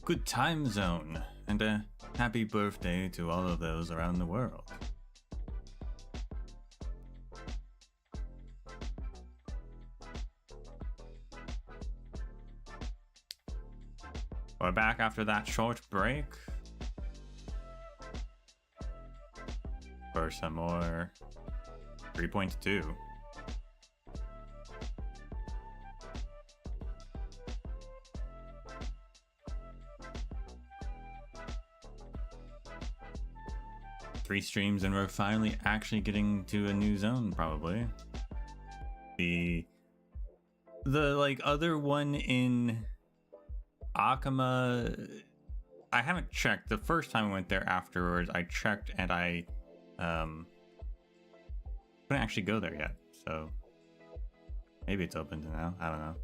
good time zone, and a happy birthday to all of those around the world. We're back after that short break for some more 3.2. Three streams and we're finally actually getting to a new zone, probably. The like other one in Akama, I haven't checked. The first time I went there afterwards, I checked and I couldn't actually go there yet. So maybe it's open to now. I don't know.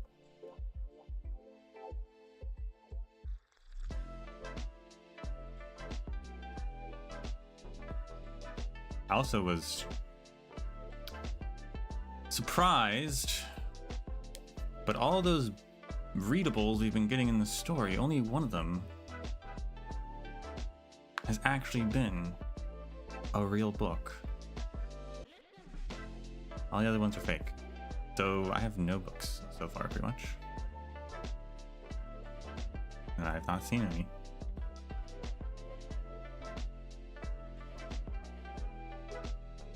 I also was surprised, but all those readables we've been getting in the story, only one of them has actually been a real book. All the other ones are fake. So I have no books so far, pretty much. And I have not seen any.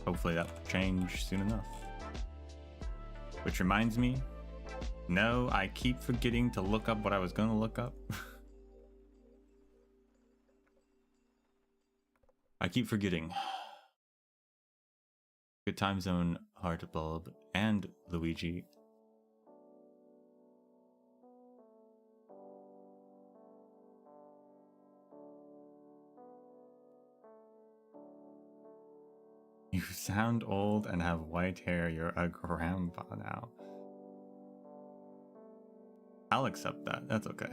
Hopefully that will change soon enough. Which reminds me, no, I keep forgetting to look up what I was going to look up. I keep forgetting. Good Time Zone, Heart Bulb, and Luigi. You sound old and have white hair. You're a grandpa now. I'll accept that. That's okay.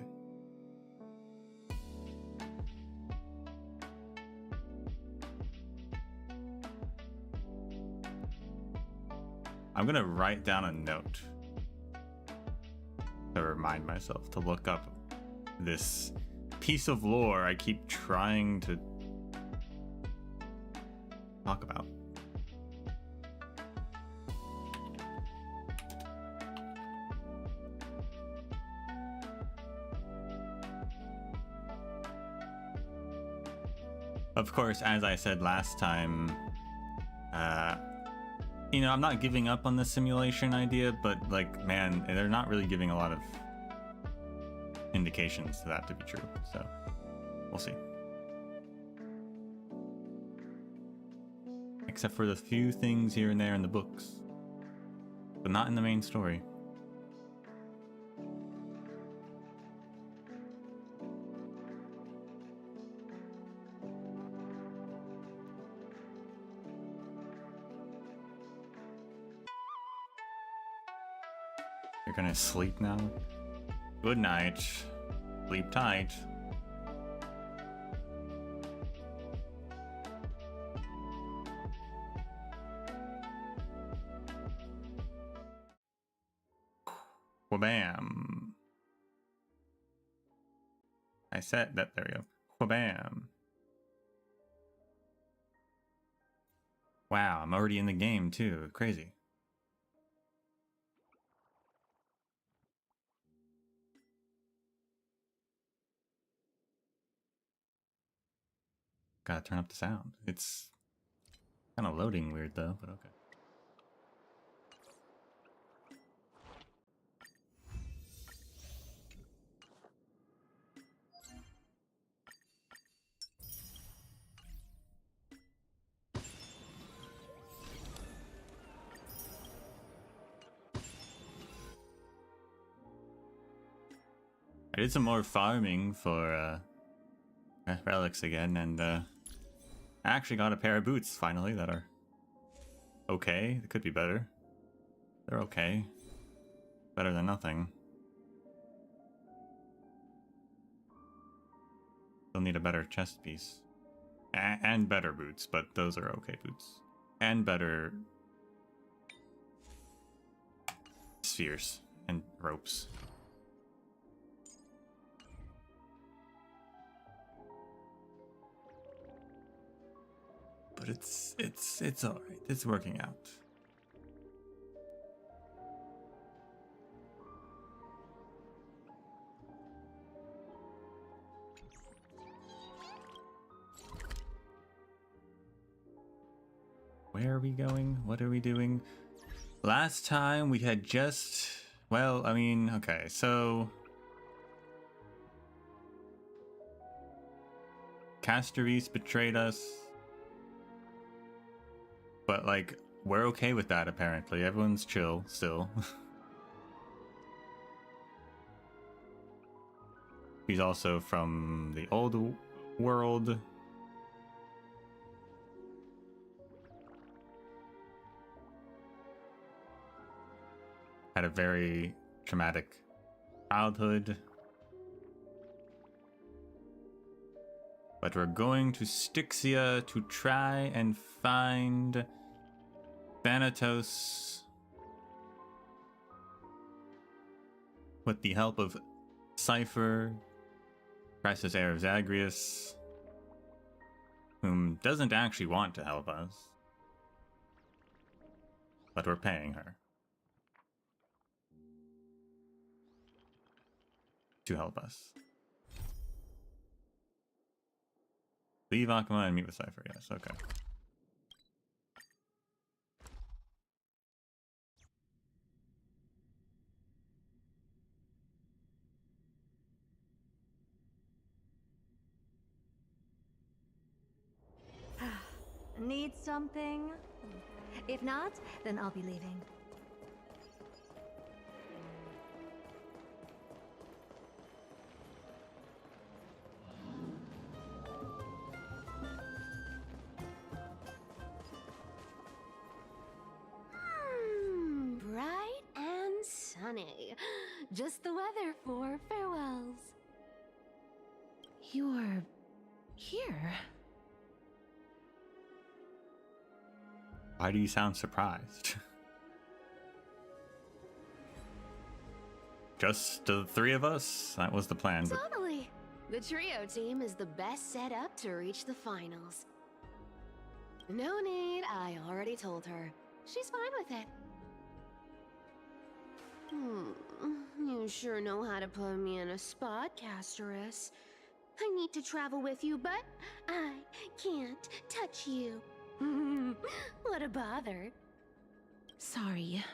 I'm gonna write down a note to remind myself to look up this piece of lore I keep trying to talk about. Of course, as I said last time, you know, I'm not giving up on the simulation idea, but like, man, they're not really giving a lot of indications to that to be true. So we'll see. Except for the few things here and there in the books, but not in the main story. You're gonna sleep now? Good night. Sleep tight. Whabam. I said that. There we go. Whabam. Wow, I'm already in the game too. Crazy. Gotta turn up the sound. It's kind of loading weird though, but okay. I did some more farming for relics again, and I actually got a pair of boots finally that are okay. It could be better. They're okay. Better than nothing. Still need a better chest piece. And better boots, but those are okay boots. And better spheres and ropes. but it's all right. It's working out. Where are we going? What are we doing? Last time we had just, well, I mean, okay, so Casteries betrayed us, but like we're okay with that apparently. Everyone's chill still. He's also from the old world. Had a very traumatic childhood. But we're going to Styxia to try and find Thanatos with the help of Cipher, Crisis Heir of Zagreus, whom doesn't actually want to help us. But we're paying her to help us. Leave Akuma and meet with Cipher, yes, okay. Need something? If not, then I'll be leaving. Bright and sunny. Just the weather for farewells. You're here. Why do you sound surprised? Just the three of us? That was the plan. But Totally. The trio team is the best set up to reach the finals. No need, I already told her. She's fine with it. You sure know how to put me in a spot, Casterus. I need to travel with you, but I can't touch you. What a bother. Sorry.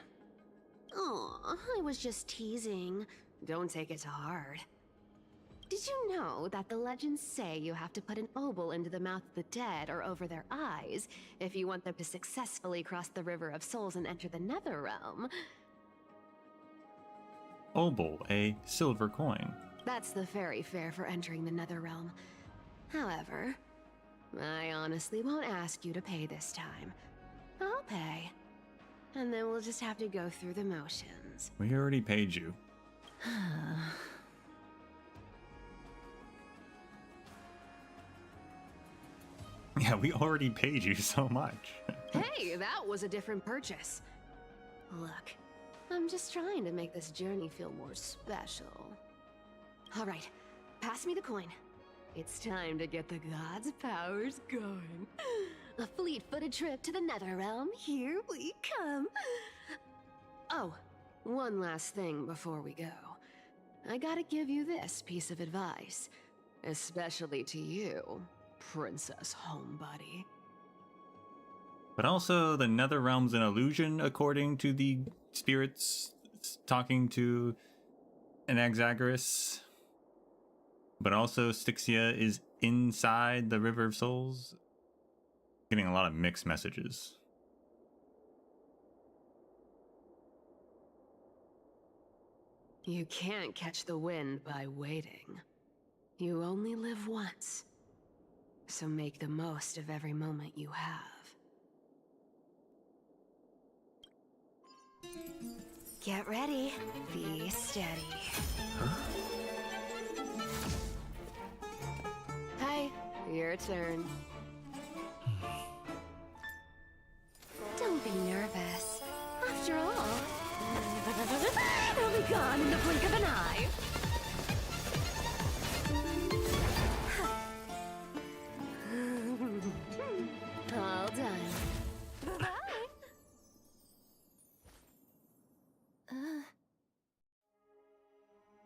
Aw, I was just teasing. Don't take it to heart. Did you know that the legends say you have to put an obol into the mouth of the dead or over their eyes if you want them to successfully cross the River of Souls and enter the Netherrealm? Obol, a silver coin. That's the fairy fare for entering the Netherrealm. However, I honestly won't ask you to pay this time. I'll pay. And then we'll just have to go through the motions. We already paid you. Yeah, we already paid you so much. Hey, that was a different purchase. Look, I'm just trying to make this journey feel more special. All right, pass me the coin. It's time to get the gods' powers going. A fleet-footed trip to the Netherrealm, here we come. Oh, one last thing before we go. I gotta give you this piece of advice, especially to you, Princess Homebody. But also, the Netherrealm's an illusion, according to the spirits talking to Anaxagoras. But also, Styxia is inside the River of Souls. Getting a lot of mixed messages. You can't catch the wind by waiting. You only live once. So make the most of every moment you have. Get ready. Be steady. Hi, your turn. Don't be nervous. After all, it'll be gone in the blink of an eye. All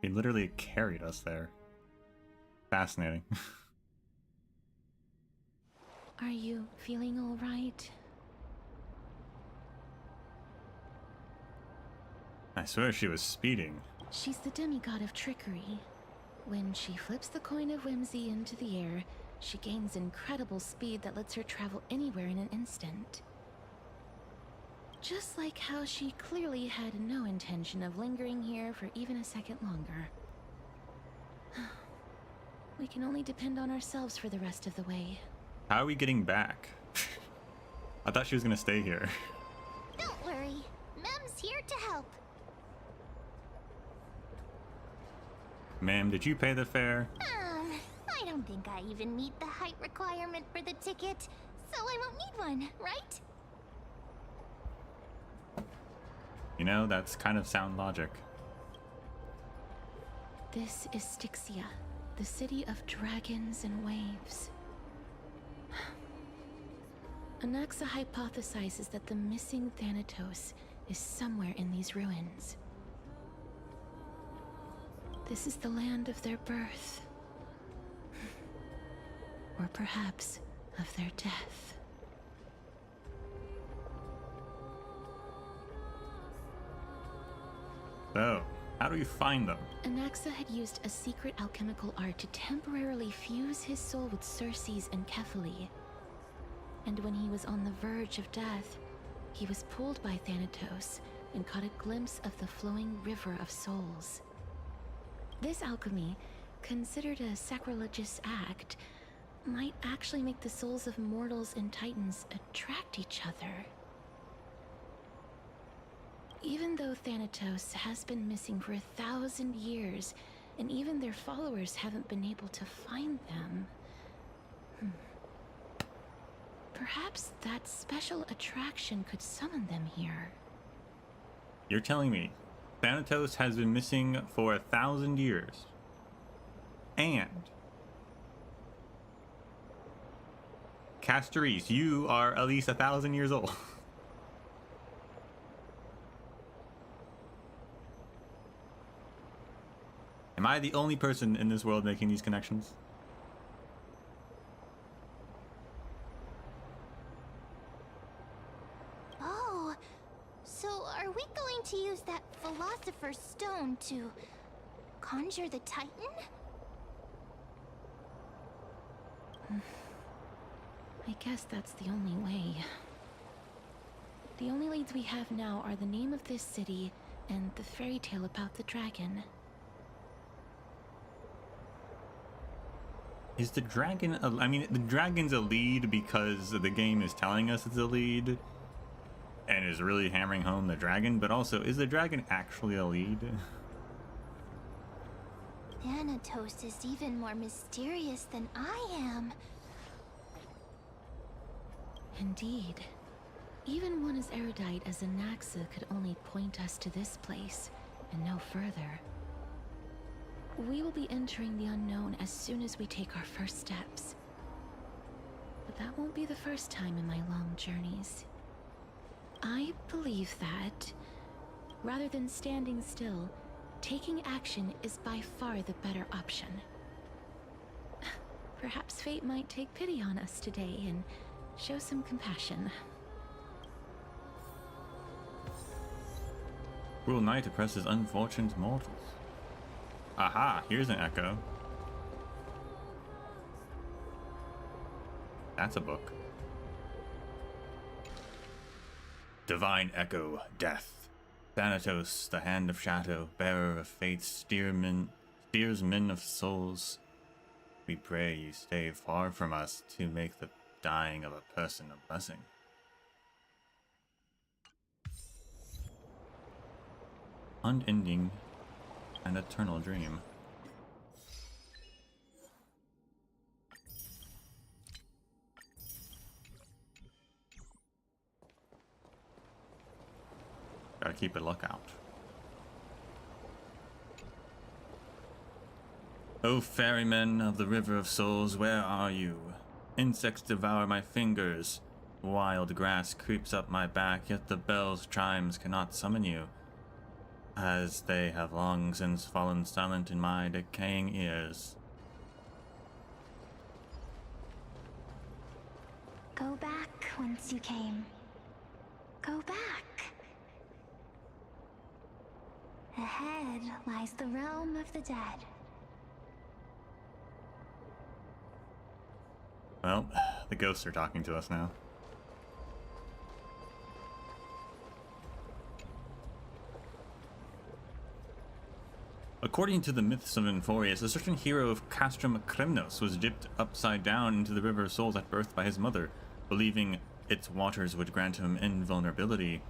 He literally carried us there. Fascinating. Are you feeling all right? I swear she was speeding. She's the demigod of trickery. When she flips the coin of whimsy into the air, she gains incredible speed that lets her travel anywhere in an instant. Just like how she clearly had no intention of lingering here for even a second longer. We can only depend on ourselves for the rest of the way. How are we getting back? I thought she was gonna stay here. Don't worry. Mem's here to help. Ma'am, did you pay the fare? I don't think I even meet the height requirement for the ticket, so I won't need one, right? You know, that's kind of sound logic. This is Styxia, the city of dragons and waves. Anaxa hypothesizes that the missing Thanatos is somewhere in these ruins. This is the land of their birth. Or perhaps of their death. So, how do we find them? Anaxa had used a secret alchemical art to temporarily fuse his soul with Circe's and Kephale. And when he was on the verge of death, he was pulled by Thanatos and caught a glimpse of the flowing river of souls. This alchemy, considered a sacrilegious act, might actually make the souls of mortals and titans attract each other. Even though Thanatos has been missing for 1,000 years, and even their followers haven't been able to find them, perhaps that special attraction could summon them here. You're telling me Thanatos has been missing for 1,000 years. And Castoris, you are at least 1,000 years old. Am I the only person in this world making these connections? Oh, so are we going to use that Philosopher's Stone to conjure the Titan? I guess that's the only way. The only leads we have now are the name of this city and the fairy tale about the dragon. Is the dragon I mean, the dragon's a lead because the game is telling us it's a lead and is really hammering home the dragon, but also, is the dragon actually a lead? Thanatos is even more mysterious than I am. Indeed. Even one as erudite as Anaxa could only point us to this place, and no further. We will be entering the unknown as soon as we take our first steps. But that won't be the first time in my long journeys. I believe that, rather than standing still, taking action is by far the better option. Perhaps fate might take pity on us today and show some compassion. Cruel night oppresses unfortunate mortals. Aha, here's an echo. That's a book. Divine Echo, Death. Thanatos, the Hand of Shadow, bearer of fate, steersman of souls. We pray you stay far from us to make the dying of a person a blessing. Unending and eternal dream. Gotta keep a lookout. O ferrymen of the River of Souls, where are you? Insects devour my fingers. Wild grass creeps up my back, yet the bell's chimes cannot summon you. as they have long since fallen silent in my decaying ears. Go back whence you came. Go back. Ahead lies the realm of the dead. Well, the ghosts are talking to us now. According to the myths of Inforius, a certain hero of Castrum Kremnos was dipped upside down into the River of Souls at birth by his mother, believing its waters would grant him invulnerability.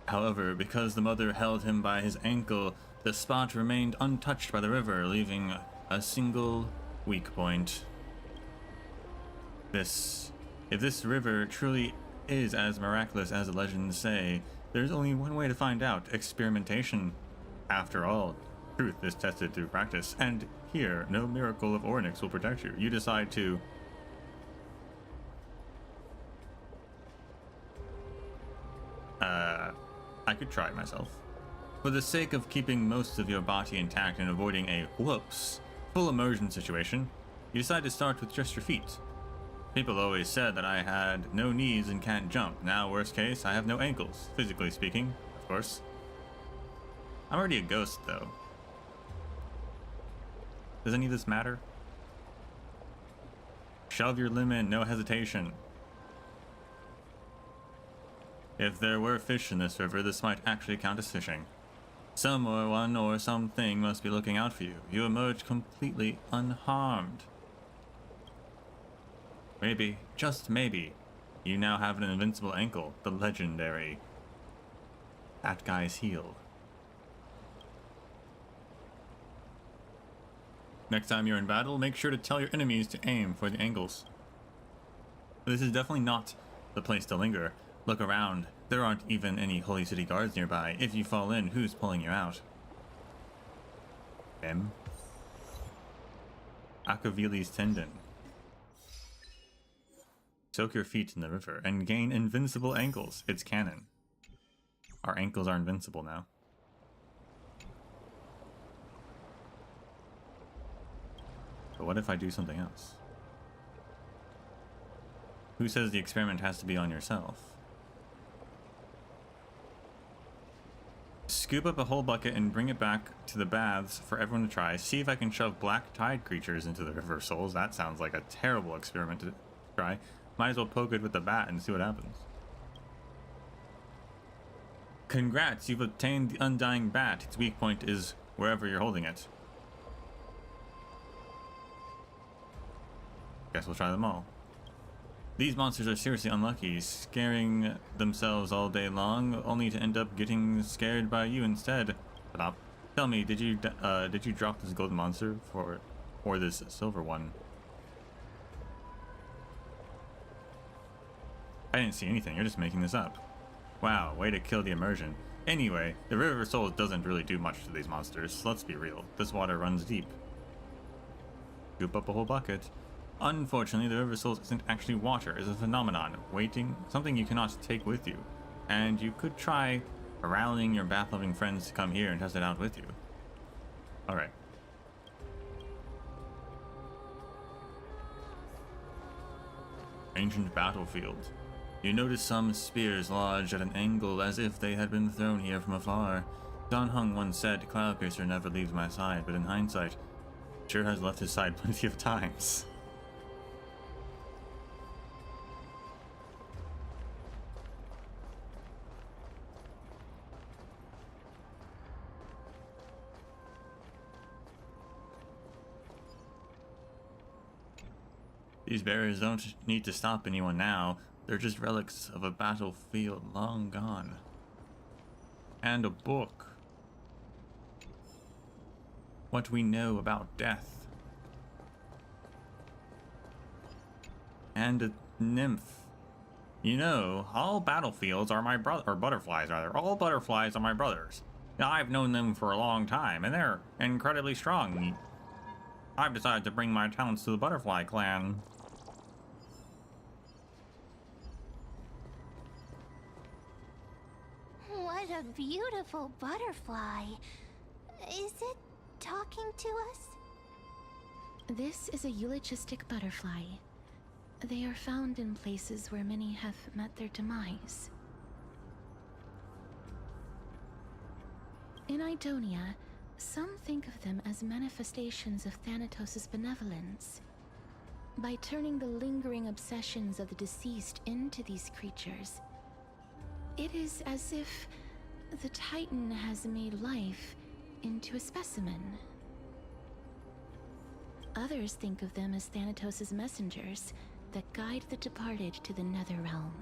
However, because the mother held him by his ankle, the spot remained untouched by the river, leaving a single weak point. If this river truly is as miraculous as the legends say, there's only one way to find out: experimentation. After all, truth is tested through practice, and here, no miracle of Ornyx will protect you. You decide to... I could try it myself. For the sake of keeping most of your body intact and avoiding a whoops, full immersion situation, you decide to start with just your feet. People always said that I had no knees and can't jump. Now, worst case, I have no ankles, physically speaking, of course. I'm already a ghost, though. Does any of this matter? Shove your limb in, no hesitation. If there were fish in this river, this might actually count as fishing. Someone or something must be looking out for you. You emerge completely unharmed. Maybe, just maybe, you now have an invincible ankle, the legendary That Guy's Heel. Next time you're in battle, make sure to tell your enemies to aim for the ankles. This is definitely not the place to linger. Look around. There aren't even any Holy City guards nearby. If you fall in, who's pulling you out? M. Akavili's tendon. Soak your feet in the river and gain invincible ankles. It's canon. Our ankles are invincible now. But what if I do something else? Who says the experiment has to be on yourself? Scoop up a whole bucket and bring it back to the baths for everyone to try. See if I can shove black tide creatures into the River of Souls. That sounds like a terrible experiment to try. Might as well poke it with the bat and see what happens. Congrats, you've obtained the Undying Bat. Its weak point is wherever you're holding it. Guess we'll try them all. These monsters are seriously unlucky, scaring themselves all day long, only to end up getting scared by you instead. Stop. Tell me, did you drop this golden monster or this silver one? I didn't see anything. You're just making this up. Wow, way to kill the immersion. Anyway, the River of Souls doesn't really do much to these monsters. Let's be real. This water runs deep. Scoop up a whole bucket. Unfortunately, the River of Souls isn't actually water. It's a phenomenon, something you cannot take with you. And you could try rallying your bath-loving friends to come here and test it out with you. Alright. Ancient battlefield. You notice some spears lodged at an angle as if they had been thrown here from afar. Don Hung once said, Cloudpiercer never leaves my side, but in hindsight, sure has left his side plenty of times. These barriers don't need to stop anyone now. They're just relics of a battlefield long gone. And a book. What we know about death. And a nymph. You know, all battlefields are my brother, or butterflies rather. All butterflies are my brothers. Now, I've known them for a long time, and they're incredibly strong. I've decided to bring my talents to the butterfly clan. What What a beautiful butterfly. Is it talking to us? This is a eulogistic butterfly. They are found in places where many have met their demise. In Idonia, some think of them as manifestations of Thanatos' benevolence. By turning the lingering obsessions of the deceased into these creatures, it is as if the Titan has made life into a specimen. Others think of them as Thanatos' messengers that guide the departed to the nether realm.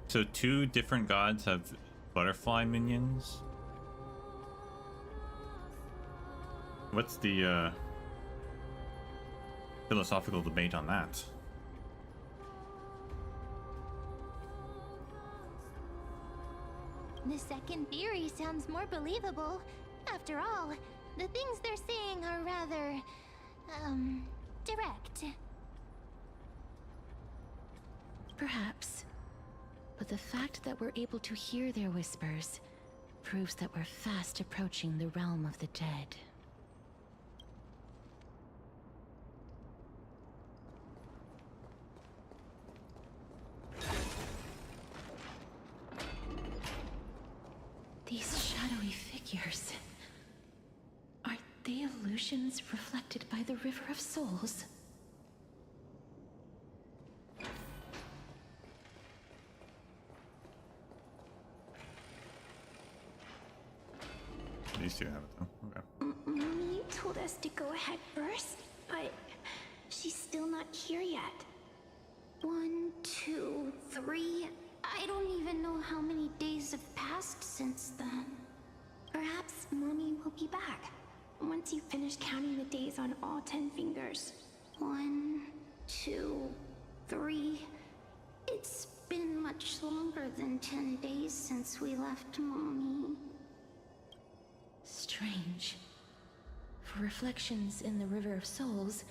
So 2 different gods have butterfly minions? What's the philosophical debate on that? The second theory sounds more believable. After all, the things they're saying are rather, direct. Perhaps. But the fact that we're able to hear their whispers proves that we're fast approaching the realm of the dead. These shadowy figures... are they illusions reflected by the River of Souls? These 2 have it though. Okay. Mommy told us to go ahead first, but she's still not here yet. 1, 2, 3... I don't even know how many days have passed since then. Perhaps Mommy will be back once you finish counting the days on all 10 fingers. 1, 2, 3... It's been much longer than 10 days since we left Mommy. Strange. For reflections in the River of Souls,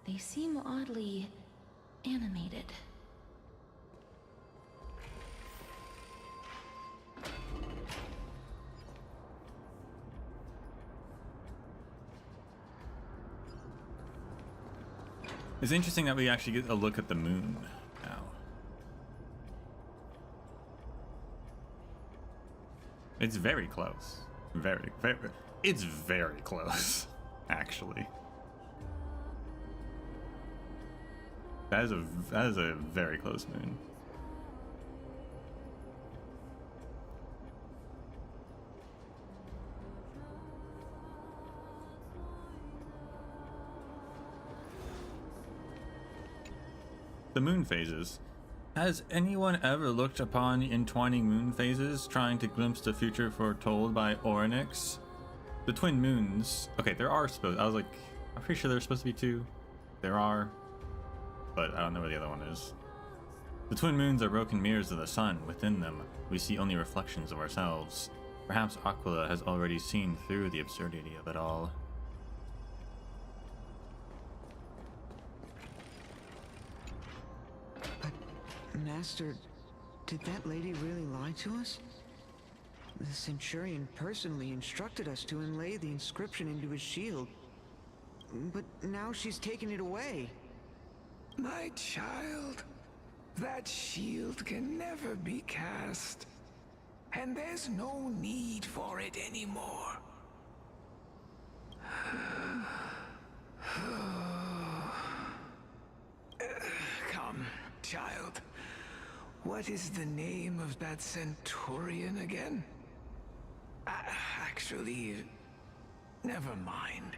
they seem oddly animated. It's interesting that we actually get a look at the moon now. It's very close. Very, very. It's very close, actually. That is a very close moon. The moon phases. Has anyone ever looked upon the entwining moon phases, trying to glimpse the future foretold by Orynyx? The twin moons. Okay, there are supposed. I was like, I'm pretty sure there's supposed to be 2. There are, but I don't know where the other one is. The twin moons are broken mirrors of the sun. Within them, we see only reflections of ourselves. Perhaps Aquila has already seen through the absurdity of it all. Master, did that lady really lie to us? The Centurion personally instructed us to inlay the inscription into his shield. But now she's taken it away. My child, that shield can never be cast. And there's no need for it anymore. Come, child. What is the name of that Centurion again? Actually, never mind.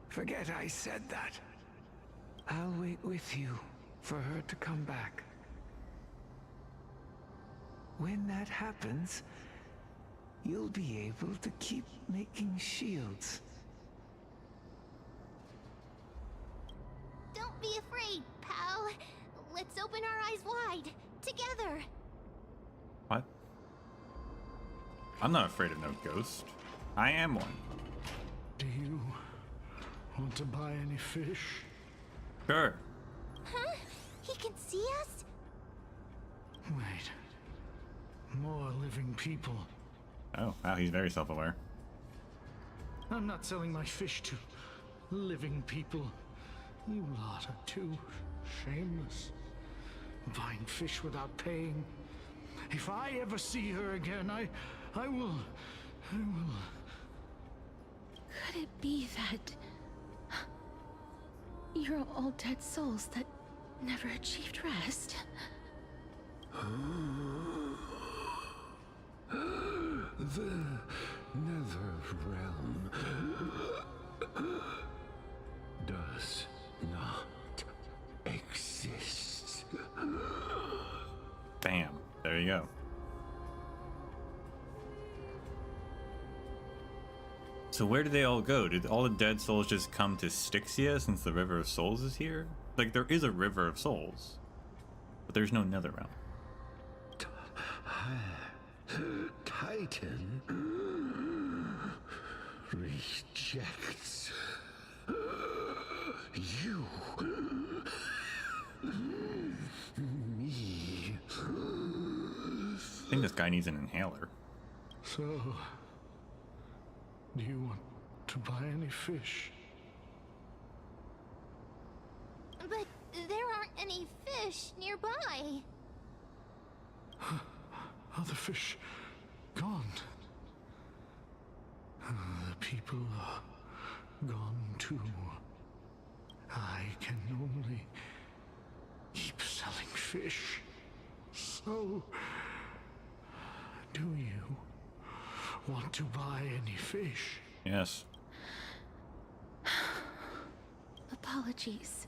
Forget I said that. I'll wait with you for her to come back. When that happens, you'll be able to keep making shields. Don't be afraid, pal. Let's open our eyes wide, together. What? I'm not afraid of no ghost. I am one. Do you want to buy any fish? Sure. Huh? He can see us? Wait. More living people. Oh, wow, he's very self-aware. I'm not selling my fish to living people. You lot are too shameless. Buying fish without paying. If I ever see her again, I will. Could it be that you're all dead souls that never achieved rest? The Nether Realm does not exist. Bam. There you go. So where did they all go? Did all the dead souls just come to Styxia since the River of Souls is here? Like, there is a River of Souls, but there's no Nether Realm. Titan rejects you. Me. I think this guy needs an inhaler. So, do you want to buy any fish? But there aren't any fish nearby. Other fish gone. The people are gone too. I can only keep selling fish. So, do you want to buy any fish? Yes. Apologies.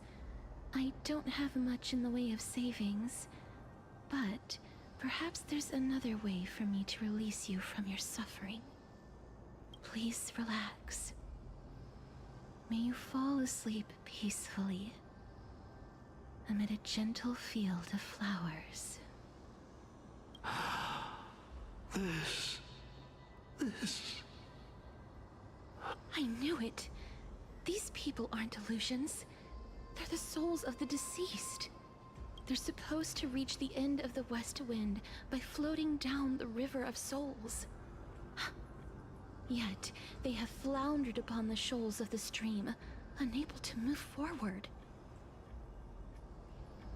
I don't have much in the way of savings, but perhaps there's another way for me to release you from your suffering. Please relax. May you fall asleep peacefully amid a gentle field of flowers. This. I knew it. These people aren't illusions. They're the souls of the deceased. They're supposed to reach the end of the West Wind by floating down the River of Souls. Yet, they have floundered upon the shoals of the stream, unable to move forward.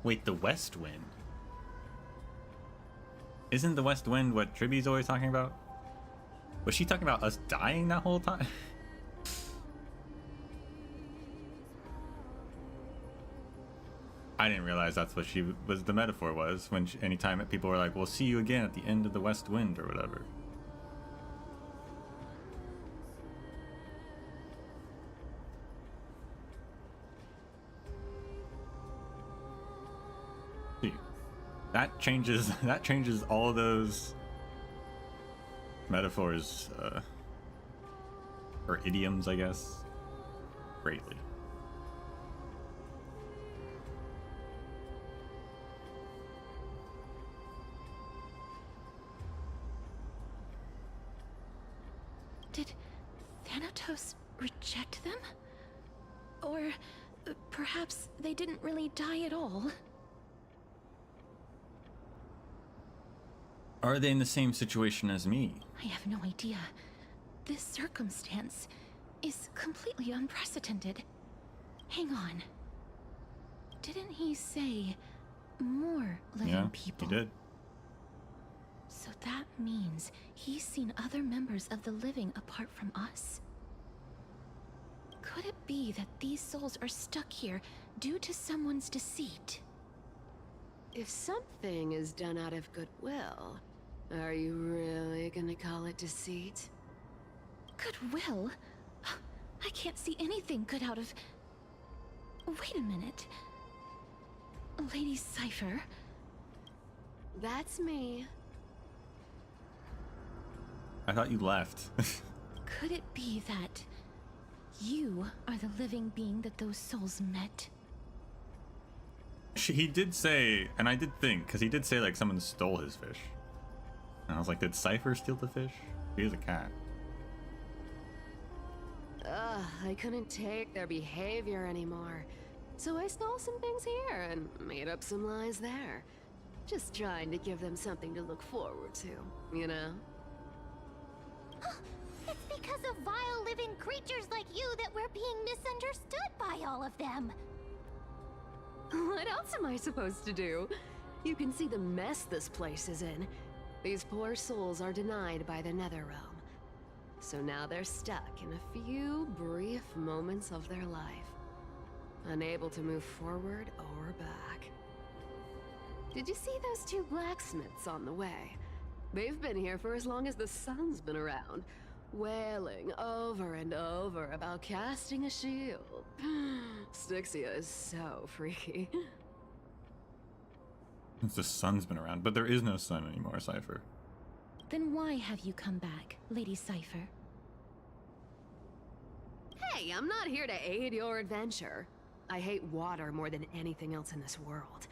Wait, the West Wind? Isn't the West Wind what Tribby's always talking about? Was she talking about us dying that whole time? I didn't realize that's what the metaphor was, when anytime people were like, we'll see you again at the end of the West Wind or whatever. See, that changes all of those metaphors, or idioms, I guess, greatly. Did Thanatos reject them? Or perhaps they didn't really die at all? Are they in the same situation as me? I have no idea. This circumstance is completely unprecedented. Hang on. Didn't he say more living people? He did. So that means he's seen other members of the living apart from us? Could it be that these souls are stuck here due to someone's deceit? If something is done out of goodwill, are you really gonna call it deceit? Goodwill? I can't see anything good out of... Wait a minute. Lady Cipher? That's me. I thought you left. Could it be that you are the living being that those souls met? He did say, and I did think, because he did say like someone stole his fish. And I was like, did Cipher steal the fish? He is a cat. Ugh, I couldn't take their behavior anymore. So I stole some things here and made up some lies there. Just trying to give them something to look forward to, you know? It's because of vile living creatures like you that we're being misunderstood by all of them. What else am I supposed to do? You can see the mess this place is in. These poor souls are denied by the Netherrealm. So now they're stuck in a few brief moments of their life, unable to move forward or back. Did you see those two blacksmiths on the way? They've been here for as long as the sun's been around, wailing over and over about casting a shield. Styxia is so freaky. Since the sun's been around, but there is no sun anymore, Cipher. Then why have you come back, Lady Cipher? Hey, I'm not here to aid your adventure. I hate water more than anything else in this world.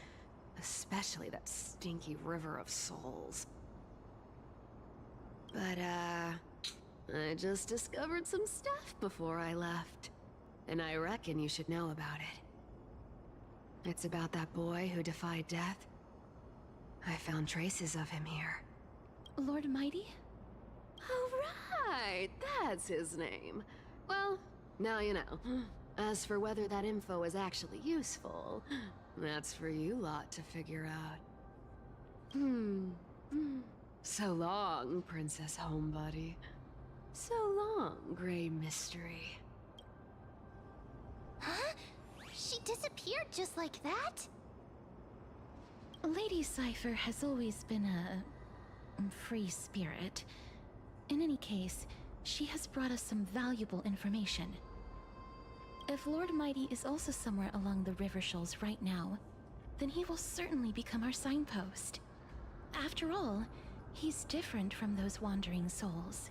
Especially that stinky river of souls. But, I just discovered some stuff before I left. And I reckon you should know about it. It's about that boy who defied death. I found traces of him here. Lord Mighty? Oh, right! That's his name. Well, now you know. As for whether that info is actually useful, that's for you lot to figure out. So long, Princess Homebody. So long, Grey Mystery. Huh? She disappeared just like that? Lady Cipher has always been a free spirit. In any case, she has brought us some valuable information. If Lord Mighty is also somewhere along the river shoals right now, then he will certainly become our signpost. After all, he's different from those wandering souls.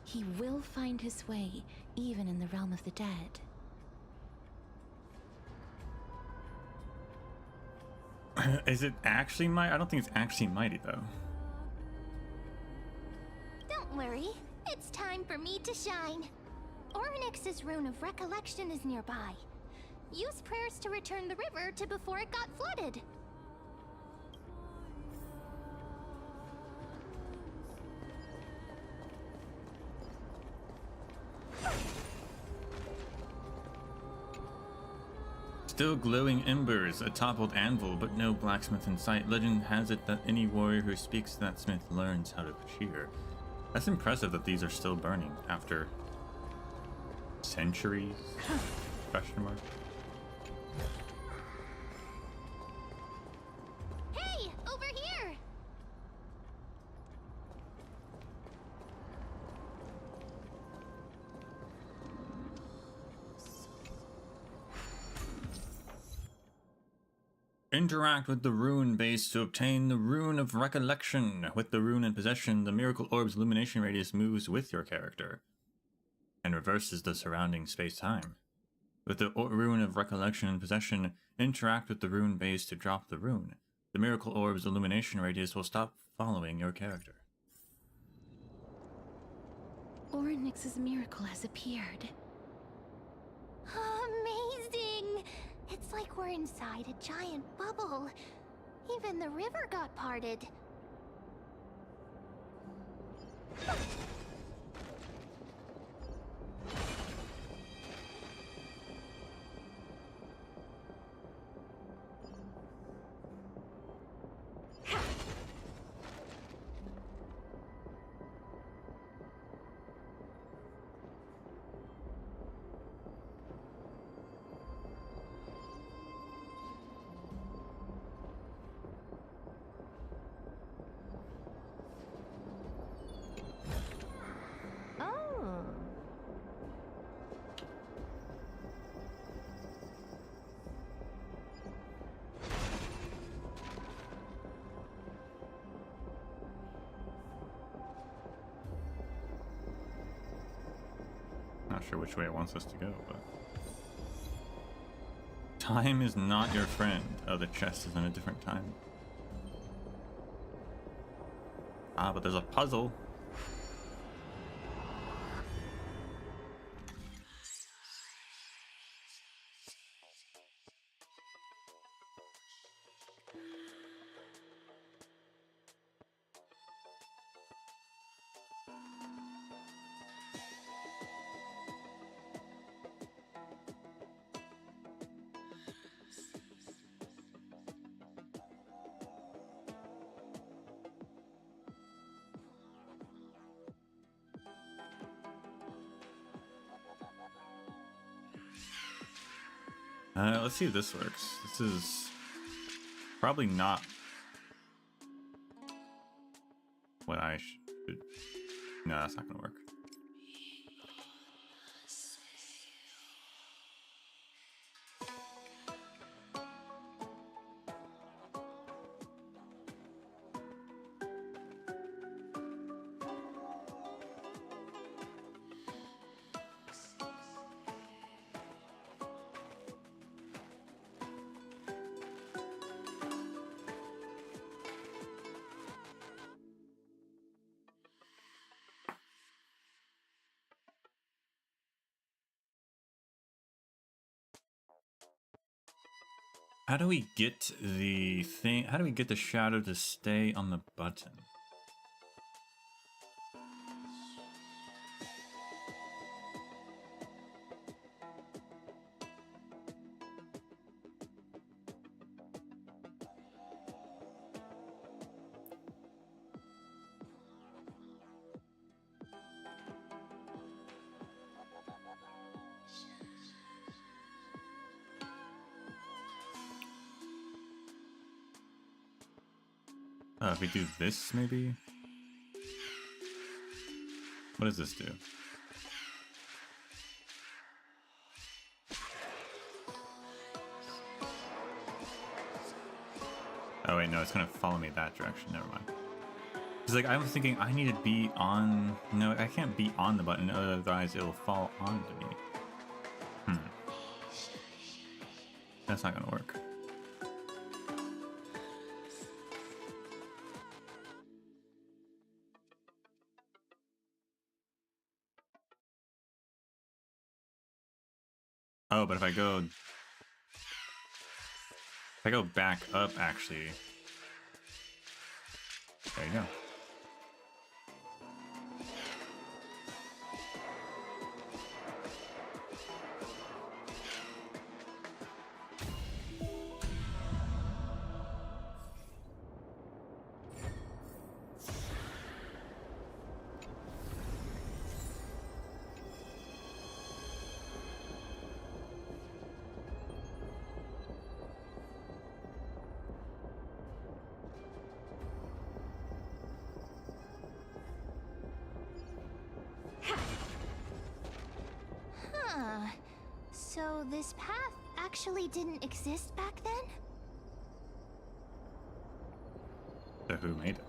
He will find his way, even in the realm of the dead. Is it actually mighty? I don't think it's actually mighty, though. Don't worry, it's time for me to shine. Ornyx's rune of recollection is nearby. Use prayers to return the river to before it got flooded. Still glowing embers, a toppled anvil, but no blacksmith in sight. Legend has it that any warrior who speaks to that smith learns how to cheer. That's impressive that these are still burning after centuries? Question mark. Hey, over here! Interact with the rune base to obtain the rune of recollection. With the rune in possession, the miracle orb's illumination radius moves with your character and reverses the surrounding space-time. With the rune of recollection in possession, interact with the rune base to drop the rune. The miracle orb's illumination radius will stop following your character. Ornyx's miracle has appeared. Amazing! It's like we're inside a giant bubble. Even the river got parted. Not sure which way it wants us to go, but... Time is not your friend. Oh, the chest is in a different time. Ah, but there's a puzzle. Let's see if this works. This is probably not what I should. No, that's not gonna work. How do we get the thing? How do we get the shadow to stay on the button? If we do this, maybe? What does this do? Oh wait, no, it's gonna follow me that direction, never mind. It's like, I was thinking I need to be on... No, I can't be on the button, otherwise it'll fall onto me. That's not gonna work. Oh, but if I go back up, actually, there you go. So this path actually didn't exist back then? So who made it?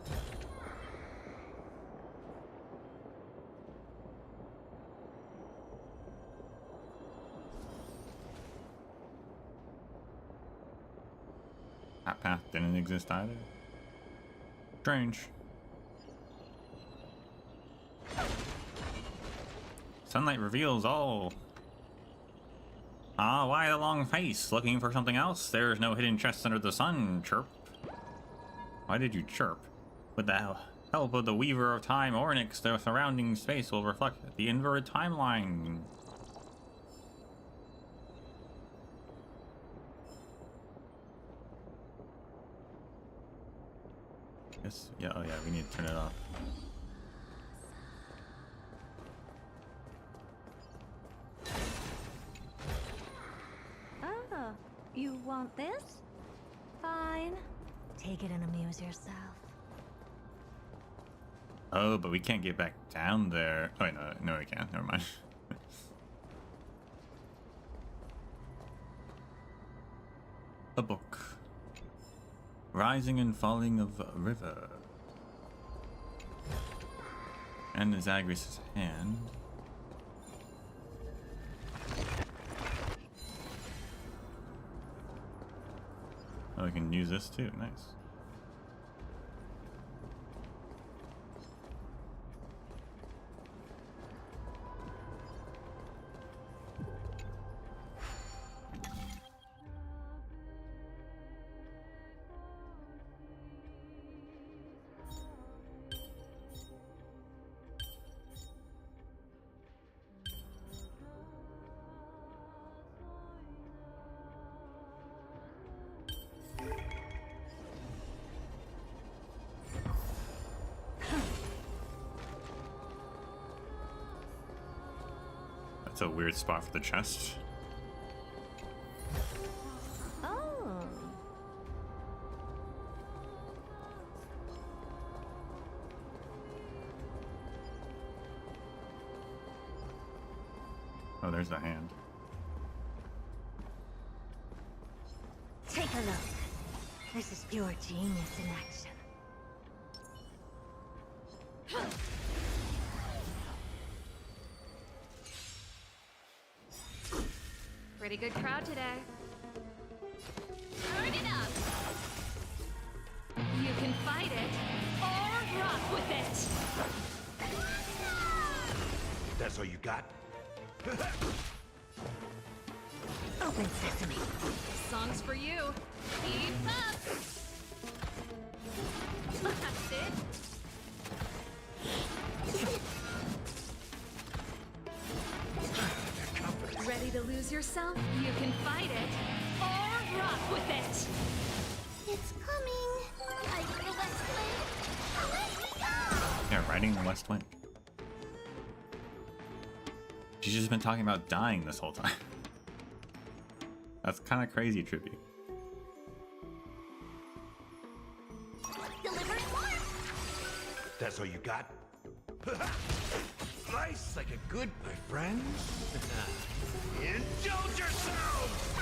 That path didn't exist either. Strange. Sunlight reveals all. Ah, why the long face? Looking for something else? There's no hidden chests under the sun. Chirp. Why did you chirp? With the help of the Weaver of Time Ornyx, the surrounding space will reflect the inverted timeline. Yes. Yeah. Oh, yeah. We need to turn it off. Oh, you want this? Fine. Take it and amuse yourself. Oh, but we can't get back down there. Oh, wait, no, we can't. Never mind. A book. Rising and Falling of a River. And Zagreus' hand. Oh, we can use this too. Nice. That's a weird spot for the chest. Oh, there's the hand. Take a look. This is pure genius in action. Pretty good crowd today. Turn it up! You can fight it, or rock with it! That's all you got? Open sesame. Song's for you. Keep up! That's it. Ready to lose yourself? You can fight it, or rock with it! It's coming. Like the West Wind. Let me go! Yeah, riding the West Wind. She's just been talking about dying this whole time. That's kind of crazy, Trippy. Delivered one. That's all you got? Nice like a good, my friends. Indulge yourselves!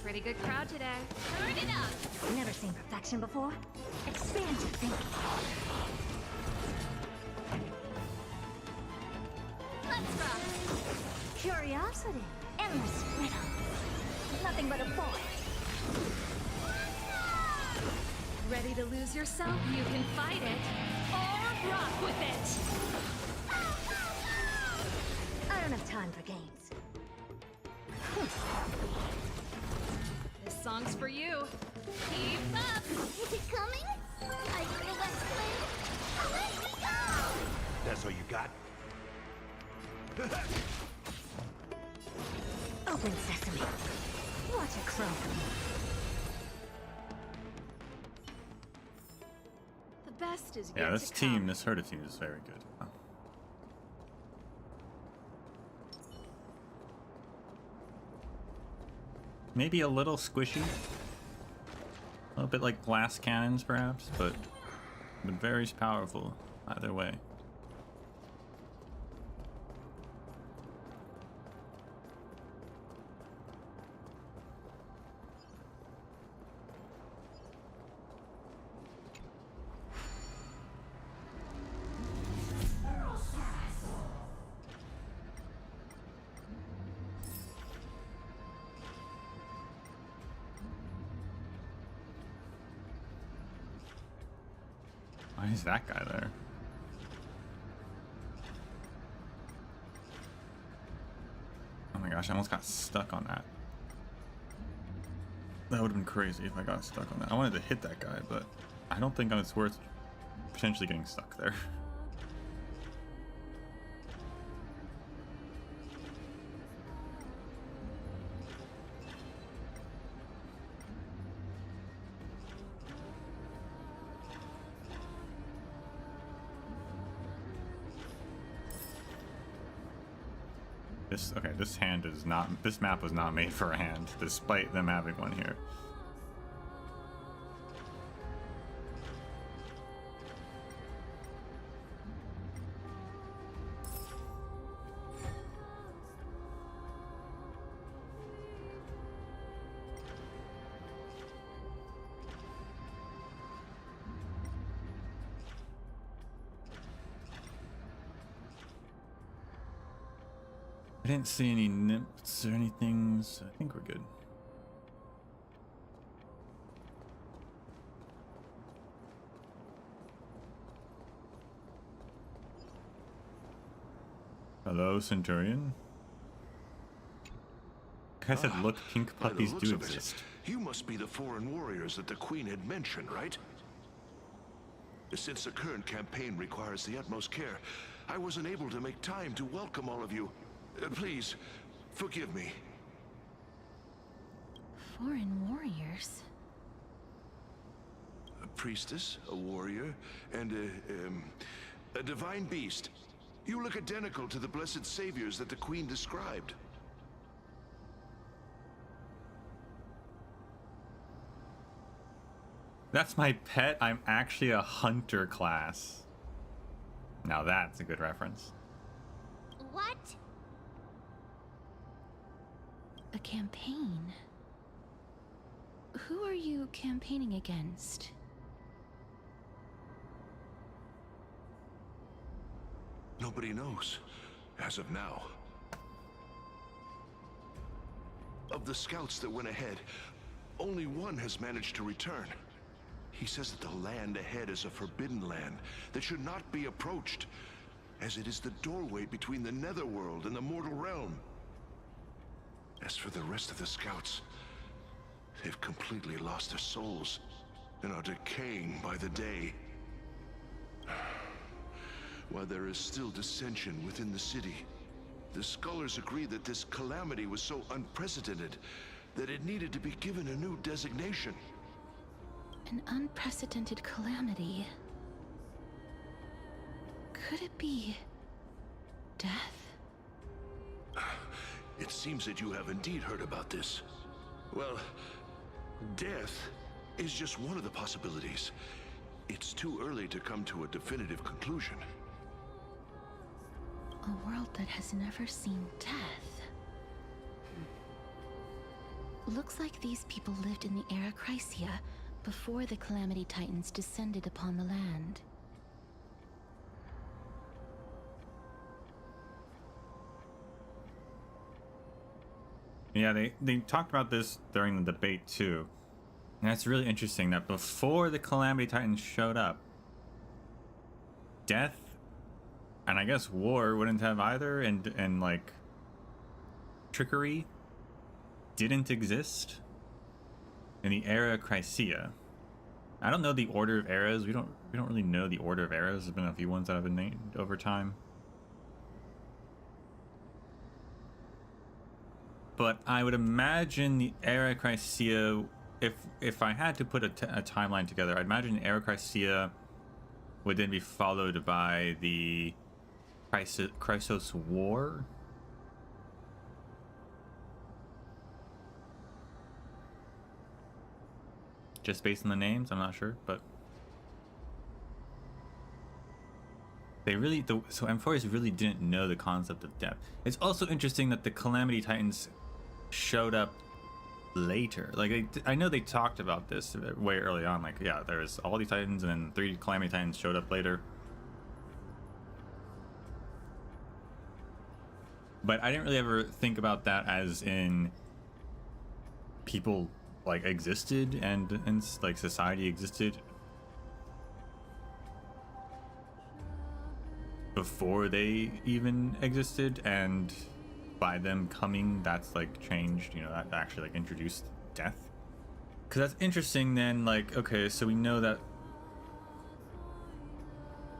Pretty good crowd today. Turn it up! Never seen perfection before? Expand your thinking. Let's rock. Curiosity. Endless riddles. Nothing but a void. Ready to lose yourself? You can fight it, or rock with it! I don't have time for games. This song's for you. Keep up! Is it coming? Like the West Wind. Let me go! That's all you got? Open sesame. Watch it crow. The best is Yeah, yet this to team, come. this Herta team is very good. Oh. Maybe a little squishy. A little bit like glass cannons, perhaps, but very powerful either way. Why is that guy there? Oh my gosh, I almost got stuck on that. That would have been crazy if I got stuck on that. I wanted to hit that guy, but I don't think it's worth potentially getting stuck there. This hand is not, this map was not made for a hand, despite them having one here. I didn't see any nymphs or anything, so I think we're good. Hello, Centurion. I said, look, pink By the puppies looks do of it, exist. You must be the foreign warriors that the Queen had mentioned, right? Since the current campaign requires the utmost care, I wasn't able to make time to welcome all of you. Please, forgive me. Foreign warriors? A priestess, a warrior, and a divine beast. You look identical to the blessed saviors that the Queen described. That's my pet. I'm actually a hunter class. Now that's a good reference. What? A campaign? Who are you campaigning against? Nobody knows, as of now. Of the scouts that went ahead, only one has managed to return. He says that the land ahead is a forbidden land that should not be approached, as it is the doorway between the netherworld and the mortal realm. As for the rest of the scouts, they've completely lost their souls and are decaying by the day. While there is still dissension within the city, the scholars agree that this calamity was so unprecedented that it needed to be given a new designation. An unprecedented calamity. Could it be death? It seems that you have indeed heard about this. Well, death is just one of the possibilities. It's too early to come to a definitive conclusion. A world that has never seen death. Looks like these people lived in the Era Chrysia before the Calamity Titans descended upon the land. Yeah, they talked about this during the debate too. And that's really interesting that before the Calamity Titans showed up, death and I guess war wouldn't have either, and like trickery didn't exist in the Era Chrysia. I don't know the order of eras. We don't really know the order of eras. There's been a few ones that have been named over time. But I would imagine the Era Chrysia, if I had to put a timeline together, I'd imagine the Era Chrysia would then be followed by the Chrysos War. Just based on the names, I'm not sure, but they really, so Amphoreus really didn't know the concept of death. It's also interesting that the Calamity Titans showed up later. Like I know they talked about this way early on. Like, yeah, there's all these Titans, and then 3 Calamity Titans showed up later. But I didn't really ever think about that as in people like existed and like society existed before they even existed, and by them coming, that's like changed, you know, that actually like introduced death. Because that's interesting then. Like, okay, so we know that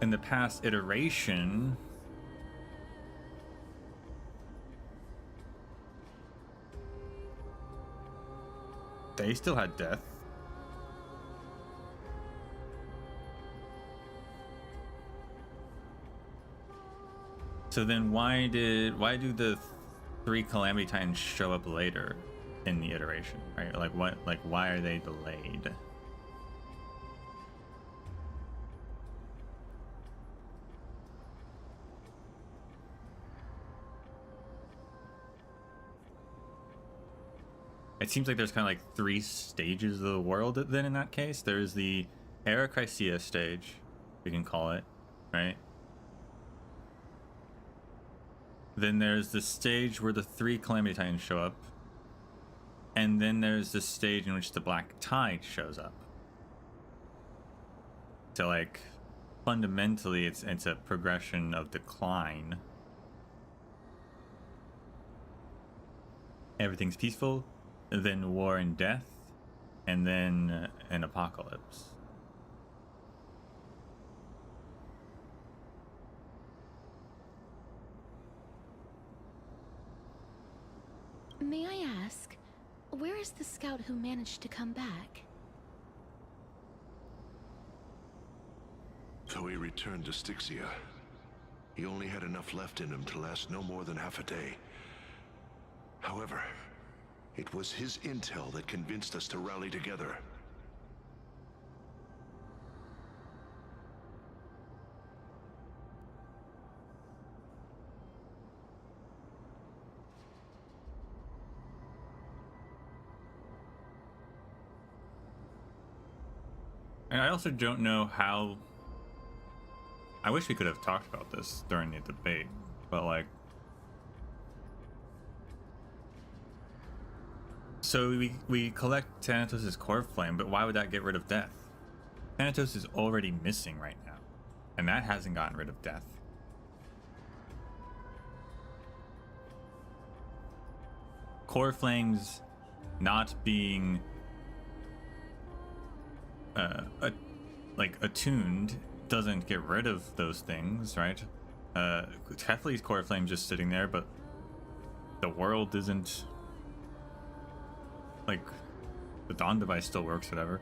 in the past iteration they still had death. So then why do the 3 Calamity Titans show up later in the iteration, right? Like what, like why are they delayed? It seems like there's kind of like 3 stages of the world then in that case. There's the Era Chrysia stage, we can call it, right? Then there's the stage where the 3 Calamity Titans show up. And then there's the stage in which the Black Tide shows up. So like fundamentally it's a progression of decline. Everything's peaceful, then war and death, and then an apocalypse. May I ask, where is the scout who managed to come back? So he returned to Styxia. He only had enough left in him to last no more than half a day. However, it was his intel that convinced us to rally together. And I also don't know how. I wish we could have talked about this during the debate, but like. So we collect Thanatos' core flame, but why would that get rid of death? Thanatos is already missing right now, and that hasn't gotten rid of death. Core flames not being attuned doesn't get rid of those things, right? Kefli's core flame just sitting there, but the world isn't. Like, the Dawn device still works, whatever.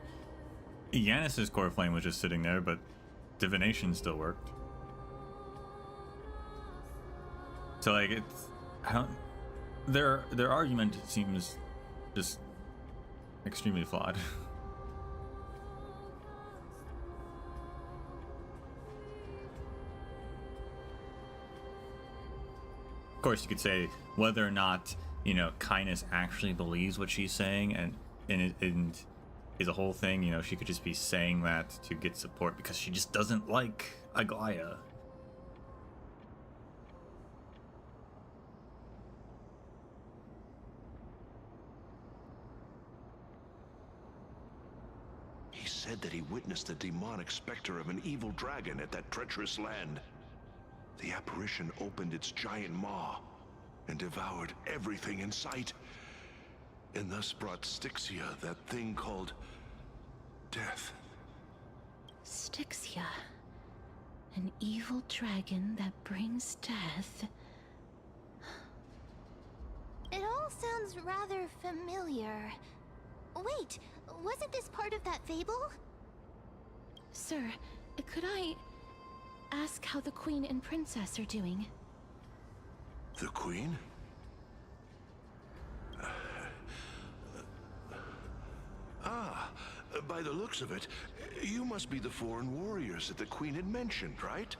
Yanis's core flame was just sitting there, but divination still worked. So like it's, I don't. Their argument seems just extremely flawed. Of course, you could say whether or not, you know, Kindness actually believes what she's saying, and is a whole thing. You know, she could just be saying that to get support because she just doesn't like Aglaya. He said that he witnessed the demonic specter of an evil dragon at that treacherous land. The apparition opened its giant maw and devoured everything in sight, and thus brought Styxia, that thing called death. Styxia. An evil dragon that brings death. It all sounds rather familiar. Wait, wasn't this part of that fable? Sir, could I ask how the Queen and Princess are doing? The Queen? By the looks of it, you must be the foreign warriors that the Queen had mentioned, right?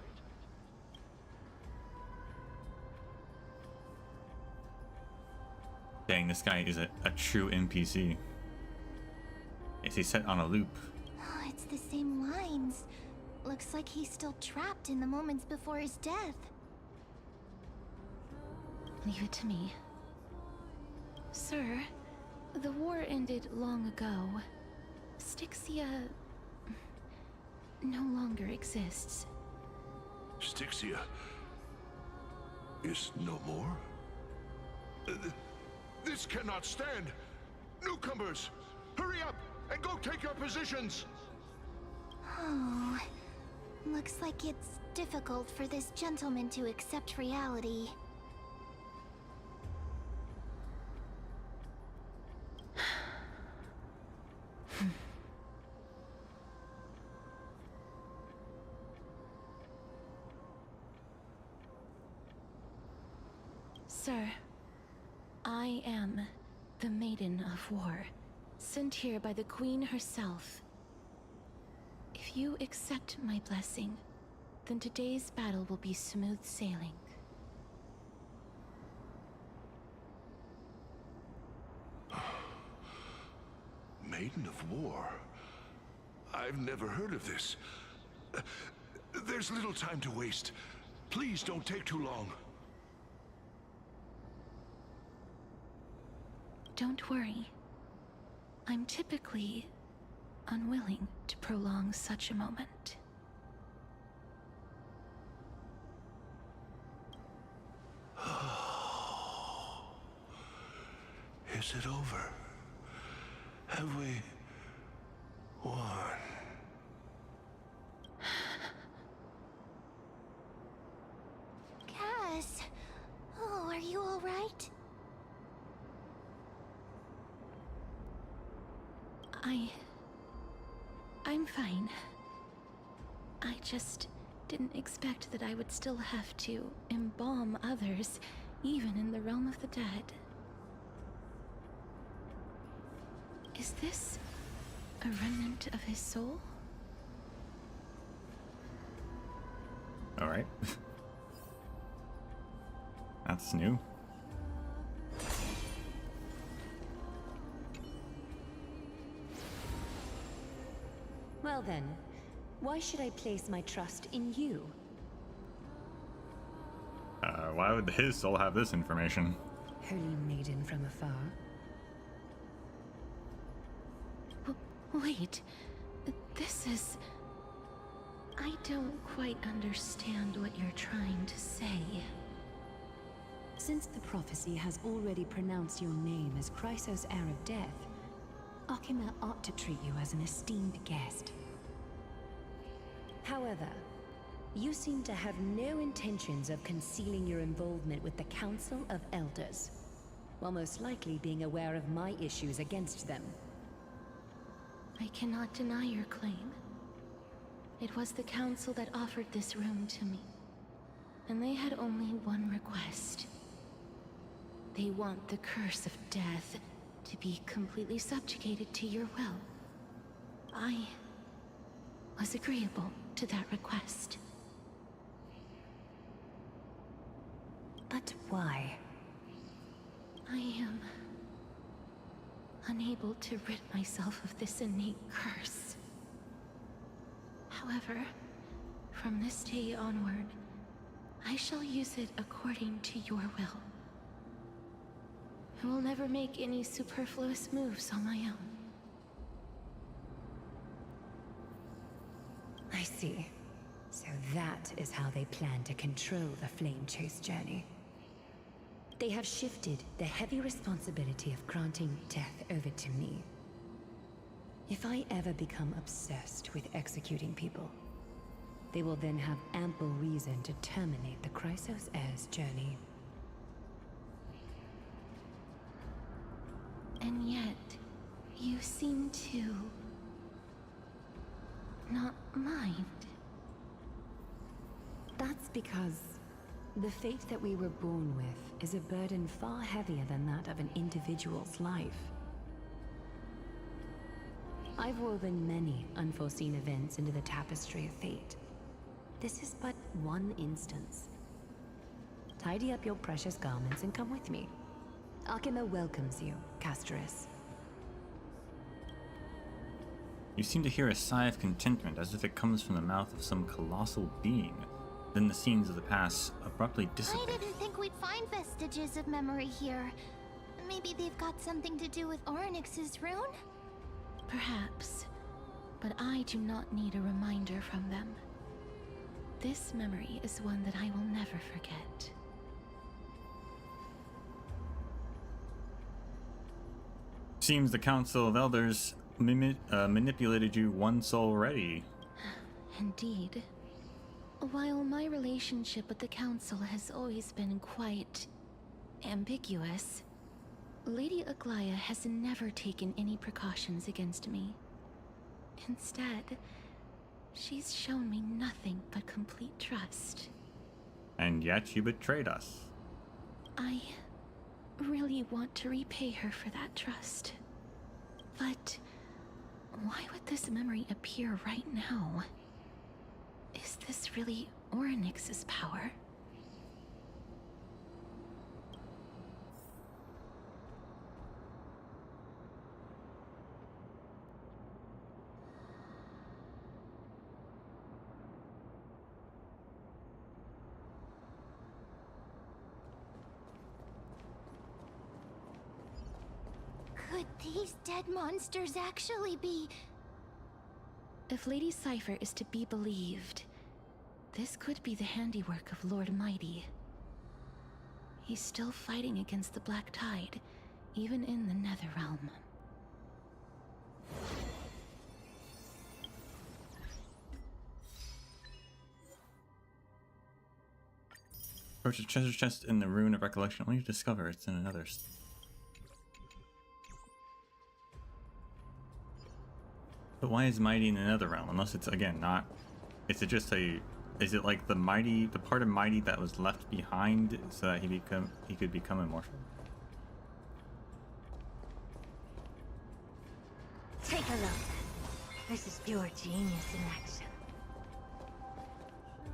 Dang, this guy is a true NPC. Is he set on a loop? Oh, it's the same lines. Looks like he's still trapped in the moments before his death. Leave it to me. Sir, the war ended long ago. Styxia no longer exists. Styxia is no more? This cannot stand! Newcomers, hurry up and go take your positions! Oh, looks like it's difficult for this gentleman to accept reality. Sir, I am the Maiden of War, sent here by the Queen herself. If you accept my blessing, then today's battle will be smooth sailing. Maiden of War? I've never heard of this. There's little time to waste. Please don't take too long. Don't worry. I'm typically unwilling to prolong such a moment. Is it over? Have we won? Cass, oh, are you all right? I'm fine. I just didn't expect that I would still have to embalm others, even in the realm of the dead. Is this a remnant of his soul? Alright. That's new. Well Well then, why should I place my trust in you? Why would his soul have this information? Holy maiden from afar. Wait, this is... I don't quite understand what you're trying to say. Since the prophecy has already pronounced your name as Chrysos, heir of death, Akima ought to treat you as an esteemed guest. However, you seem to have no intentions of concealing your involvement with the Council of Elders, while most likely being aware of my issues against them. I cannot deny your claim. It was the Council that offered this room to me, and they had only one request. They want the curse of death to be completely subjugated to your will. I was agreeable to that request. But why? I am unable to rid myself of this innate curse. However, from this day onward, I shall use it according to your will. I will never make any superfluous moves on my own. I see. So that is how they plan to control the Flame Chase journey. They have shifted the heavy responsibility of granting death over to me. If I ever become obsessed with executing people, they will then have ample reason to terminate the Chrysos heir's journey. And yet, you seem to not mind. That's because the fate that we were born with is a burden far heavier than that of an individual's life. I've woven many unforeseen events into the tapestry of fate. This is but one instance. Tidy up your precious garments and come with me. Akima welcomes you, Castorus. You seem to hear a sigh of contentment, as if it comes from the mouth of some colossal being. Then the scenes of the past abruptly I dissipate. didn't think we'd find vestiges of memory here. Maybe they've got something to do with Orynyx's rune? Perhaps, but I do not need a reminder from them. This memory is one that I will never forget. Seems the Council of Elders manipulated you once already. Indeed. While my relationship with the Council has always been quite ambiguous, Lady Aglaya has never taken any precautions against me. Instead, she's shown me nothing but complete trust. And yet you betrayed us. I really want to repay her for that trust. But why would this memory appear right now? Is this really Orynyx's power? Could these dead monsters actually be... If Lady Cipher is to be believed, this could be the handiwork of Lord Mighty. He's still fighting against the Black Tide, even in the Netherrealm. Approach a treasure chest in the Ruin of Recollection, only to discover it's in another. But why is Mighty in another realm? Unless it's, again, not... Is it just a... Is it like the Mighty... The part of Mighty that was left behind so that he could become immortal? Take a look. This is pure genius in action.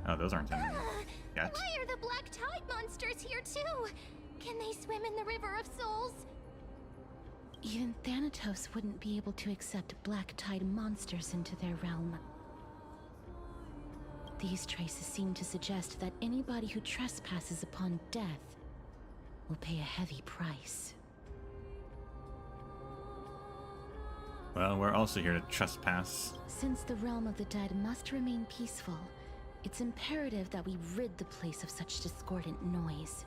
Oh, those aren't in yet. Why are the Black Tide monsters here too? Can they swim in the River of Souls? Even Thanatos wouldn't be able to accept black tide monsters into their realm. These traces seem to suggest that anybody who trespasses upon death will pay a heavy price. Well, we're also here to trespass. Since the realm of the dead must remain peaceful, it's imperative that we rid the place of such discordant noise.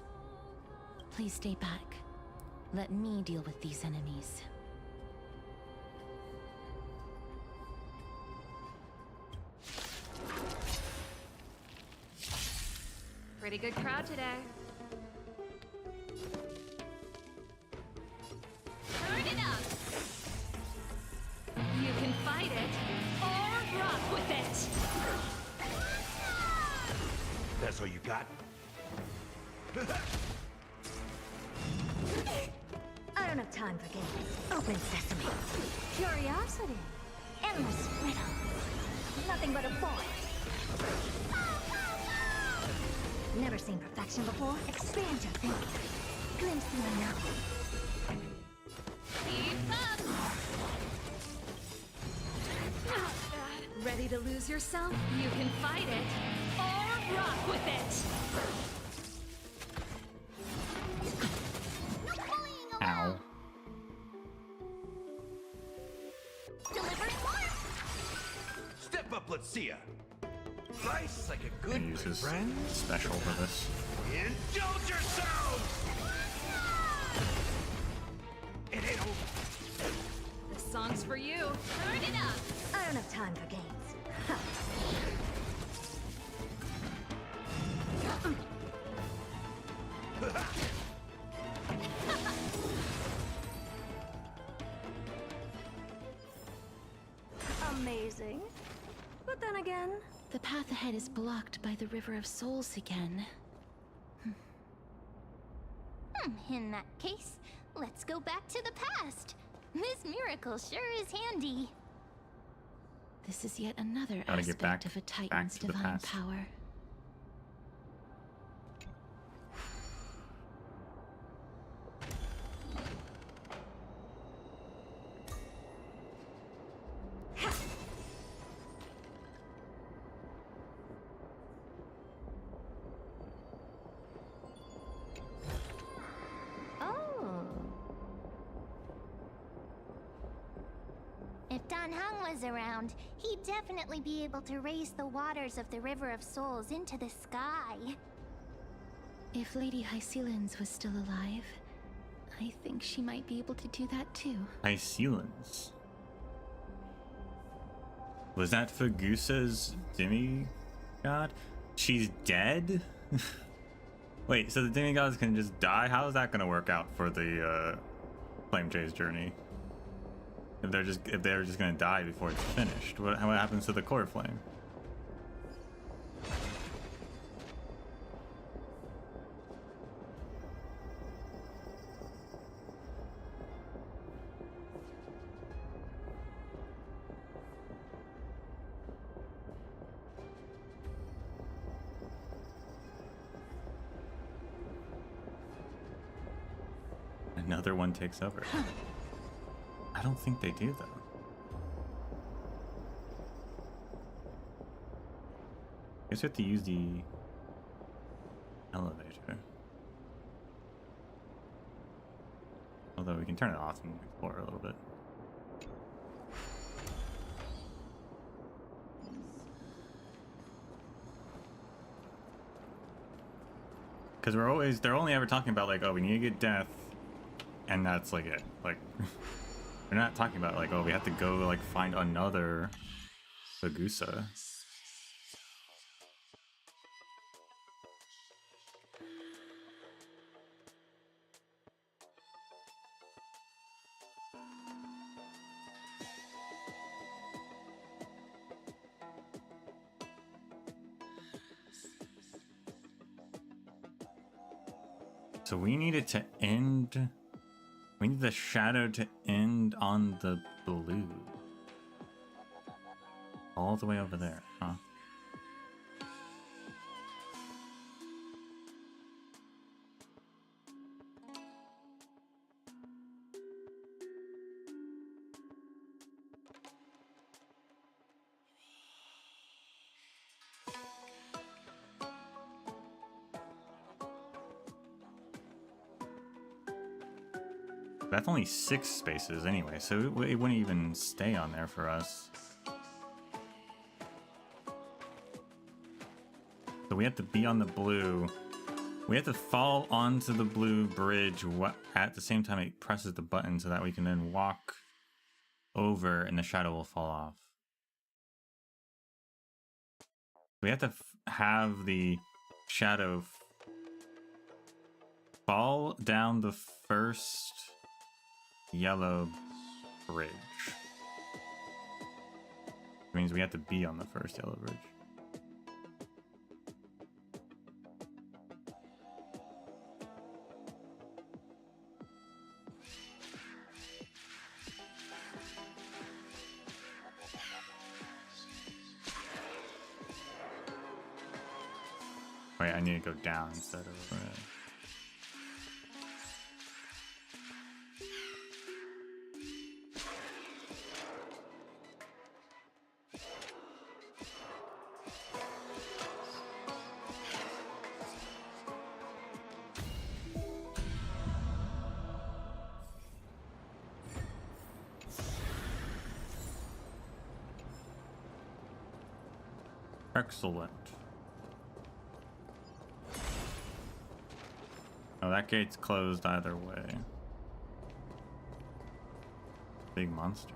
Please stay back. Let me deal with these enemies. Pretty good crowd today. Turn it up! You can fight it, or rock with it! That's all you got? I don't have time for games. Open sesame. Curiosity. Endless riddle. Nothing but a void. Never seen perfection before? Expand your thinking. Glimpse the unknown. Keep up! Ready to lose yourself? You can fight it, or rock with it! No bullying allowed! Ow. Deliver more! Step up, let's see ya. Nice, like a good Use his friend. special for this. Indulge yourselves! It ain't over. This song's for you. Turn it up! I don't have time for games. Ha. Amazing. But then again, The path ahead is blocked by the River of Souls again. In that case, let's go back to the past. This miracle sure is handy. This is yet another Gotta get aspect back- of a back Titan's to the divine past. power. oh, If Don Hung was around, he'd definitely be able to raise the waters of the River of Souls into the sky. If Lady Hycelins was still alive, I think she might be able to do that too. Hycelins. Was that Fagusa's demigod? She's dead? Wait, so the demigods can just die? How is that gonna work out for the Flame Chase journey? If they're just gonna die before it's finished, what happens to the core flame? Another one takes over. I don't think they do, though. Guess we have to use the elevator. Although we can turn it off and explore a little bit. Because they're only ever talking about like, oh, we need to get death, and that's like it. Like, they're not talking about like, oh, we have to go like find another Fagusa. So we need it to end. We need the shadow to end on the blue. All the way over there, huh? That's only 6 spaces anyway, so it wouldn't even stay on there for us. So we have to be on the blue. We have to fall onto the blue bridge at the same time it presses the button so that we can then walk over and the shadow will fall off. We have to have the shadow fall down the first yellow bridge. It means we have to be on the first yellow bridge. Wait, I need to go down instead of... Excellent. Oh, that gate's closed either way. Big monster.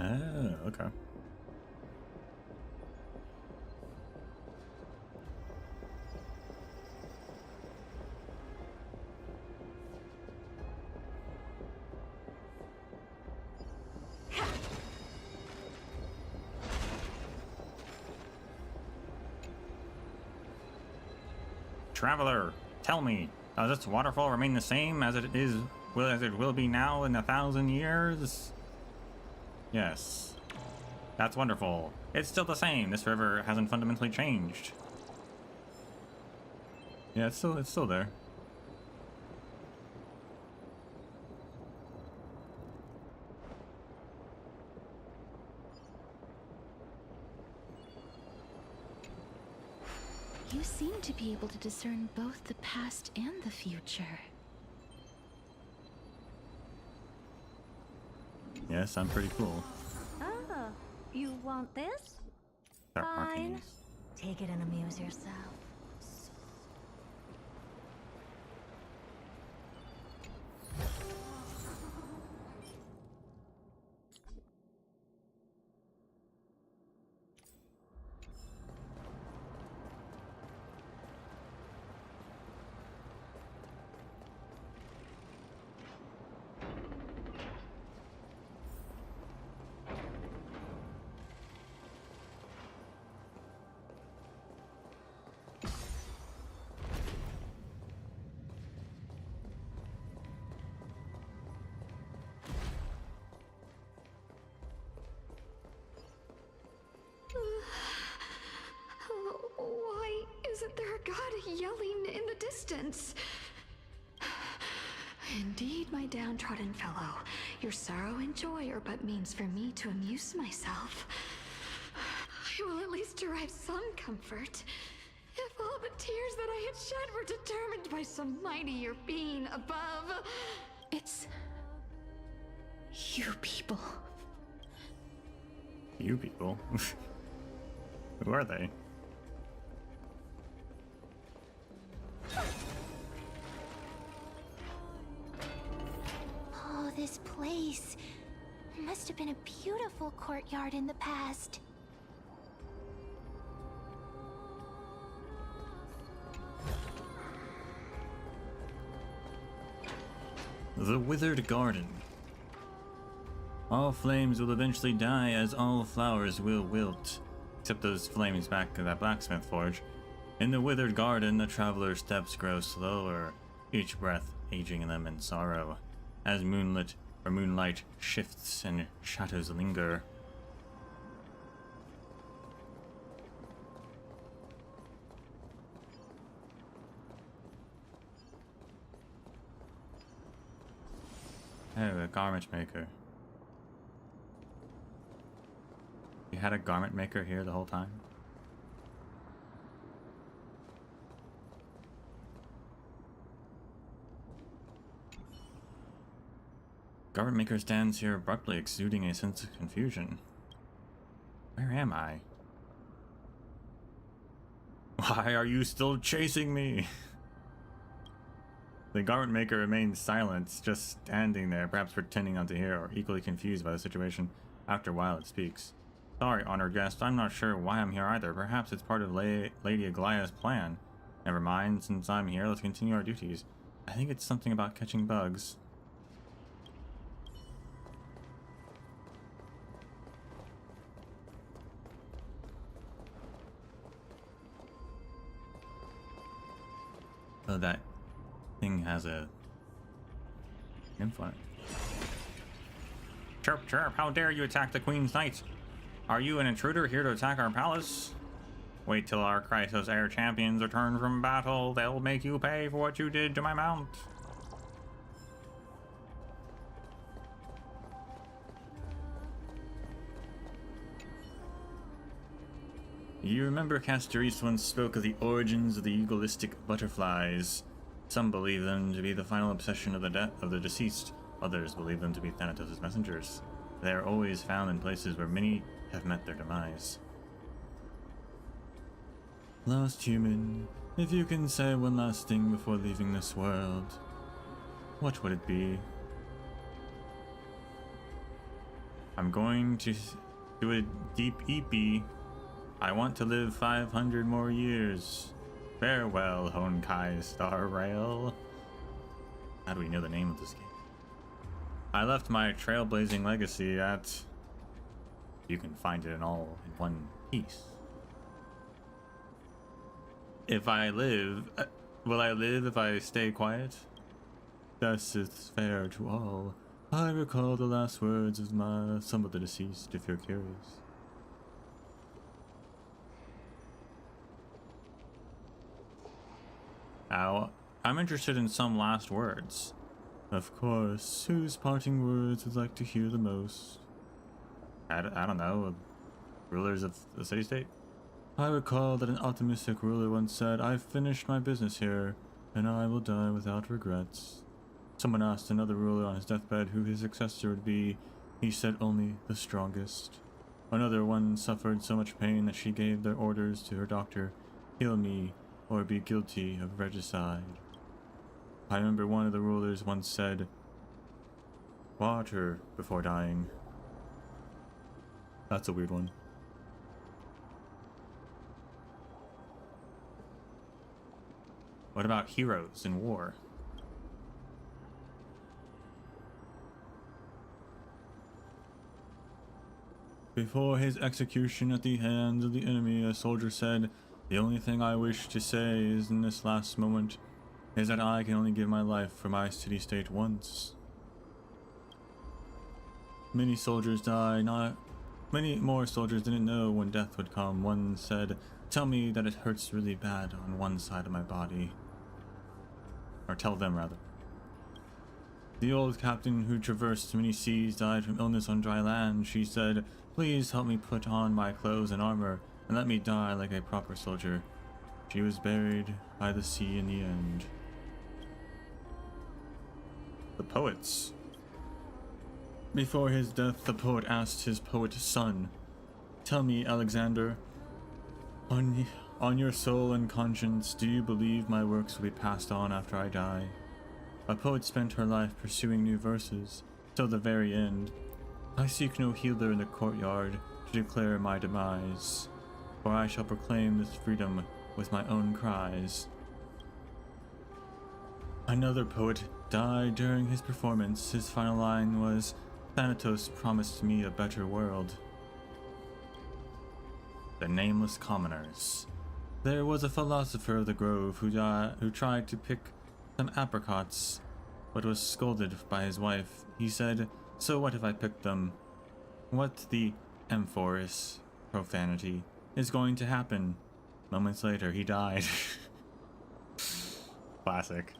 Oh, okay. Traveler, tell me, does this waterfall remain the same as it will be now in 1,000 years? Yes. That's wonderful. It's still the same. This river hasn't fundamentally changed. Yeah, it's still there. You seem to be able to discern both the past and the future. Yes, I'm pretty cool. Oh, you want this? Start Fine. marking. Take it and amuse yourself. Why isn't there a god yelling in the distance? Indeed, my downtrodden fellow, your sorrow and joy are but means for me to amuse myself. I will at least derive some comfort. If all the tears that I had shed were determined by some mightier being above. It's... you people. You people? Who are they? Oh, this place must have been a beautiful courtyard in the past. The Withered Garden. All flames will eventually die, as all flowers will wilt. Except those flames back at that blacksmith forge. In the withered garden, the traveler's steps grow slower, each breath aging them in sorrow, as moonlight shifts and shadows linger. Oh, a garment maker. You had a garment maker here the whole time? Garment maker stands here abruptly, exuding a sense of confusion. Where am I? Why are you still chasing me? The garment maker remains silent, just standing there, perhaps pretending not to hear or equally confused by the situation. After a while, it speaks. Sorry, honored guest, I'm not sure why I'm here either. Perhaps it's part of Lady Aglaya's plan. Never mind, since I'm here, let's continue our duties. I think it's something about catching bugs. Oh, that thing has a influence. Chirp, chirp, how dare you attack the Queen's Knight? Are you an intruder here to attack our palace? Wait till our Chrysos Air champions return from battle. They'll make you pay for what you did to my mount. You remember Castoris once spoke of the origins of the egoistic butterflies. Some believe them to be the final obsession of the deceased. Others believe them to be Thanatos' messengers. They are always found in places where many have met their demise. Lost human, if you can say one last thing before leaving this world, what would it be? I'm going to do a deep eepee. I want to live 500 more years. Farewell, Honkai Star Rail. How do we know the name of this game? I left my Trailblazing legacy at... You can find it in one piece. If I live... will I live if I stay quiet? Thus it's fair to all. I recall the last words of some of the deceased, if you're curious. Now, I'm interested in some last words. Of course, whose parting words would like to hear the most? I don't know, rulers of the city-state? I recall that an optimistic ruler once said, I've finished my business here, and I will die without regrets. Someone asked another ruler on his deathbed who his successor would be. He said only the strongest. Another one suffered so much pain that she gave their orders to her doctor, kill me, or be guilty of regicide. I remember one of the rulers once said, water before dying. That's a weird one. What about heroes in war? Before his execution at the hands of the enemy, a soldier said, the only thing I wish to say is in this last moment is that I can only give my life for my city-state once. Many soldiers die, many more soldiers didn't know when death would come. One said, tell me that it hurts really bad on one side of my body. Or tell them, rather. The old captain who traversed many seas died from illness on dry land. She said, please help me put on my clothes and armor and let me die like a proper soldier. She was buried by the sea in the end. The poets. Before his death, the poet asked his poet son, tell me, Alexander, on your soul and conscience, do you believe my works will be passed on after I die? A poet spent her life pursuing new verses, till the very end. I seek no healer in the courtyard to declare my demise, for I shall proclaim this freedom with my own cries. Another poet died during his performance. His final line was, Thanatos promised me a better world. The nameless commoners. There was a philosopher of the grove who tried to pick some apricots, but was scolded by his wife. He said, "So what if I picked them? What the amphoris profanity is going to happen?" Moments later, he died. Classic.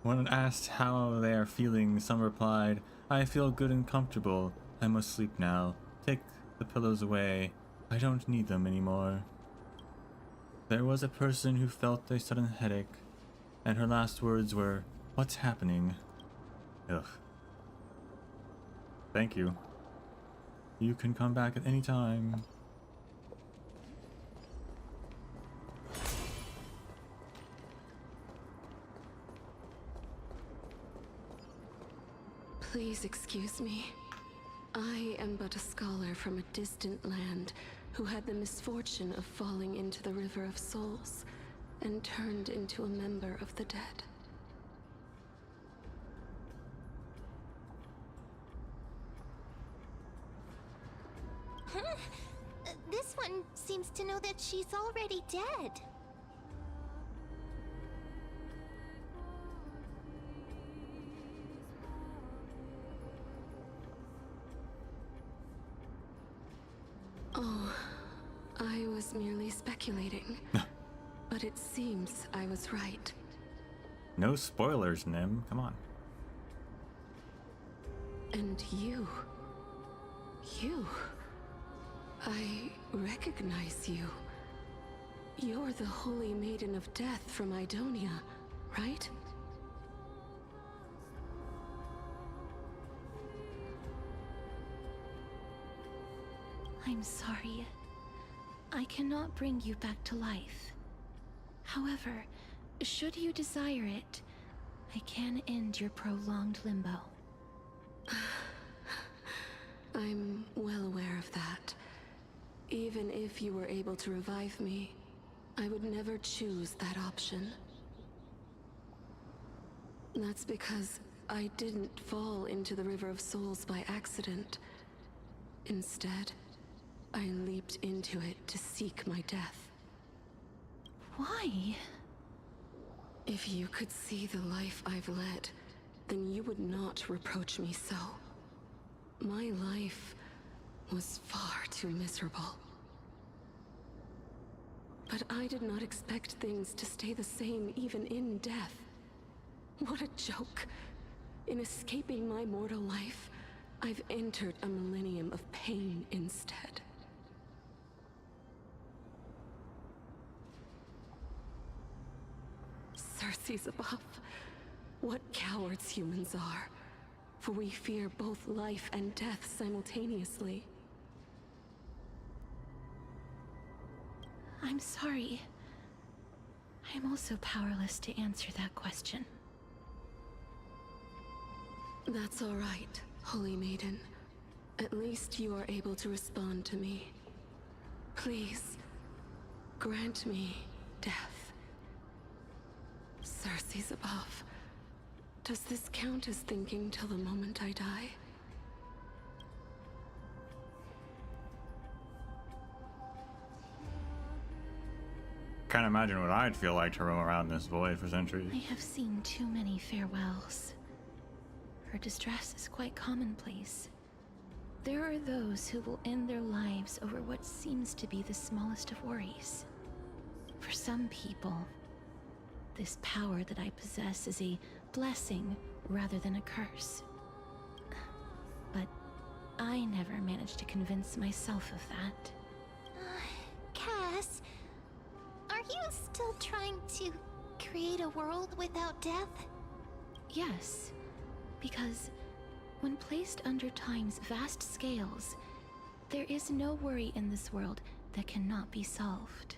When asked how they are feeling, some replied, "I feel good and comfortable. I must sleep now. Take the pillows away. I don't need them anymore." There was a person who felt a sudden headache, and her last words were, "What's happening?" Ugh. Thank you. You can come back at any time. Please excuse me. I am but a scholar from a distant land who had the misfortune of falling into the River of Souls and turned into a member of the dead. This one seems to know that she's already dead. Oh, I was merely speculating. But it seems I was right. No spoilers, Nim. Come on. And you... I recognize you. You're the Holy Maiden of Death from Idonia, right? I'm sorry. I cannot bring you back to life. However, should you desire it, I can end your prolonged limbo. I'm well aware of that. Even if you were able to revive me, I would never choose that option. That's because I didn't fall into the River of Souls by accident. Instead, I leaped into it to seek my death. Why? If you could see the life I've led, then you would not reproach me so. My life was far too miserable. But I did not expect things to stay the same even in death. What a joke. In escaping my mortal life, I've entered a millennium of pain instead. Circe's above. What cowards humans are. For we fear both life and death simultaneously. I'm sorry. I'm also powerless to answer that question. That's all right, Holy Maiden. At least you are able to respond to me. Please, grant me death. Circe's above. Does this count as thinking till the moment I die? Can't imagine what I'd feel like to roam around this void for centuries. I have seen too many farewells. Her distress is quite commonplace. There are those who will end their lives over what seems to be the smallest of worries. For some people, this power that I possess is a blessing rather than a curse. But I never managed to convince myself of that. Cass, are you still trying to create a world without death? Yes, because when placed under time's vast scales, there is no worry in this world that cannot be solved.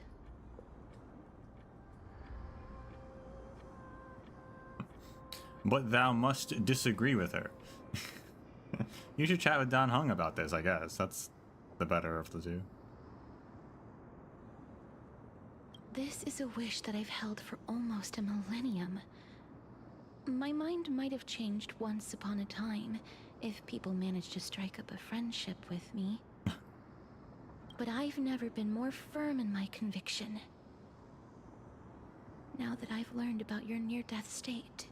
But thou must disagree with her. You should chat with Don Hung about this, I guess. That's the better of the two. This is a wish that I've held for almost a millennium. My mind might have changed once upon a time, if people manage to strike up a friendship with me. But I've never been more firm in my conviction. Now that I've learned about your near-death state,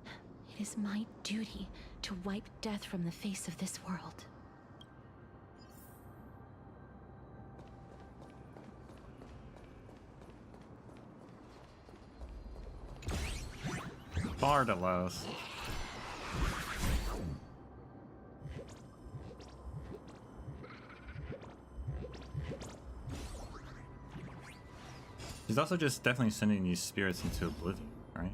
it is my duty to wipe death from the face of this world. Bartolos. He's also just definitely sending these spirits into oblivion, right?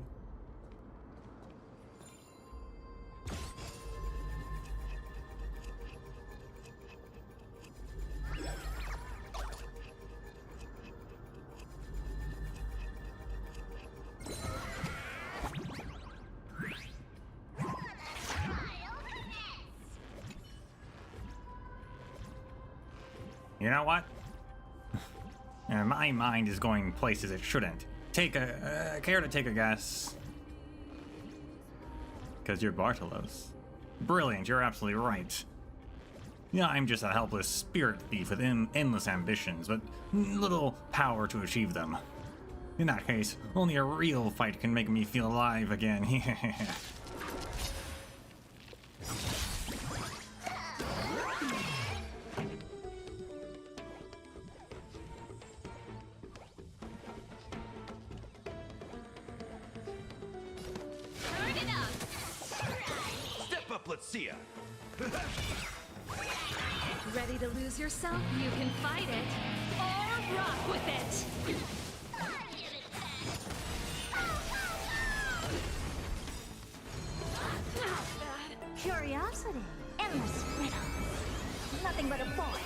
You know what? My mind is going places it shouldn't. Care to take a guess? Because you're Bartolos. Brilliant, you're absolutely right. Yeah, I'm just a helpless spirit thief with endless ambitions, but little power to achieve them. In that case, only a real fight can make me feel alive again. Step up, let's see ya. Ready to lose yourself? You can fight it, or rock with it! Curiosity, endless riddle. Nothing but a void.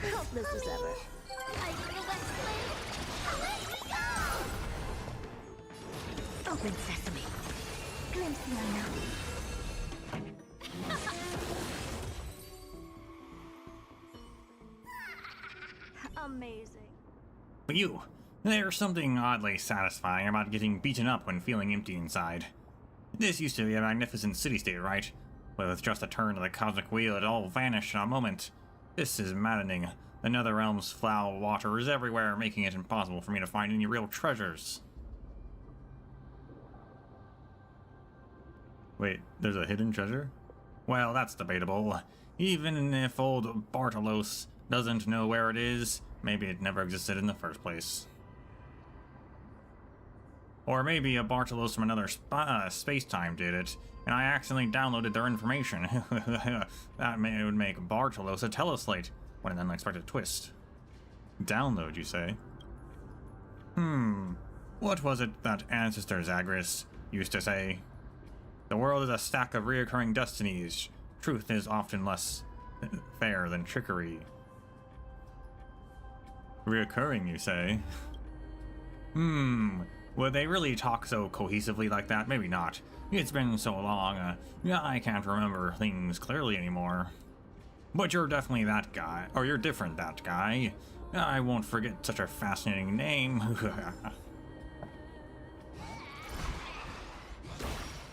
Helpless as ever. Open sesame. Glimpse the unknown. Amazing. But there's something oddly satisfying about getting beaten up when feeling empty inside. This used to be a magnificent city-state, right? But with just a turn of the cosmic wheel, it all vanished in a moment. This is maddening. The Netherrealm's foul water is everywhere, making it impossible for me to find any real treasures. Wait, there's a hidden treasure? Well, that's debatable. Even if old Bartolos doesn't know where it is, maybe it never existed in the first place. Or maybe a Bartolos from another space-time did it, and I accidentally downloaded their information. That would make Bartolos a teleslate. What an unexpected twist. Download, you say? What was it that Ancestor Zagreus used to say? The world is a stack of reoccurring destinies. Truth is often less fair than trickery. Reoccurring, you say? Would they really talk so cohesively like that? Maybe not. It's been so long, I can't remember things clearly anymore. But you're definitely that guy, or you're different that guy. I won't forget such a fascinating name.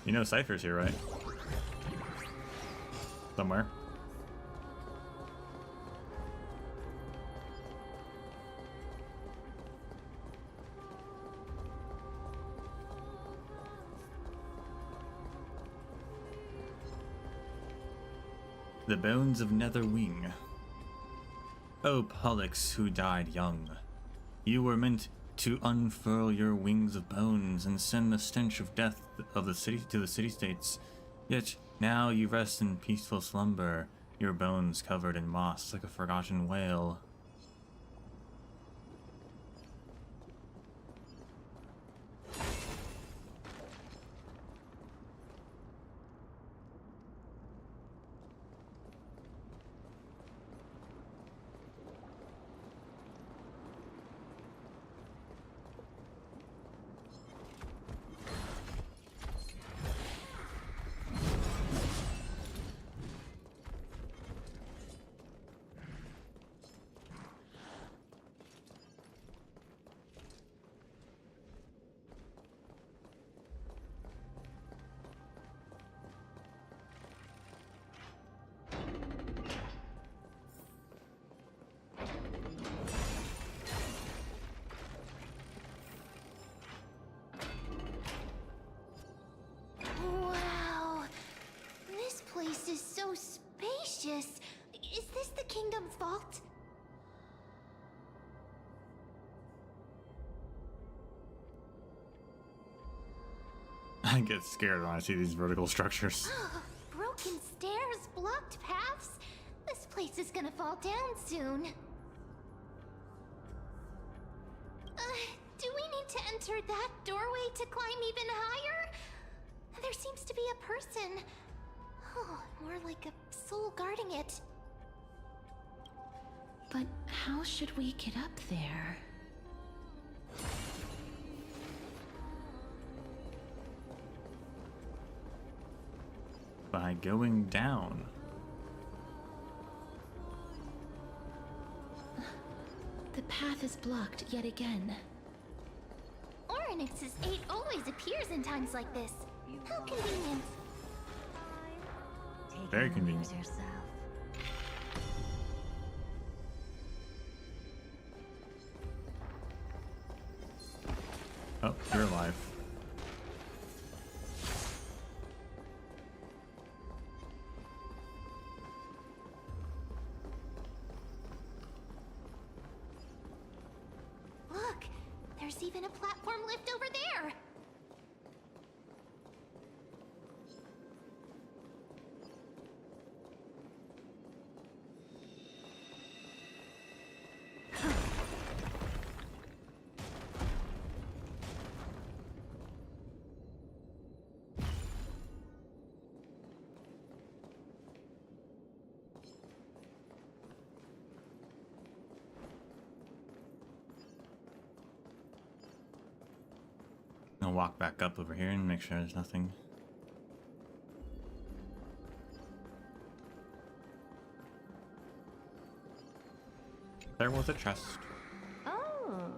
You know Cipher's here, right? Somewhere. The bones of Netherwing. O Pollux who died young, you were meant to unfurl your wings of bones and send the stench of death of the city to the city-states. Yet now you rest in peaceful slumber, your bones covered in moss like a forgotten whale. Is this the kingdom's fault? I get scared when I see these vertical structures. Broken stairs, blocked paths. This place is gonna fall down soon. Do we need to enter that doorway to climb even higher? There seems to be a person. Oh, more like a soul guarding it. But how should we get up there? By going down. The path is blocked yet again. Oryx's 8 always appears in times like this. How convenient. Very convenient. Yourself. Oh, you're alive. Look, there's even a platform lift over there. I'll walk back up over here and make sure there's nothing. There was a chest. Oh.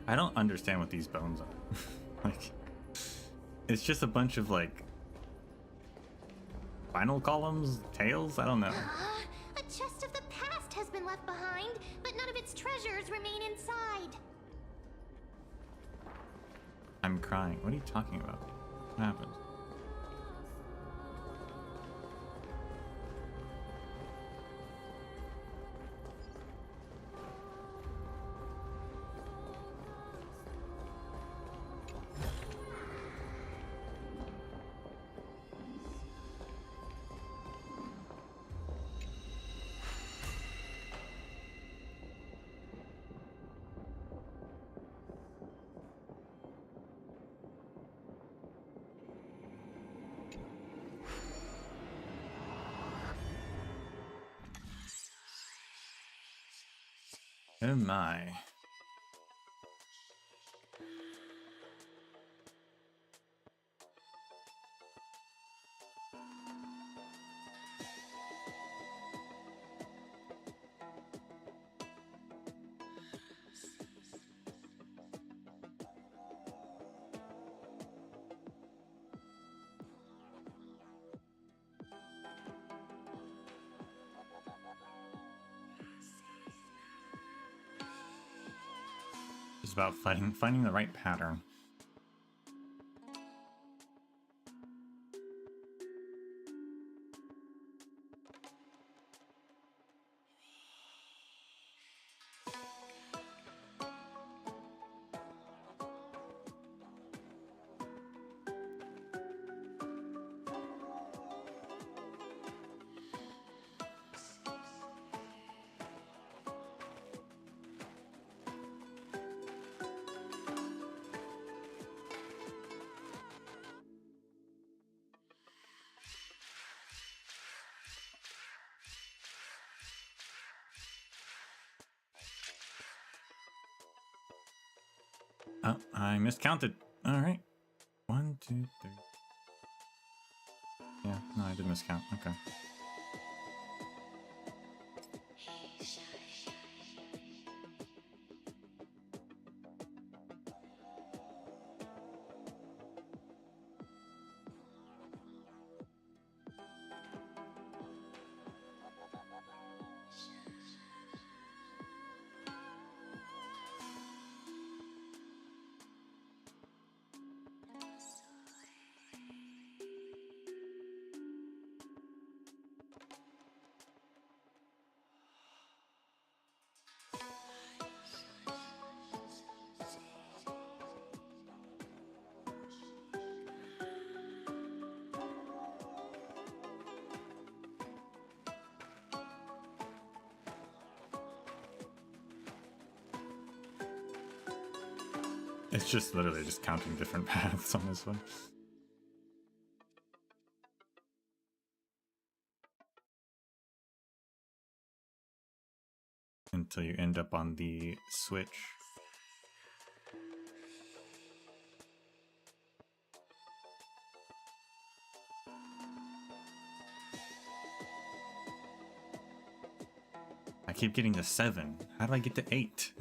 I don't understand what these bones are. Like, it's just a bunch of like spinal columns, tails. I don't know. A chest of the past has been left behind, but none of its treasures remain inside. I'm crying. What are you talking about? What happened? Oh my. It's about finding the right pattern. Oh, I miscounted. All right. 1, 2, 3. Yeah, no, I did miscount. Okay. It's just literally just counting different paths on this one. Until you end up on the switch. I keep getting to 7. How do I get to 8?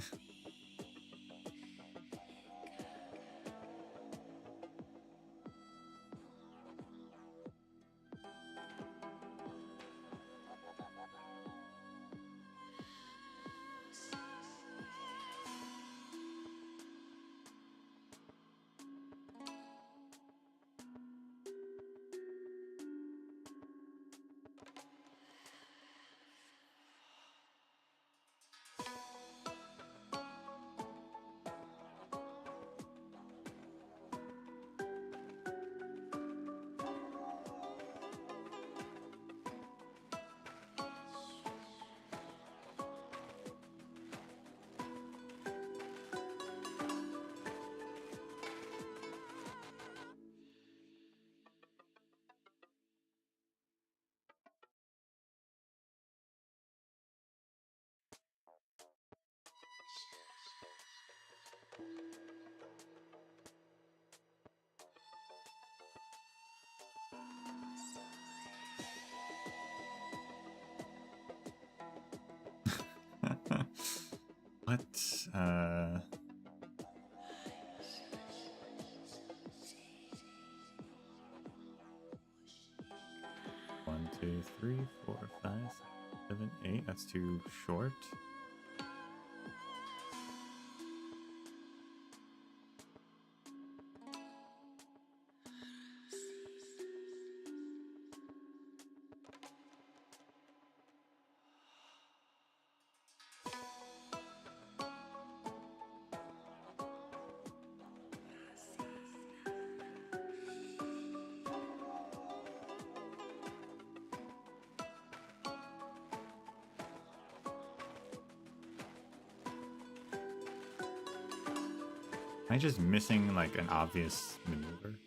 What? 1, 2, 3, 4, 5, 7, 8. That's too short. Am I just missing like an obvious maneuver?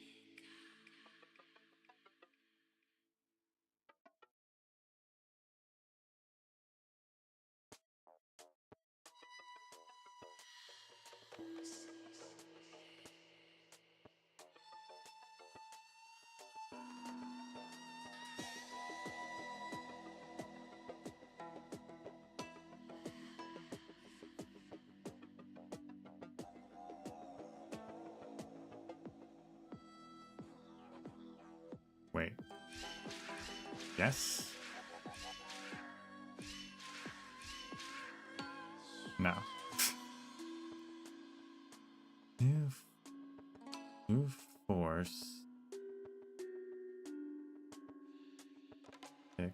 Wait. Yes? No. Move force. 6.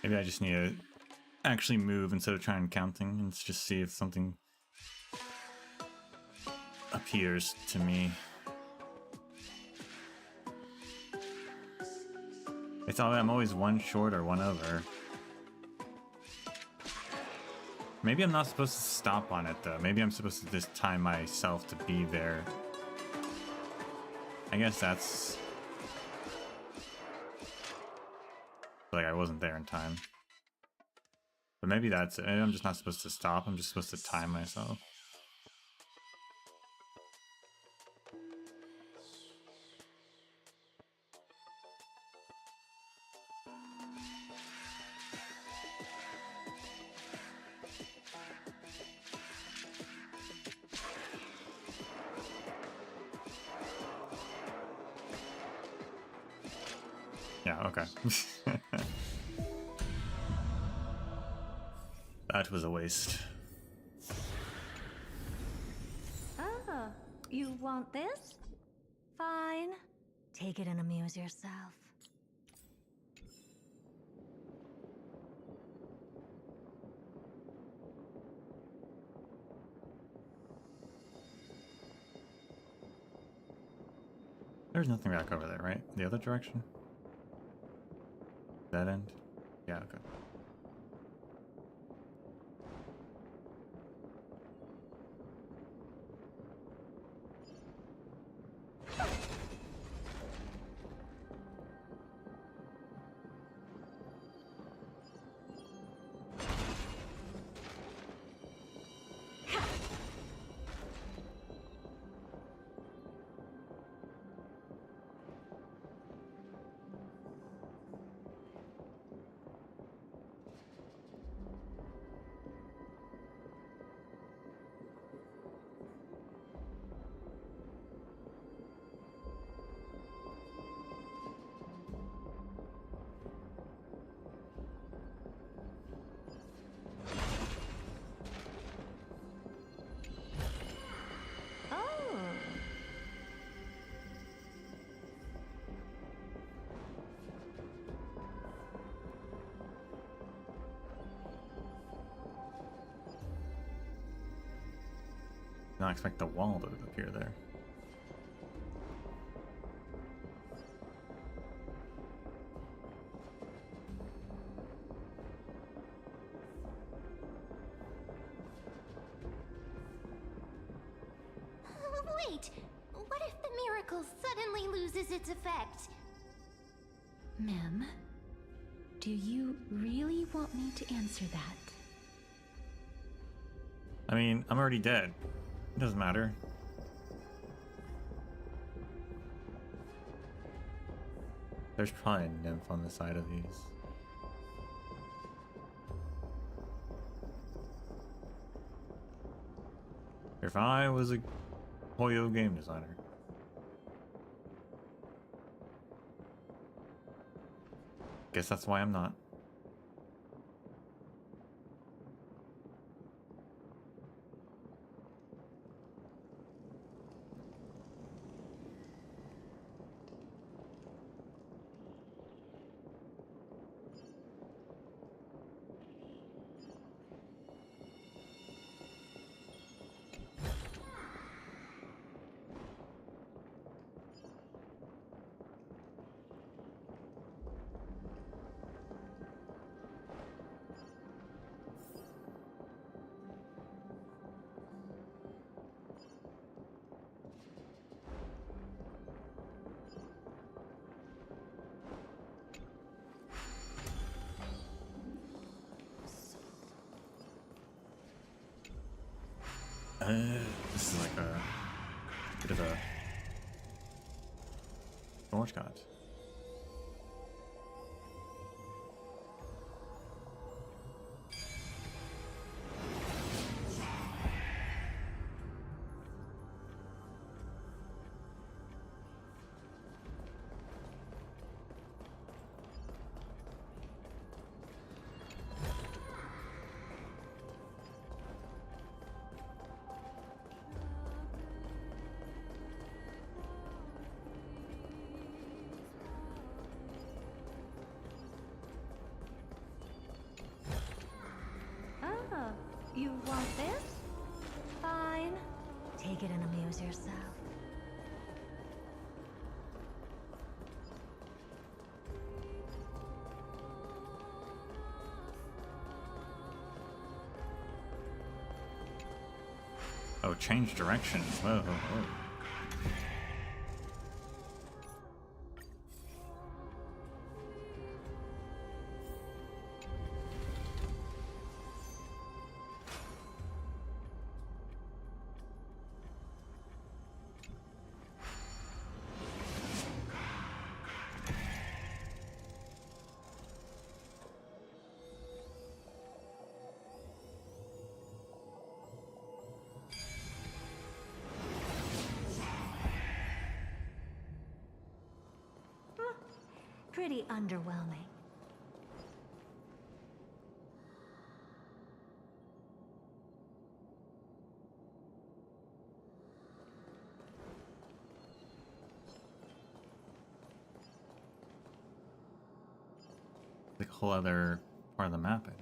Maybe I just need to actually move instead of trying counting and just see if something appears to me. It's all, I'm always one short or one over. Maybe I'm not supposed to stop on it though. Maybe I'm supposed to just time myself to be there. I guess that's... like I wasn't there in time. But maybe that's it. Maybe I'm just not supposed to stop. I'm just supposed to time myself. Yeah, okay. That was a waste. Oh, you want this? Fine. Take it and amuse yourself. There's nothing back over there, right? The other direction? That end? Yeah, okay. Not expect the wall to appear there. Wait! What if the miracle suddenly loses its effect? Mem, do you really want me to answer that? I mean, I'm already dead. It doesn't matter. There's probably a nymph on the side of these. If I was a Hoyo game designer. Guess that's why I'm not. This is like a bit of a shortcut. Ah, you want this? Fine. Take it and amuse yourself. Oh, change direction. Whoa, whoa, whoa. Pretty underwhelming. Like a whole other part of the map, I think.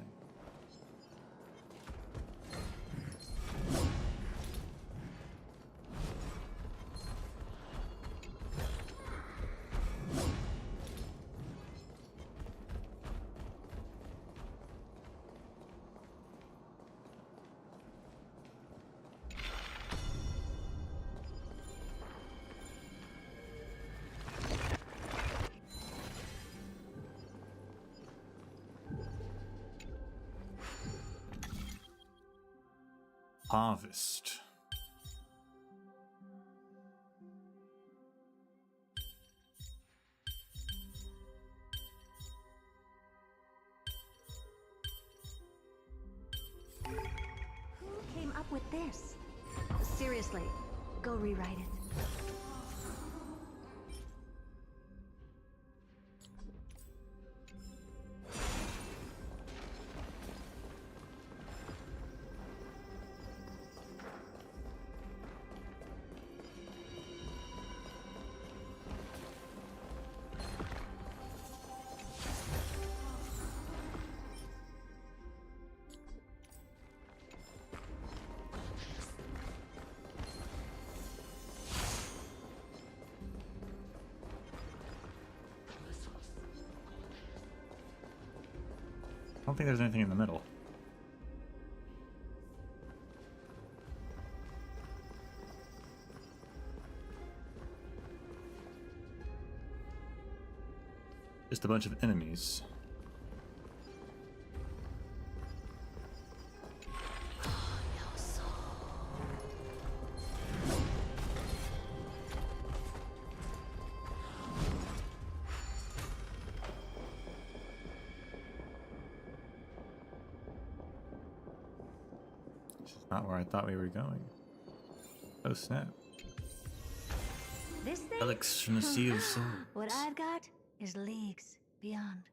Harvest. Who came up with this? Seriously, go rewrite it. I don't think there's anything in the middle. Just a bunch of enemies. Not where I thought we were going. Oh snap. This thing? Relics from the Sea of Souls. What I've got is leagues beyond.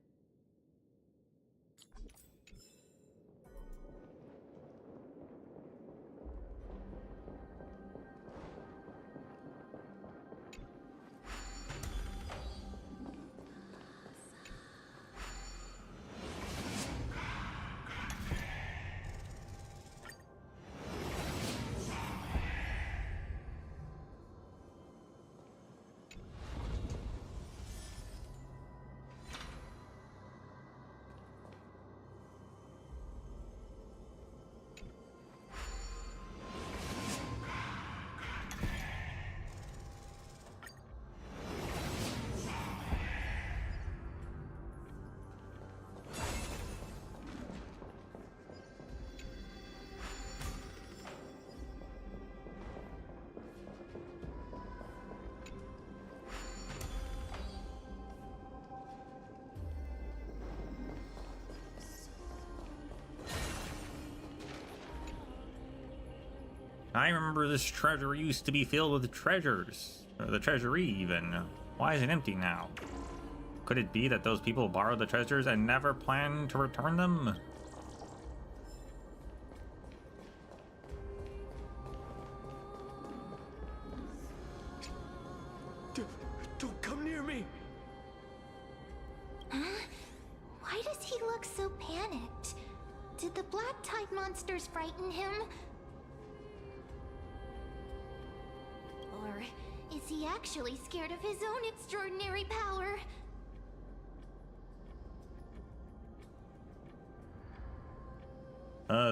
I remember this treasure used to be filled with treasures. Or the treasury, even. Why is it empty now? Could it be that those people borrowed the treasures and never planned to return them? Don't come near me! Why does he look so panicked? Did the black tide monsters frighten him? Or is he actually scared of his own extraordinary power?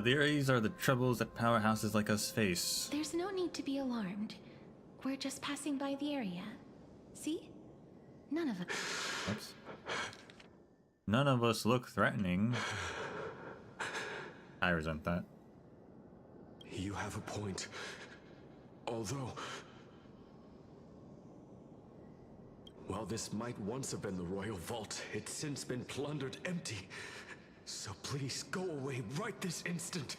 These are the troubles that powerhouses like us face. There's no need to be alarmed. We're just passing by the area. See? None of us. Oops. None of us look threatening. I resent that. You have a point. Although, while this might once have been the royal vault, it's since been plundered empty. So please go away right this instant.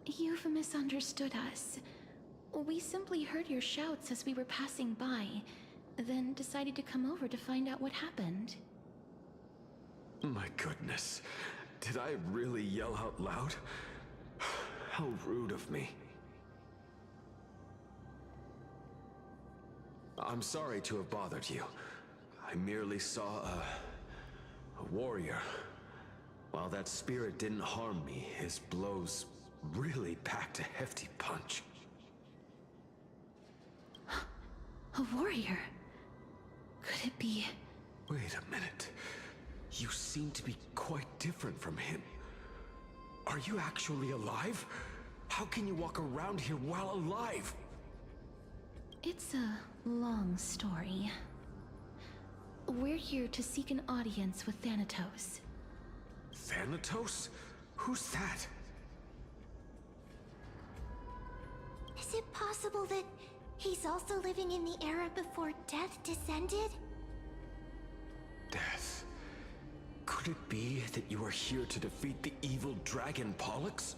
You've misunderstood us. We simply heard your shouts as we were passing by, then decided to come over to find out what happened. My goodness. Did I really yell out loud? How rude of me. I'm sorry to have bothered you. I merely saw a warrior. While that spirit didn't harm me, his blows really packed a hefty punch. A warrior? Could it be? Wait a minute. You seem to be quite different from him. Are you actually alive? How can you walk around here while alive? It's a long story. We're here to seek an audience with Thanatos. Thanatos? Who's that? Is it possible that he's also living in the era before death descended? Death? Could it be that you are here to defeat the evil dragon Pollux?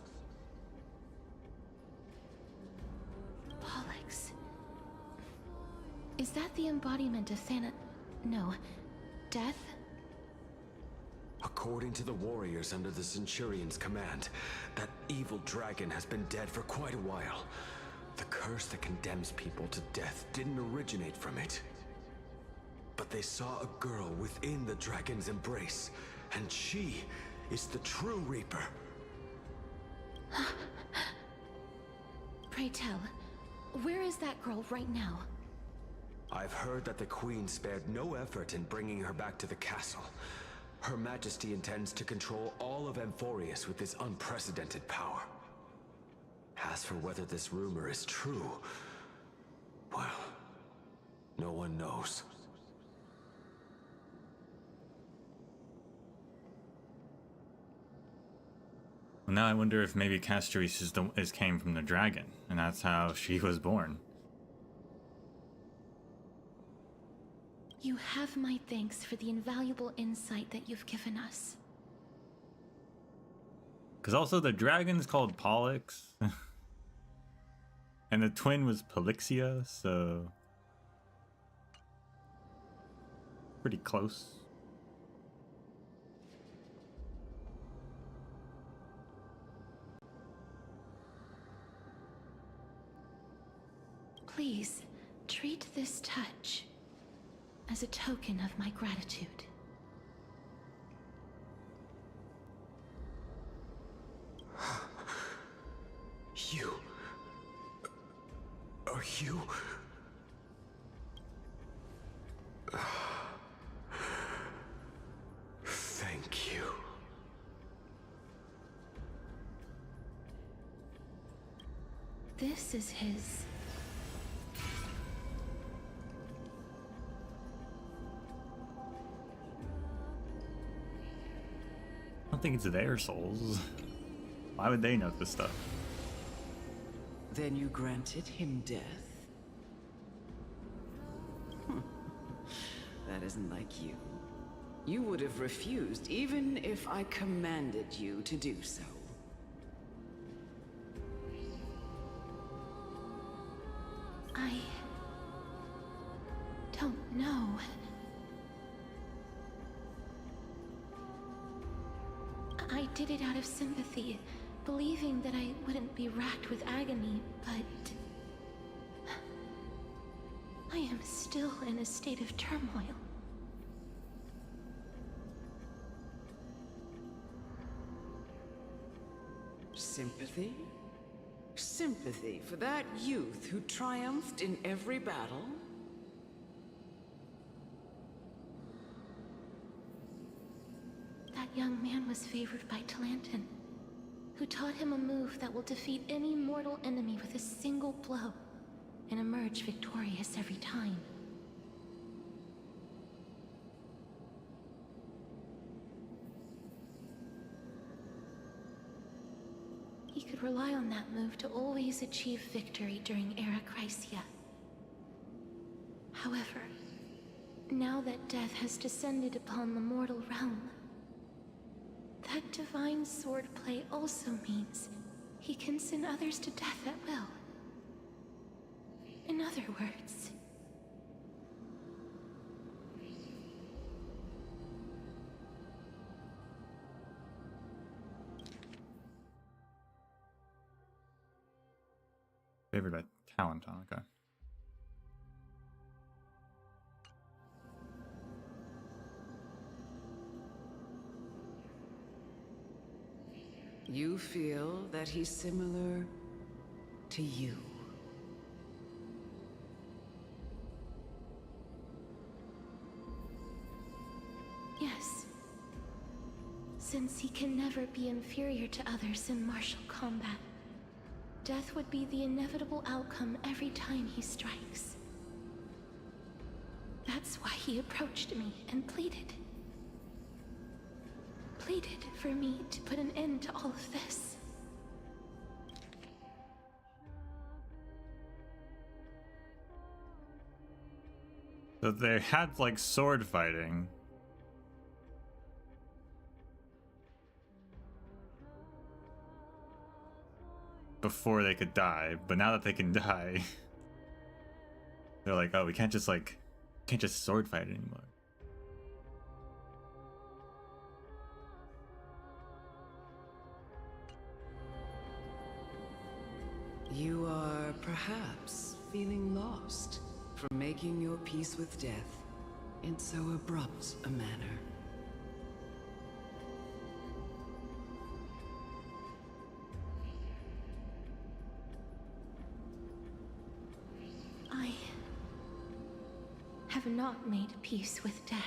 Pollux? Is that the embodiment of No. Death? According to the warriors under the Centurion's command, that evil dragon has been dead for quite a while. The curse that condemns people to death didn't originate from it. But they saw a girl within the dragon's embrace, and she is the true Reaper. Pray tell, where is that girl right now? I've heard that the Queen spared no effort in bringing her back to the castle. Her Majesty intends to control all of Amphorius with this unprecedented power. As for whether this rumor is true, well, no one knows. Well, now I wonder if maybe Castries came from the dragon, and that's how she was born. You have my thanks for the invaluable insight that you've given us. Because also the dragon's called Pollux. And the twin was Polixia, so... pretty close. Please, treat this touch as a token of my gratitude. You... are you... Thank you. This is his... I don't think it's their souls. Why would they know this stuff? Then you granted him death? That isn't like you. You would have refused even if I commanded you to do so. I don't know. I did it out of sympathy, believing that I wouldn't be racked with agony, but... I am still in a state of turmoil. Sympathy? Sympathy for that youth who triumphed in every battle? That young man was favored by Talantin, who taught him a move that will defeat any mortal enemy with a single blow and emerge victorious every time. He could rely on that move to always achieve victory during Era Chrysia. However, now that death has descended upon the mortal realm, that divine swordplay also means he can send others to death at will. In other words, Favored by talent, okay. You feel that he's similar to you. yes. Since he can never be inferior to others in martial combat, death would be the inevitable outcome every time he strikes. That's why he approached me and pleaded. Pleaded for me to put an end to all of this. So they had like sword fighting. Before they could die, but now that they can die, they're like, oh, we can't just sword fight anymore. You are perhaps feeling lost from making your peace with death in so abrupt a manner. I have not made peace with death.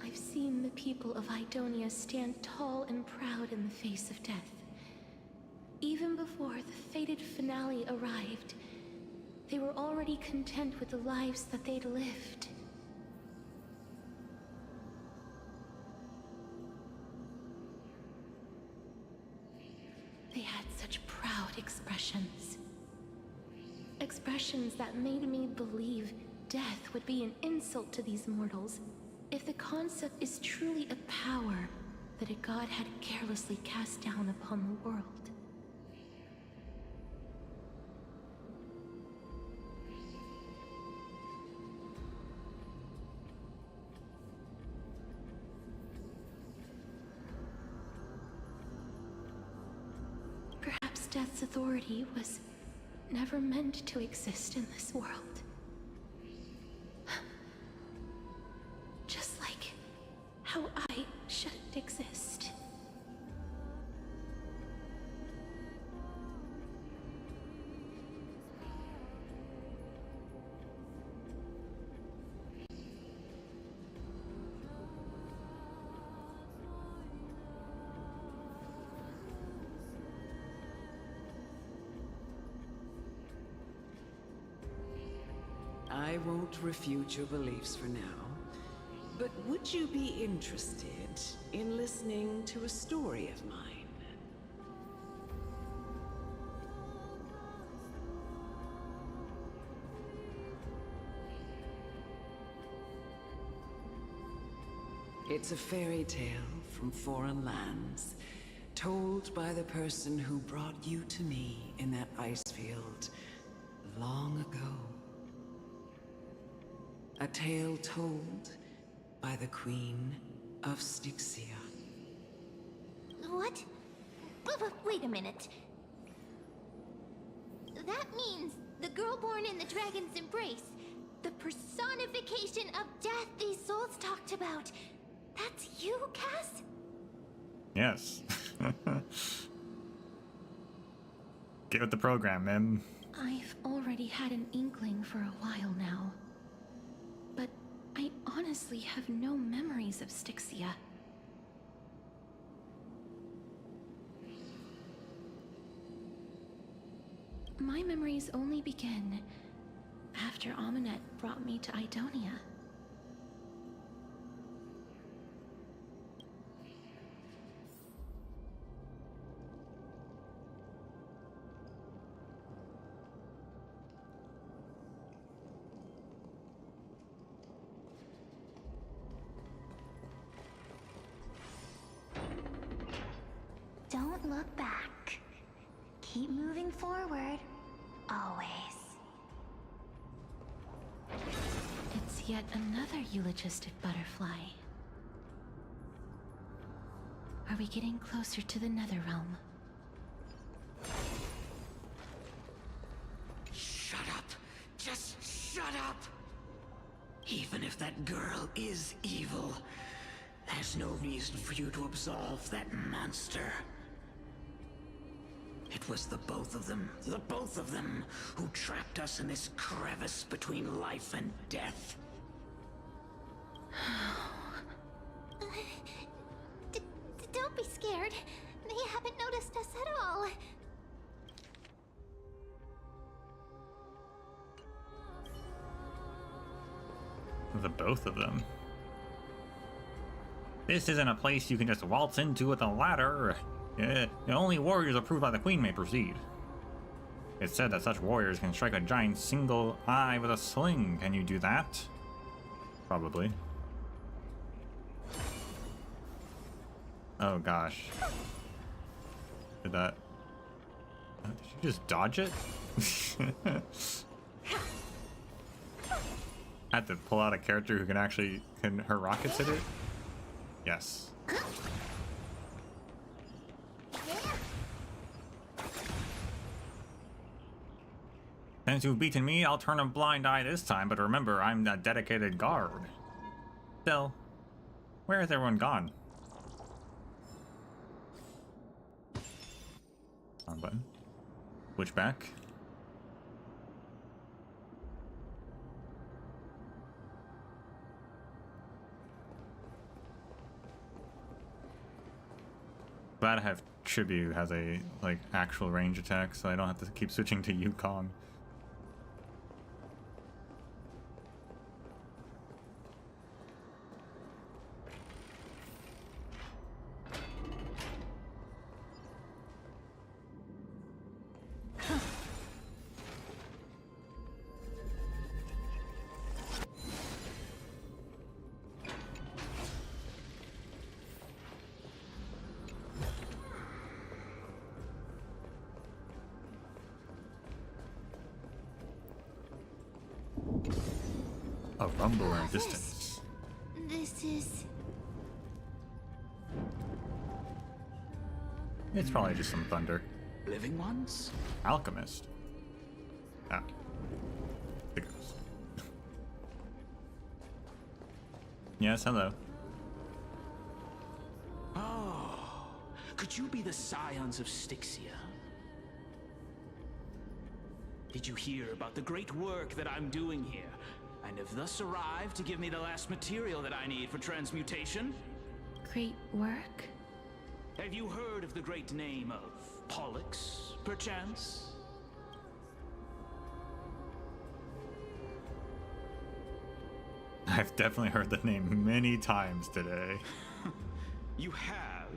I've seen the people of Idonia stand tall and proud in the face of death. Even before the fated finale arrived, they were already content with the lives that they'd lived. They had such proud expressions. Expressions that made me believe death would be an insult to these mortals if the concept is truly a power that a god had carelessly cast down upon the world. Perhaps death's authority was never meant to exist in this world. Just like how I shouldn't exist. I won't refute your beliefs for now, but would you be interested in listening to a story of mine? It's a fairy tale from foreign lands, told by the person who brought you to me in that ice field long ago. A tale told by the Queen of Styxia. What? Wait a minute. That means the girl born in the dragon's embrace, the personification of death these souls talked about. That's you, Cass? Yes. Get with the program, Mim. I've already had an inkling for a while now. But I honestly have no memories of Styxia. My memories only begin after Amunet brought me to Idonia. Don't look back. Keep moving forward. Always. It's yet another eulogistic butterfly. Are we getting closer to the Netherrealm? Shut up! Just shut up! Even if that girl is evil, there's no reason for you to absolve that monster. It was the both of them, who trapped us in this crevice between life and death. Don't be scared. They haven't noticed us at all. The both of them. This isn't a place you can just waltz into with a ladder. Only warriors approved by the Queen may proceed. It's said that such warriors can strike a giant single eye with a sling. Can you do that? Probably. Oh gosh. Did that... Did you just dodge it? Had to pull out a character who can actually... Can her rockets hit it? Yes. Since you've beaten me, I'll turn a blind eye this time, but remember, I'm a dedicated guard. Still, where has everyone gone? On button. Switch back. Glad I have Tribute has a like actual range attack, so I don't have to keep switching to Yukong. A rumble in distance. This is... It's probably just some thunder. Living ones? Alchemist. Ah. The ghost. Yes, hello. Oh, could you be the scions of Styxia? Did you hear about the great work that I'm doing here? And have thus arrived to give me the last material that I need for transmutation? Great work? Have you heard of the great name of Pollux, perchance? I've definitely heard the name many times today. You have?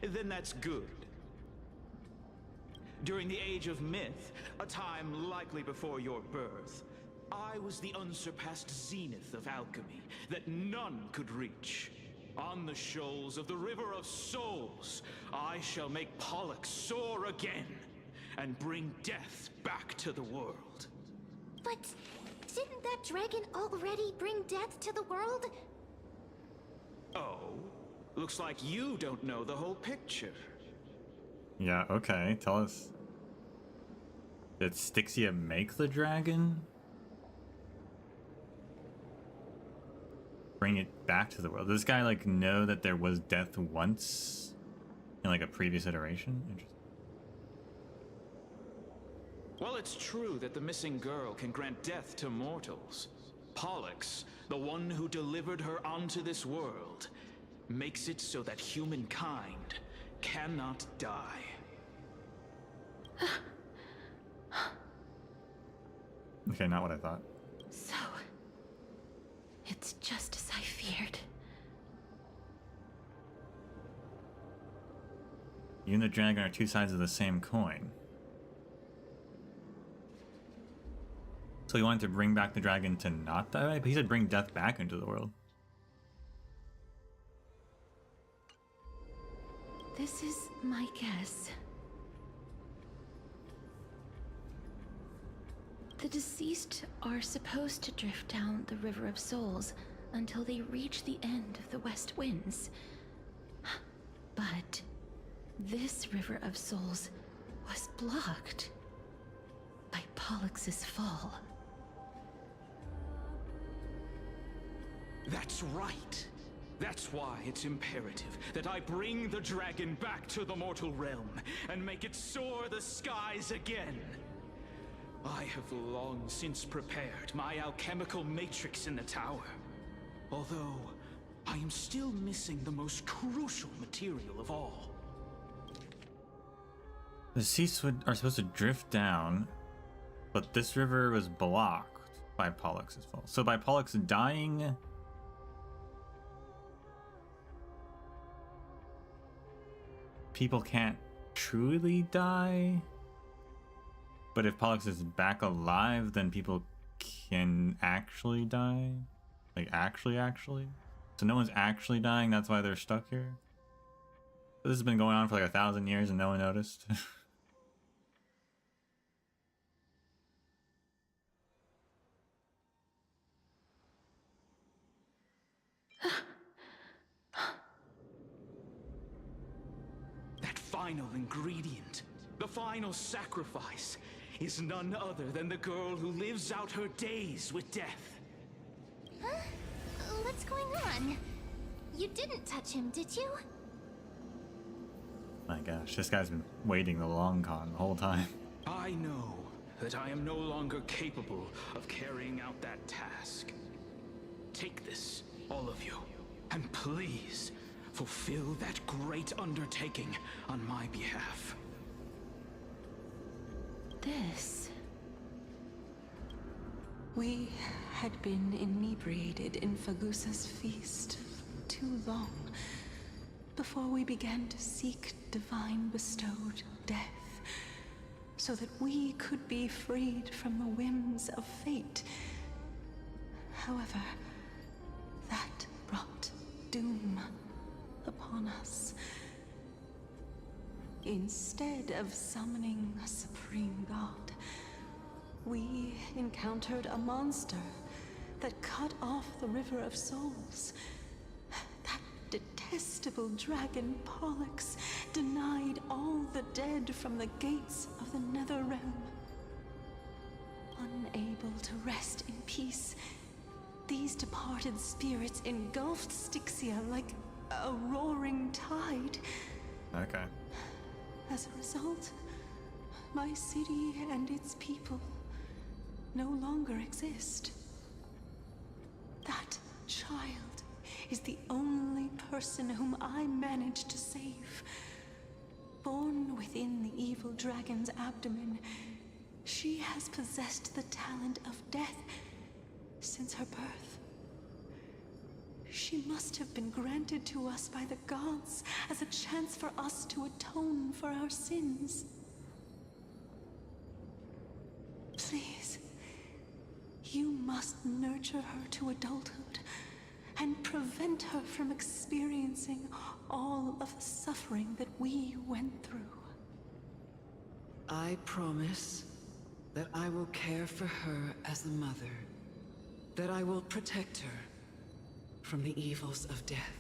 Then that's good. During the Age of Myth, a time likely before your birth, I was the unsurpassed zenith of alchemy that none could reach. On the shoals of the River of Souls, I shall make Pollux soar again and bring death back to the world. But didn't that dragon already bring death to the world? Oh, looks like you don't know the whole picture. Yeah, okay, tell us. Did Styxia make the dragon? bring it back to the world? Does this guy like know that there was death once in like a previous iteration? Interesting. Well, it's true that the missing girl can grant death to mortals. Pollux, the one who delivered her onto this world, makes it so that humankind cannot die. Okay, not what I thought. So, it's just as I feared. You and the dragon are two sides of the same coin. So he wanted to bring back the dragon to not die? But he said bring death back into the world. This is my guess. The deceased are supposed to drift down the River of Souls until they reach the end of the West Winds. But this River of Souls was blocked by Pollux's fall. That's right. That's why it's imperative that I bring the dragon back to the mortal realm and make it soar the skies again. I have long since prepared my alchemical matrix in the tower, although I am still missing the most crucial material of all. The seas are supposed to drift down, but this river was blocked by Pollux's fall. So by Pollux dying, people can't truly die? But if Pollux is back alive, then people can actually die? Like, actually? So no one's actually dying, that's why they're stuck here? So this has been going on for like 1,000 years and no one noticed? That final ingredient, the final sacrifice, is none other than the girl who lives out her days with death. Huh? What's going on? You didn't touch him, did you? My gosh, this guy's been waiting the long con the whole time. I know that I am no longer capable of carrying out that task. Take this, all of you, and please fulfill that great undertaking on my behalf. This. We had been inebriated in Fagusa's feast for too long before we began to seek divine bestowed death, so that we could be freed from the whims of fate. However, that brought doom upon us. Instead of summoning a supreme god, we encountered a monster that cut off the River of Souls. That detestable dragon Pollux denied all the dead from the gates of the Nether Realm. Unable to rest in peace, these departed spirits engulfed Styxia like a roaring tide. Okay. As a result, my city and its people no longer exist. That child is the only person whom I managed to save. Born within the evil dragon's abdomen, she has possessed the talent of death since her birth. She must have been granted to us by the gods as a chance for us to atone for our sins. Please, you must nurture her to adulthood and prevent her from experiencing all of the suffering that we went through. I promise that I will care for her as a mother, that I will protect her from the evils of death.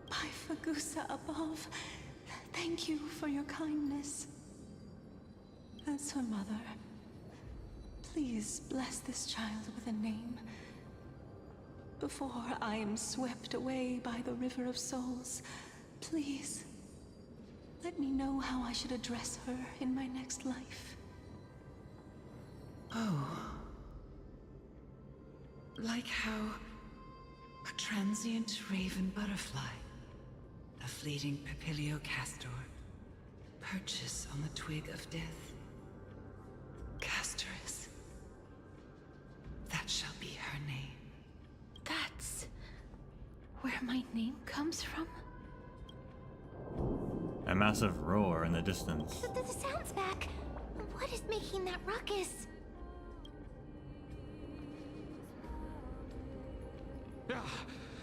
By Fagusa above, thank you for your kindness. As her mother, please bless this child with a name before I am swept away by the River of Souls, please, let me know how I should address her in my next life. Oh. Like how a transient raven butterfly, a fleeting papilio castor, perches on the twig of death. Castoress. That shall be her name. That's where my name comes from? A massive roar in the distance. The sound's back. What is making that ruckus?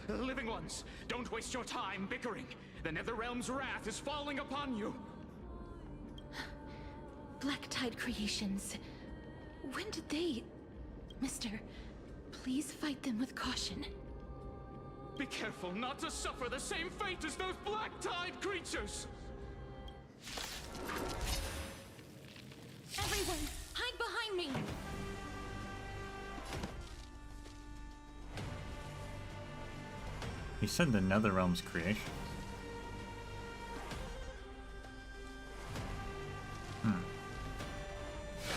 Living ones, don't waste your time bickering. The Netherrealm's wrath is falling upon you. Black Tide Creations. When did they... Mister, please fight them with caution. Be careful not to suffer the same fate as those Black Tide creatures! Everyone, hide behind me! He said the Netherrealm's creation.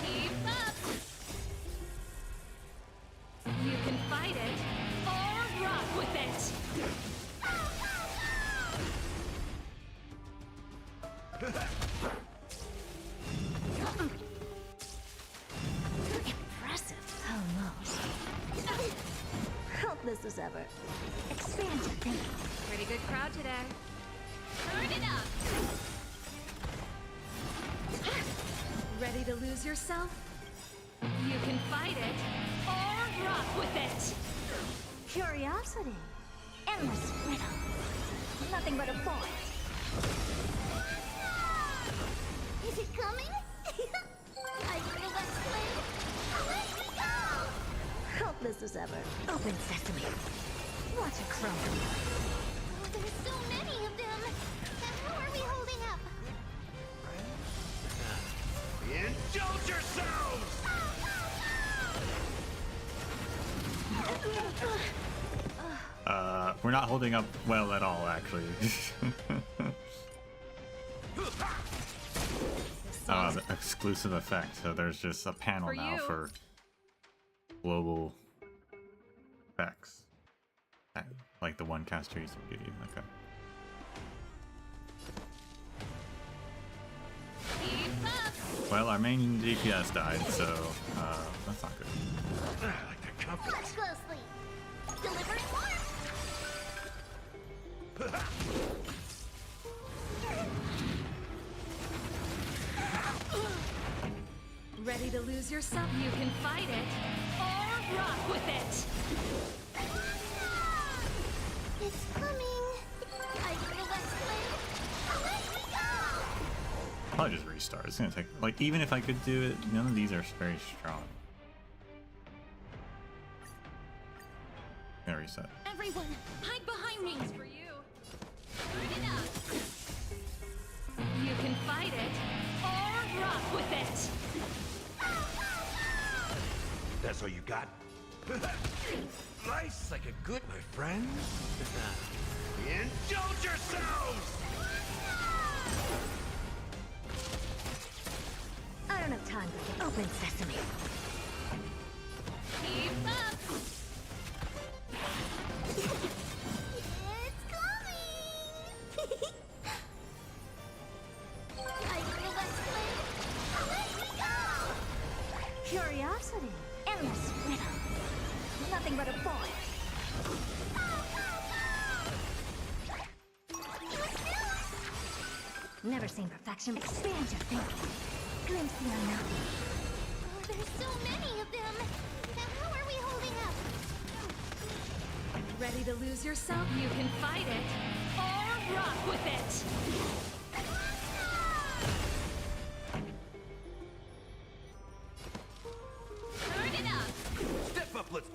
Keep up! You can fight it, or rock with it! Impressive. Almost. Helpless as ever. Expand your thinking. Pretty good crowd today. Turn it up! Ready to lose yourself? You can fight it, or rock with it! Curiosity. Endless riddle. Nothing but a point. Is it coming? I feel that flame. Let me go! Helpless as ever. Open sesame. Watch it crumble. Oh, there's so many of them. How are we holding up? Indulge yourselves! We're not holding up well at all, actually. The exclusive effect. So there's just a panel now for global effects. Like the one caster used to give you. Okay. Well, our main DPS died, so that's not good. I like the comfort. Watch closely. Deliver warmth. Ready to lose yourself? You can fight it, or rock with it! It's coming. I feel that flame. Let me go! Probably just restart. It's gonna take, like, even if I could do it, none of these are very strong. Gonna reset. Everyone, hide behind me! It's for you. Turn it up. You can fight it, or rock with it! That's all you got? Nice like a good, my friends. Indulge yourselves! I don't have time for the open sesame. Keep up! It's coming! I feel that flame. Let me go! Curiosity. Endless riddle. Nothing but a point. Never seen perfection. Expand your thinking. Glimpse the unknown. Oh, there's so many of them. How are we holding up? Ready to lose yourself? You can fight it, or rock with it! Turn it up! Step up, let's...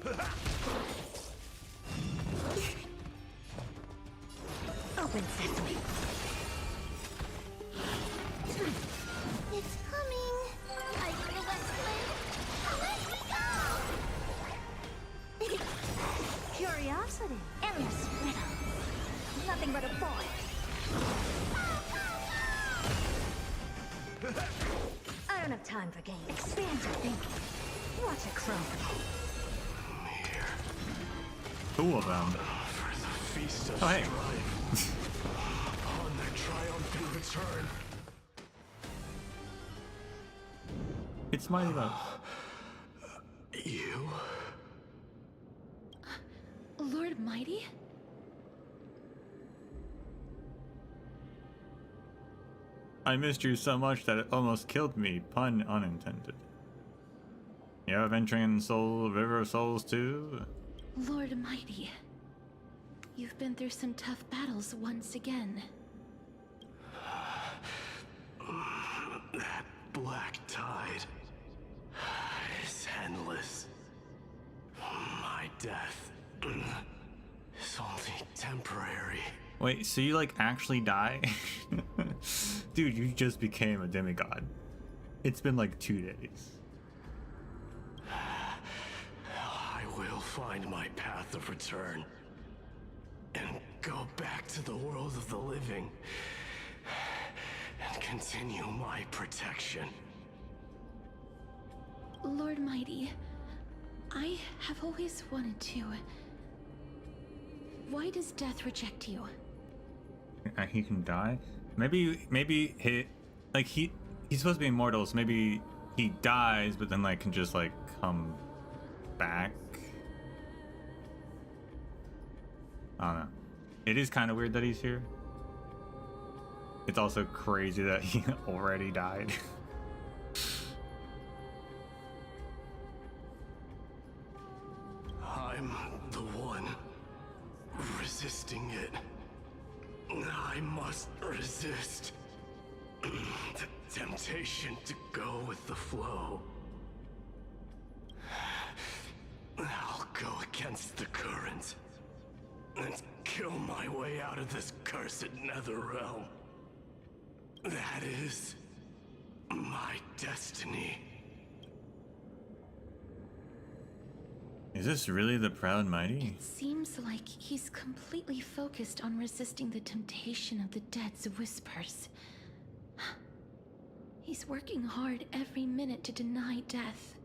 Open sesame. It's coming. I feel that flame. Let me go! Curiosity. endless riddle. Nothing but a void. I don't have time for games. Expand your thinking. Watch it grow. Two of them. Oh, hey. On their triumphant return. It's Mighty Mouse. You? Lord Mighty? I missed you so much that it almost killed me, pun unintended. You're venturing in River of Souls too? Lord Mighty, you've been through some tough battles once again. That black tide is endless. My death is only temporary. Wait, so you like actually die? Dude, you just became a demigod. It's been like 2 days. I will find my path of return and go back to the world of the living and continue my protection. Lord Mighty, I have always wanted to. Why does death reject you? He can die? Maybe he's supposed to be immortal, so maybe he dies, but then like can just like come back. I don't know. It is kind of weird that he's here. It's also crazy that he already died. I'm the one resisting it. I must resist the temptation to go with the flow. I'll go against the current and kill my way out of this cursed nether realm. That is my destiny. Is this really the Proud Mighty? It seems like he's completely focused on resisting the temptation of the dead's whispers. He's working hard every minute to deny death.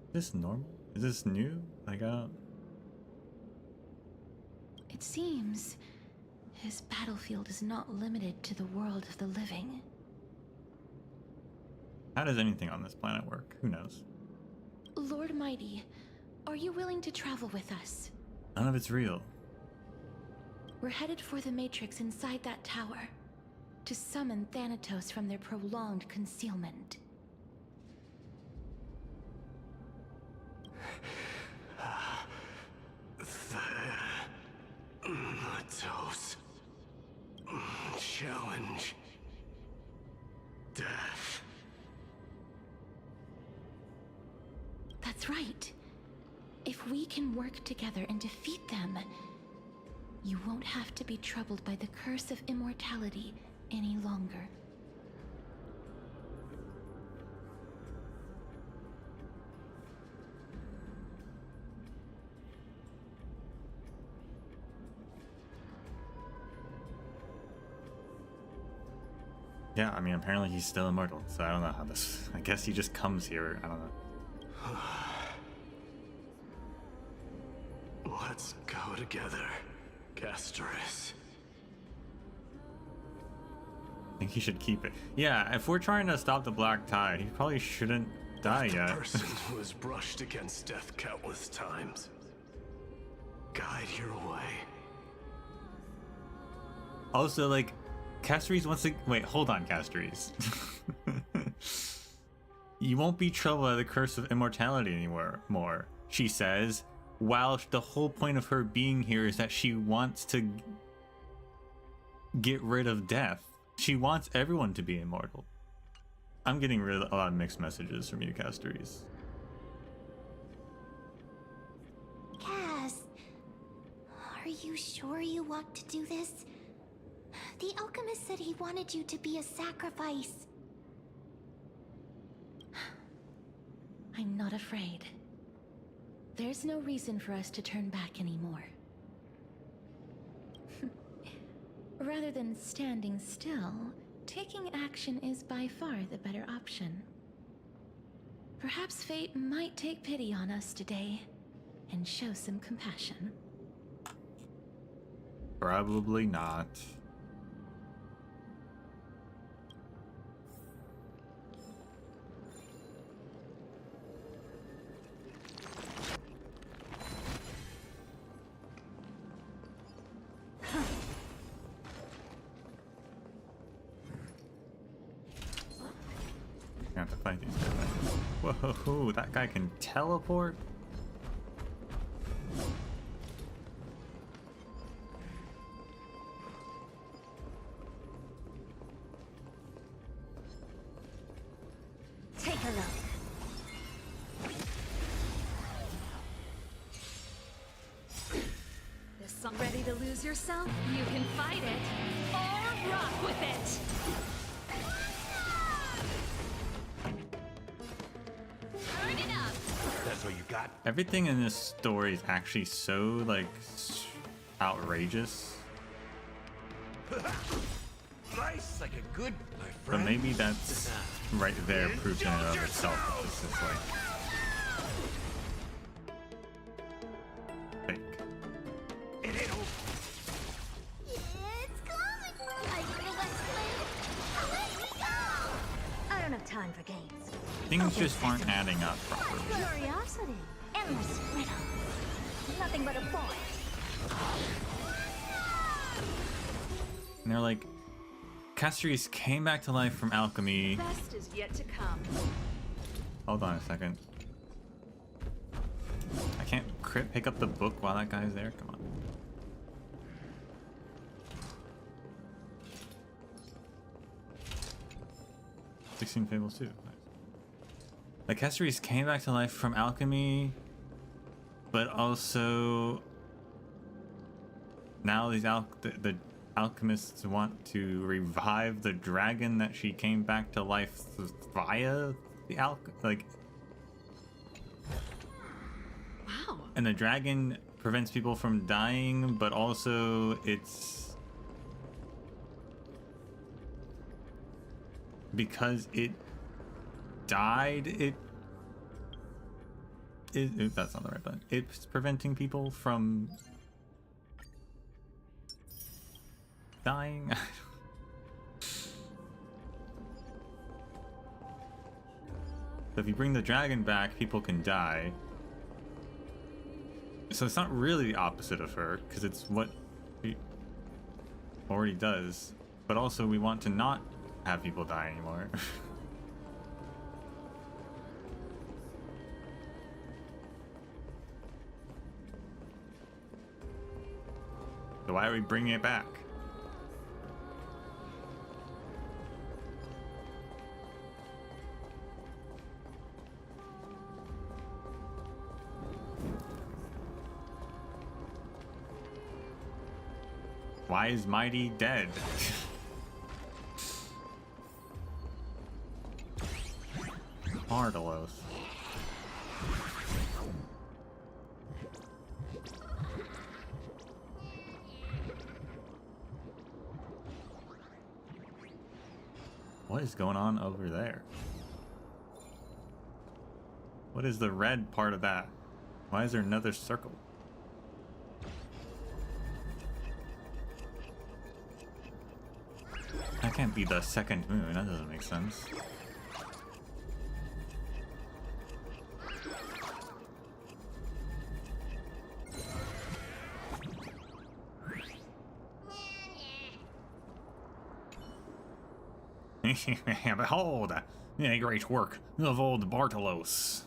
Is this normal? Is this new? Like, It seems his battlefield is not limited to the world of the living. how does anything on this planet work? Who knows? Lord Mighty, are you willing to travel with us? None of it's real. We're headed for the Matrix inside that tower, to summon Thanatos from their prolonged concealment. Thanatos. Challenge. Death. That's right. If we can work together and defeat them, you won't have to be troubled by the curse of immortality any longer. Yeah, I mean, apparently he's still immortal, so I don't know how this... I guess he just comes here, I don't know. Let's go together, Castorus. I think he should keep it. Yeah, if we're trying to stop the Black Tide, he probably shouldn't die The yet. person who has brushed against death countless times. Guide your way. Also, like, Castoris wants to... Wait, hold on, Castoris. You won't be troubled by the curse of immortality anymore, she says, while the whole point of her being here is that she wants to get rid of death. She wants everyone to be immortal. I'm getting a lot of mixed messages from you, Castoris. Cass, are you sure you want to do this? The alchemist said he wanted you to be a sacrifice. I'm not afraid. there's no reason for us to turn back anymore. Rather than standing still, taking action is by far the better option. Perhaps fate might take pity on us today and show some compassion. Probably not. I have to fight these guys. Whoa, that guy can teleport? Take a look. This song ready to lose yourself? You can fight it or rock with it. Turn it up. That's what you got? Everything in this story is actually so, like, outrageous. Nice, like a good, my But friend. maybe that's right there proof in and of itself that this is like fake. It ain't over. It's coming. Are you gonna let me go? I don't have time for games. Things just aren't adding up properly. Curiosity. Endless riddle. Nothing but a boy. And they're like, Castries came back to life from alchemy. Best is yet to come. Hold on a second. I can't pick up the book while that guy's there? Come on. "16 Fables 2. Nice. The Castries came back to life from alchemy, but also now these the alchemists want to revive the dragon that she came back to life via the like. Wow. And the dragon prevents people from dying, but also it's because it died. That's not the right button. It's preventing people from dying. So if you bring the dragon back, people can die. So it's not really the opposite of her, because it's what she already does. But also we want to not have people die anymore. So why are we bringing it back? Why is Mighty dead? Bartalos. What is going on over there? What is the red part of that? Why is there another circle? That can't be the second moon. That doesn't make sense. Behold, a great work of old Bartalos.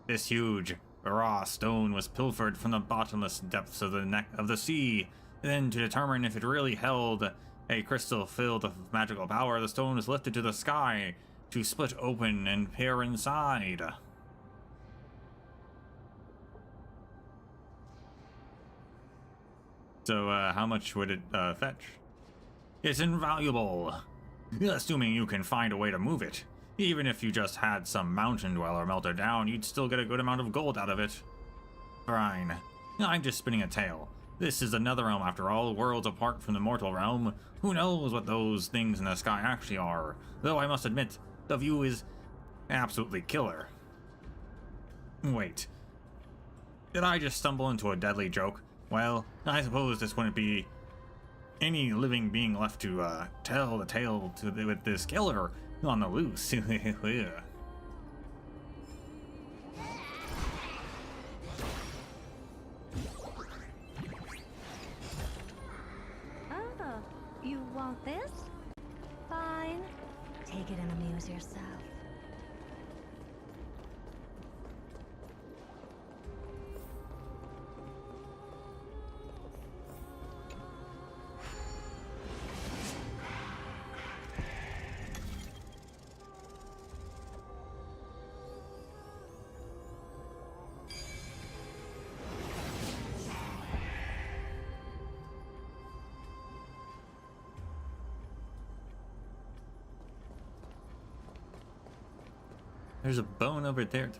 This huge raw stone was pilfered from the bottomless depths of the sea. Then, to determine if it really held a crystal filled with magical power, the stone was lifted to the sky to split open and peer inside. So, how much would it fetch? It's invaluable, assuming you can find a way to move it. Even if you just had some mountain dweller melt it down, you'd still get a good amount of gold out of it. Fine. I'm just spinning a tale. This is another realm after all, worlds apart from the mortal realm. Who knows what those things in the sky actually are? Though I must admit, the view is absolutely killer. Wait. Did I just stumble into a deadly joke? Well, I suppose this wouldn't be any living being left to tell the tale with this killer on the loose. Oh, you want this? Fine. Take it and amuse yourself. There's a bone over there.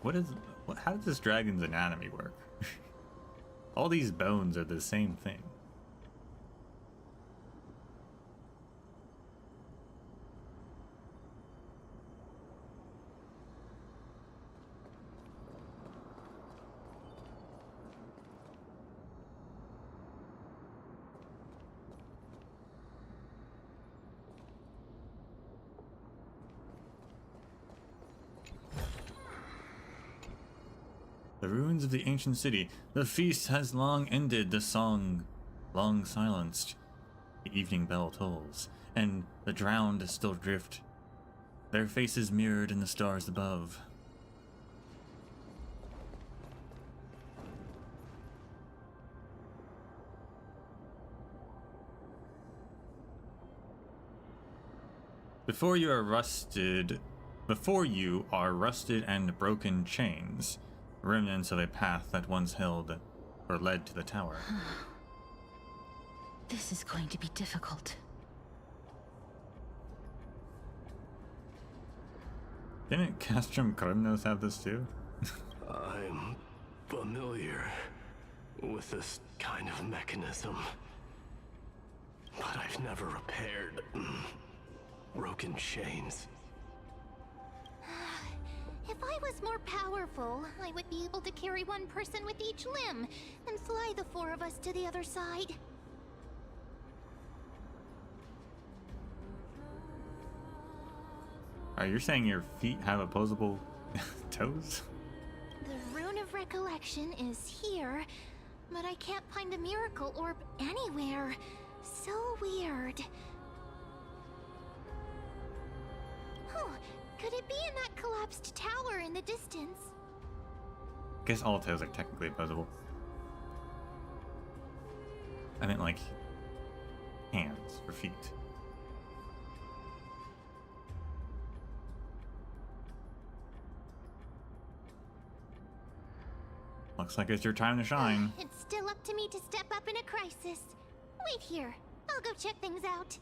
How does this dragon's anatomy work? All these bones are the same thing. The ruins of the ancient city. The feast has long ended, the song long silenced. The evening bell tolls, and the drowned still drift, their faces mirrored in the stars above. Before you are rusted and broken chains, remnants of a path that once held or led to the tower. This is going to be difficult. Didn't Castrum Krymnos have this too? I'm familiar with this kind of mechanism, but I've never repaired broken chains. If I was more powerful, I would be able to carry one person with each limb and fly the four of us to the other side. Are you saying your feet have opposable toes? The Rune of Recollection is here, but I can't find a miracle orb anywhere. So weird. Oh, could it be in that collapsed tower in the distance? I guess all toes are technically opposable. I meant like hands or feet. Looks like it's your time to shine. It's still up to me to step up in a crisis. Wait here. I'll go check things out.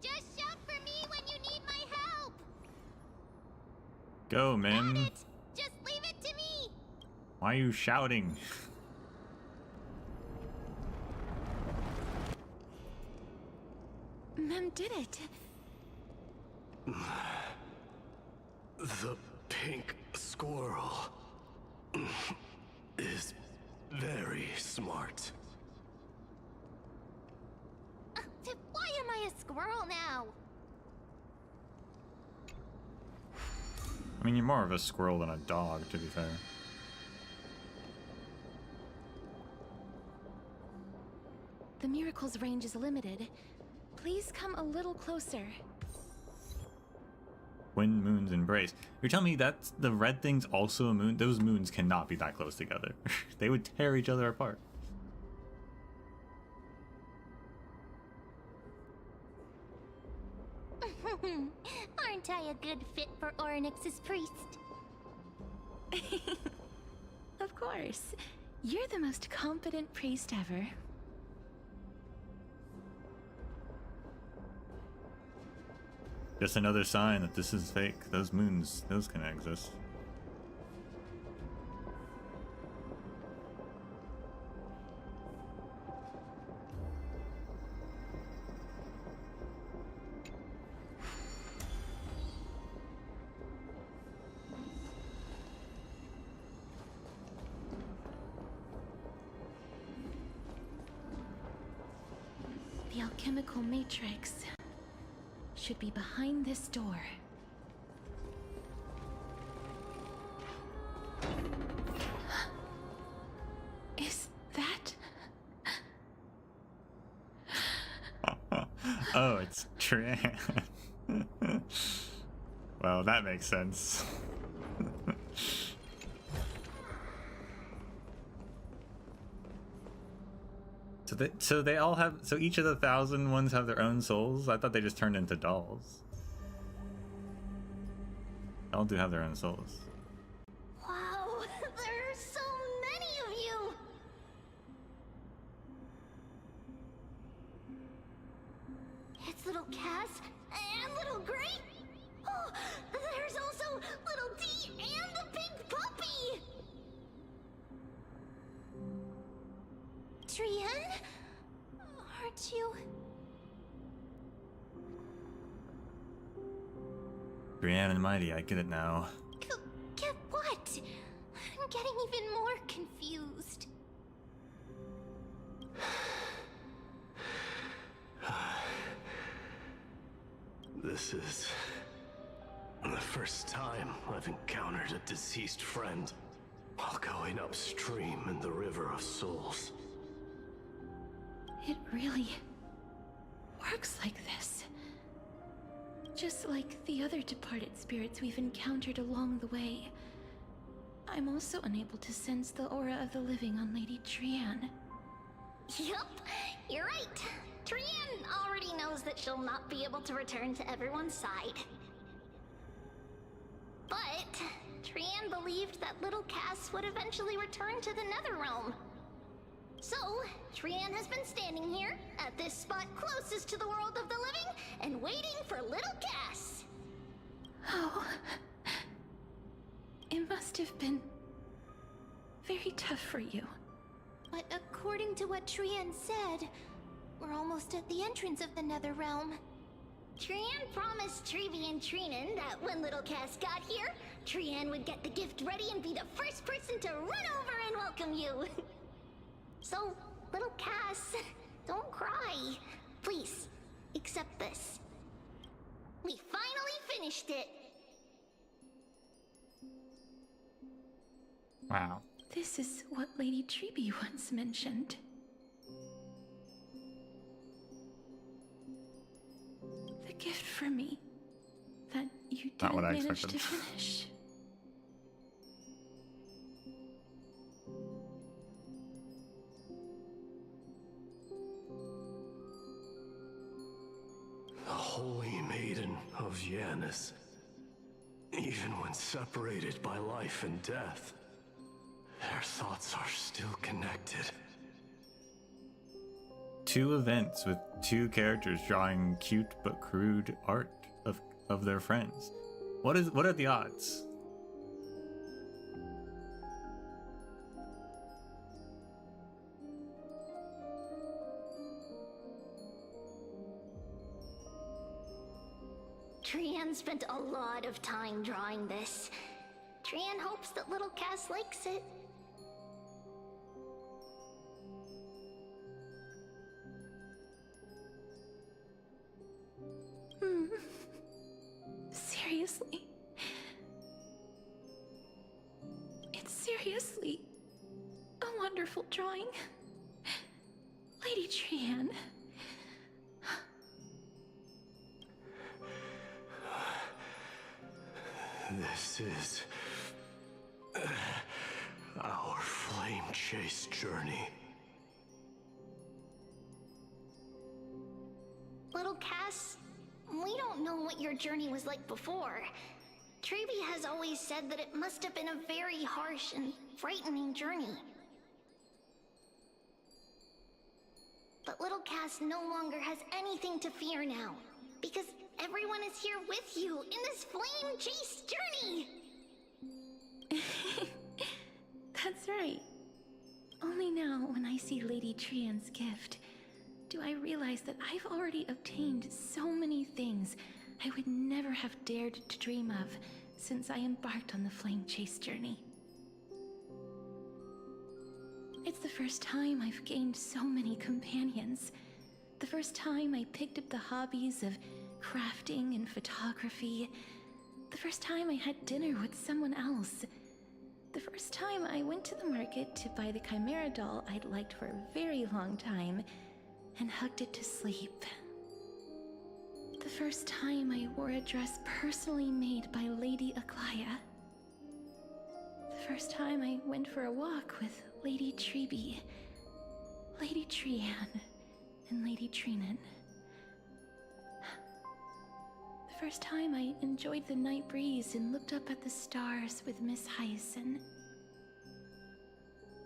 Just shout for me when you need my help. Go, Mim. Got it. Just leave it to me. Why are you shouting? Mem did it. The pink squirrel is very smart. Why am I a squirrel now? I mean, you're more of a squirrel than a dog, to be fair. The miracle's range is limited. Please come a little closer. Twin moons embrace. You're telling me that the red thing's also a moon? Those moons cannot be that close together. They would tear each other apart. Aren't I a good fit for Orynyx's priest? Of course. You're the most competent priest ever. Just another sign that this is fake. Those moons, those can exist. The alchemical matrix should be behind this door. Is that... Oh, it's Trian. Well, that makes sense. So they all have, so each of the 1,000 ones have their own souls? I thought they just turned into dolls. They all do have their own souls. Wow, there are so many of you! It's little Cass and little Grape. Oh, there's also little D and the big puppy! Trian? Aren't you... Brienne and Mighty, I get it now. Get what? I'm getting even more confused. This is the first time I've encountered a deceased friend while going upstream in the River of Souls. It really works like this. Just like the other departed spirits we've encountered along the way. I'm also unable to sense the aura of the living on Lady Trian. Yup, you're right. Trian already knows that she'll not be able to return to everyone's side. But Trian believed that little Cass would eventually return to the Netherrealm. So, Trian has been standing here, at this spot closest to the world of the living, and waiting for little Cass. Oh. It must have been very tough for you. But according to what Trian said, we're almost at the entrance of the Netherrealm. Trian promised Trevi and Trinan that when little Cass got here, Trian would get the gift ready and be the first person to run over and welcome you. So, little Cass, don't cry. Please, accept this. We finally finished it. Wow. This is what Lady Treeby once mentioned. The gift for me that you Not what didn't I manage expected. to finish. The Holy Maiden of Yanis. Even when separated by life and death, their thoughts are still connected. 2 events with 2 characters drawing cute but crude art of their friends. What are the odds? Trian spent a lot of time drawing this. Trian hopes that little Cass likes it. Seriously? It's seriously a wonderful drawing. Lady Trian. This is our flame chase journey. Little Cass, we don't know what your journey was like before. Trevi has always said that it must have been a very harsh and frightening journey. But little Cass no longer has anything to fear now. Because everyone is here with you in this flame chase journey! That's right. Only now, when I see Lady Trian's gift, do I realize that I've already obtained so many things I would never have dared to dream of since I embarked on the flame chase journey. It's the first time I've gained so many companions. The first time I picked up the hobbies of crafting and photography. The first time I had dinner with someone else. The first time I went to the market to buy the Chimera doll I'd liked for a very long time and hugged it to sleep. The first time I wore a dress personally made by Lady Aglaya. The first time I went for a walk with Lady Treeby, Lady Trian, and Lady Trinan. The first time I enjoyed the night breeze and looked up at the stars with Miss Hyacinth.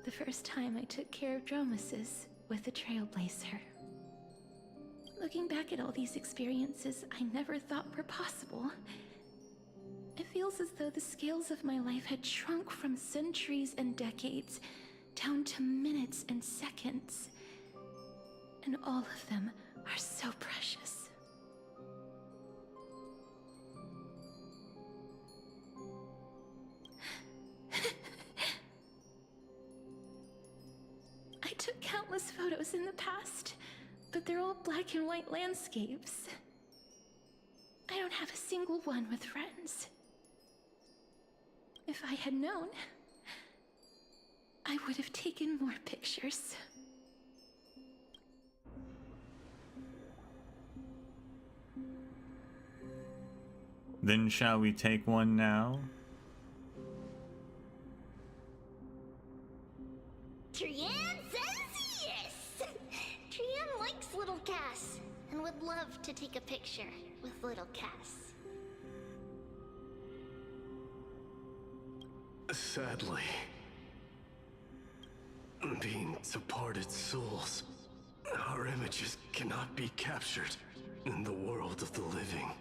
The first time I took care of Dromesis with the Trailblazer. Looking back at all these experiences I never thought were possible, it feels as though the scales of my life had shrunk from centuries and decades down to minutes and seconds. And all of them are so precious. I took countless photos in the past, but they're all black and white landscapes. I don't have a single one with friends. If I had known, I would have taken more pictures. Then shall we take one now? Trian says yes! Trian likes little Cass and would love to take a picture with little Cass. Sadly, being departed souls, our images cannot be captured in the world of the living.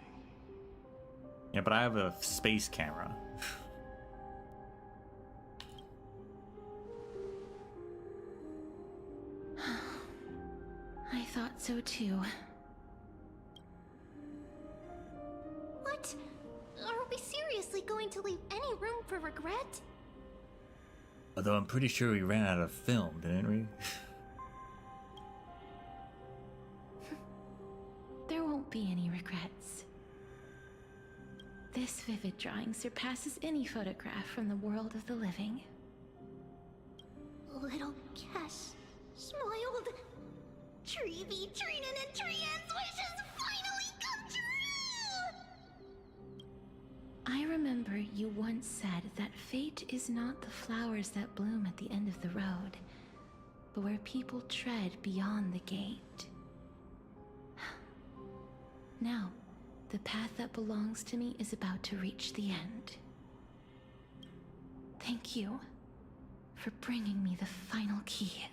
Yeah, but I have a space camera. I thought so too. What? Are we seriously going to leave any room for regret? Although I'm pretty sure we ran out of film, didn't we? There won't be any regrets. This vivid drawing surpasses any photograph from the world of the living. Little Cass smiled. Treeby, Trinan, and Trian's wishes finally come true! I remember you once said that fate is not the flowers that bloom at the end of the road, but where people tread beyond the gate. Now, the path that belongs to me is about to reach the end. Thank you for bringing me the final key.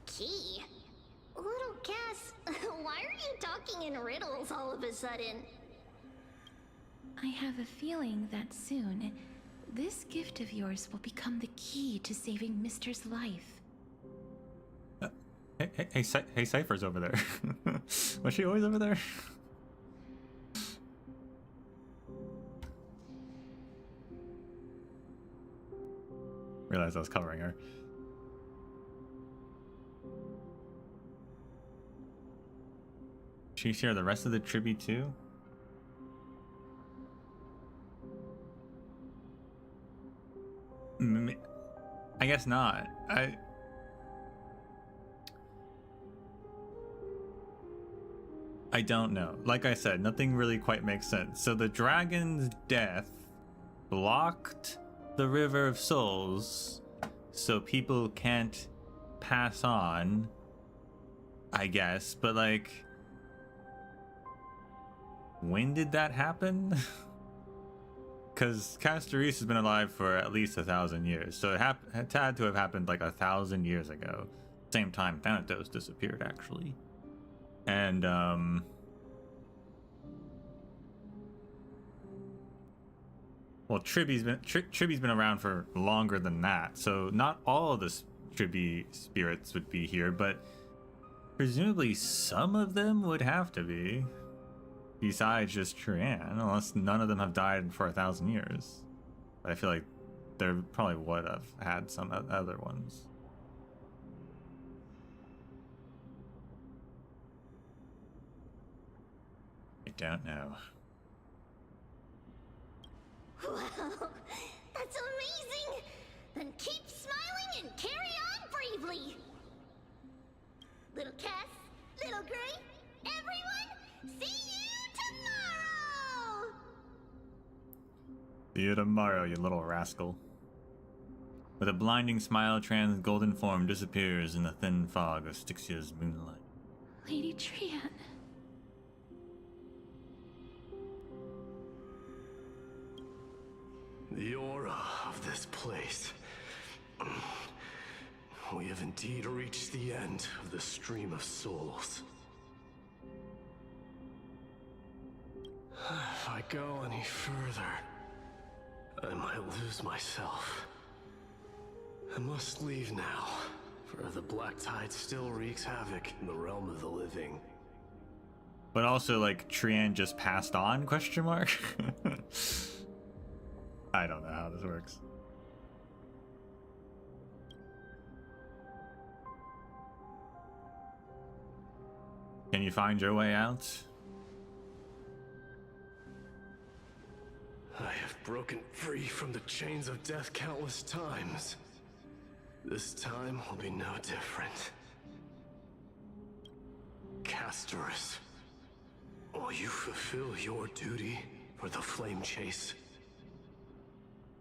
Key? Little Cass, why are you talking in riddles all of a sudden? I have a feeling that soon, this gift of yours will become the key to saving Mister's life. Hey, Cipher's over there. Was she always over there? Realized I was covering her. She share the rest of the tribute too? I guess not. I don't know. Like I said, nothing really quite makes sense. So the dragon's death blocked the River of Souls so people can't pass on, I guess, but like, when did that happen? because Castoris has been alive for at least 1,000 years, so it had to have happened like 1,000 years ago. Same time Thanatos disappeared, actually. And well, Triby's been around for longer than that, so not all of the Triby spirits would be here, but presumably some of them would have to be, besides just Trian, unless none of them have died for 1,000 years. But I feel like there probably would have had some other ones. I don't know. Wow, that's amazing! Then keep smiling and carry on bravely! Little Cass, Little Gray, everyone, see you tomorrow! See you tomorrow, you little rascal. With a blinding smile, Tran's golden form disappears in the thin fog of Styxia's moonlight. Lady Trian. The aura of this place. We have indeed reached the end of the stream of souls. If I go any further, I might lose myself. I must leave now, for the black tide still wreaks havoc in the realm of the living. But also, like, Trian just passed on, question mark? I don't know how this works. Can you find your way out? I have broken free from the chains of death countless times. This time will be no different. Castoris, will you fulfill your duty for the flame chase?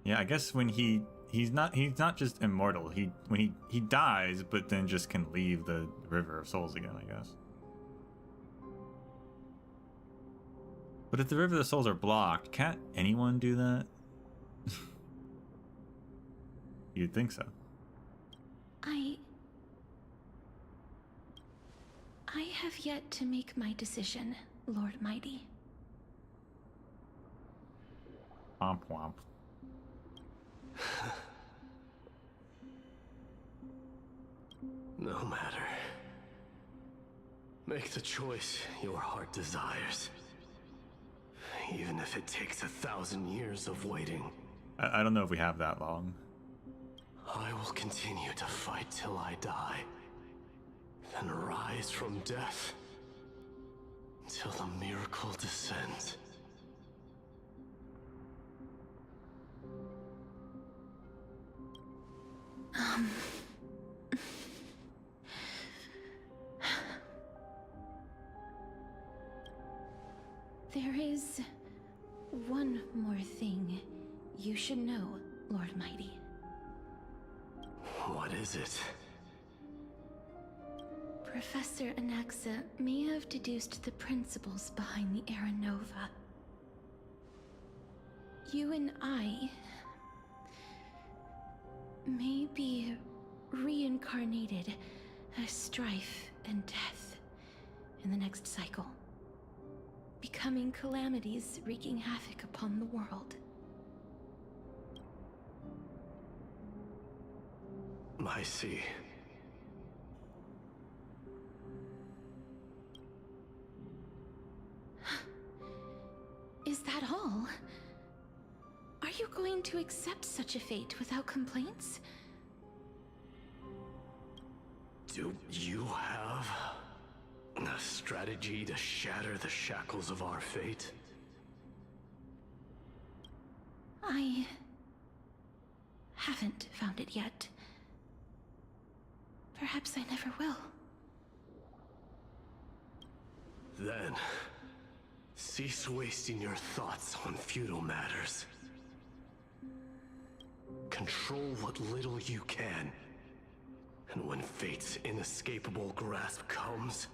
Yeah, I guess when he's not just immortal. When he dies, but then just can leave the River of Souls again, I guess. But if the River of Souls are blocked, can't anyone do that? You'd think so. I have yet to make my decision, Lord Mighty. Womp womp. No matter. Make the choice your heart desires. Even if it takes 1,000 years of waiting. I don't know if we have that long. I will continue to fight till I die. Then rise from death. Till the miracle descends. There is one more thing you should know, Lord Mighty. What is it? Professor Anaxa may have deduced the principles behind the Era Nova. You and I may be reincarnated as strife and death in the next cycle, becoming calamities wreaking havoc upon the world. I see. Is that all? Are you going to accept such a fate without complaints? Do you have a strategy to shatter the shackles of our fate? I haven't found it yet. Perhaps I never will. Then, cease wasting your thoughts on futile matters. Control what little you can. And when fate's inescapable grasp comes,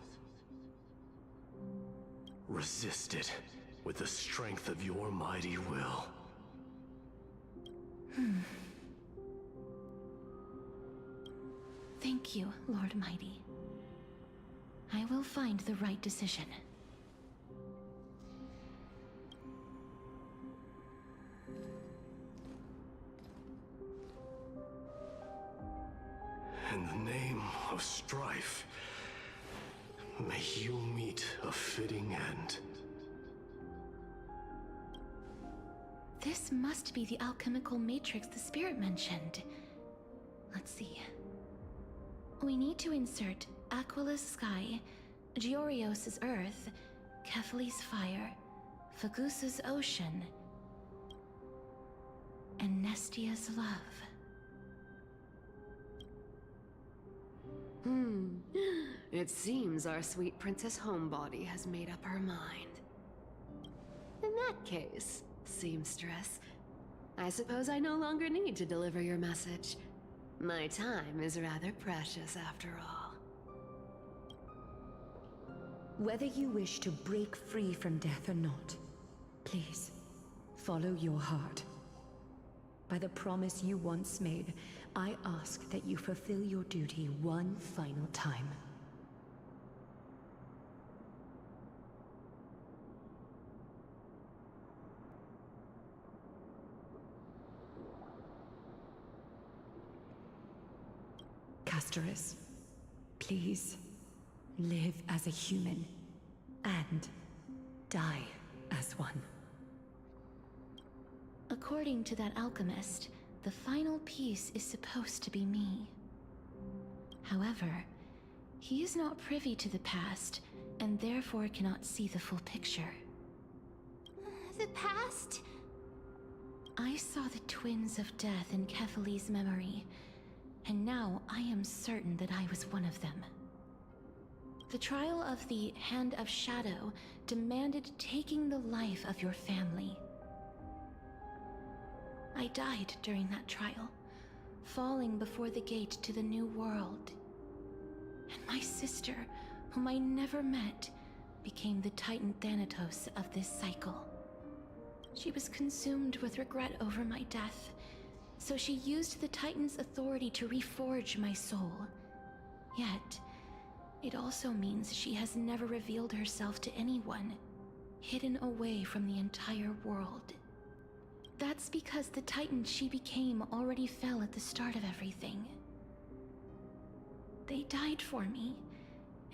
resist it with the strength of your mighty will. Thank you, Lord Mighty. I will find the right decision. In the name of strife, may you meet a fitting end. This must be the alchemical matrix the spirit mentioned. Let's see. We need to insert Aquila's sky, Georios' earth, Kethali's fire, Fagusa's ocean, and Nestia's love. It seems our sweet Princess Homebody has made up her mind. In that case, seamstress, I suppose I no longer need to deliver your message. My time is rather precious after all. Whether you wish to break free from death or not, please, follow your heart. By the promise you once made, I ask that you fulfill your duty one final time. Castorus, please, live as a human, and die as one. According to that alchemist, the final piece is supposed to be me. However, he is not privy to the past, and therefore cannot see the full picture. The past? I saw the twins of death in Kethali's memory, and now I am certain that I was one of them. The trial of the Hand of Shadow demanded taking the life of your family. I died during that trial, falling before the gate to the new world. And my sister, whom I never met, became the Titan Thanatos of this cycle. She was consumed with regret over my death, so she used the Titan's authority to reforge my soul. Yet, it also means she has never revealed herself to anyone, hidden away from the entire world. That's because the Titan she became already fell at the start of everything. They died for me,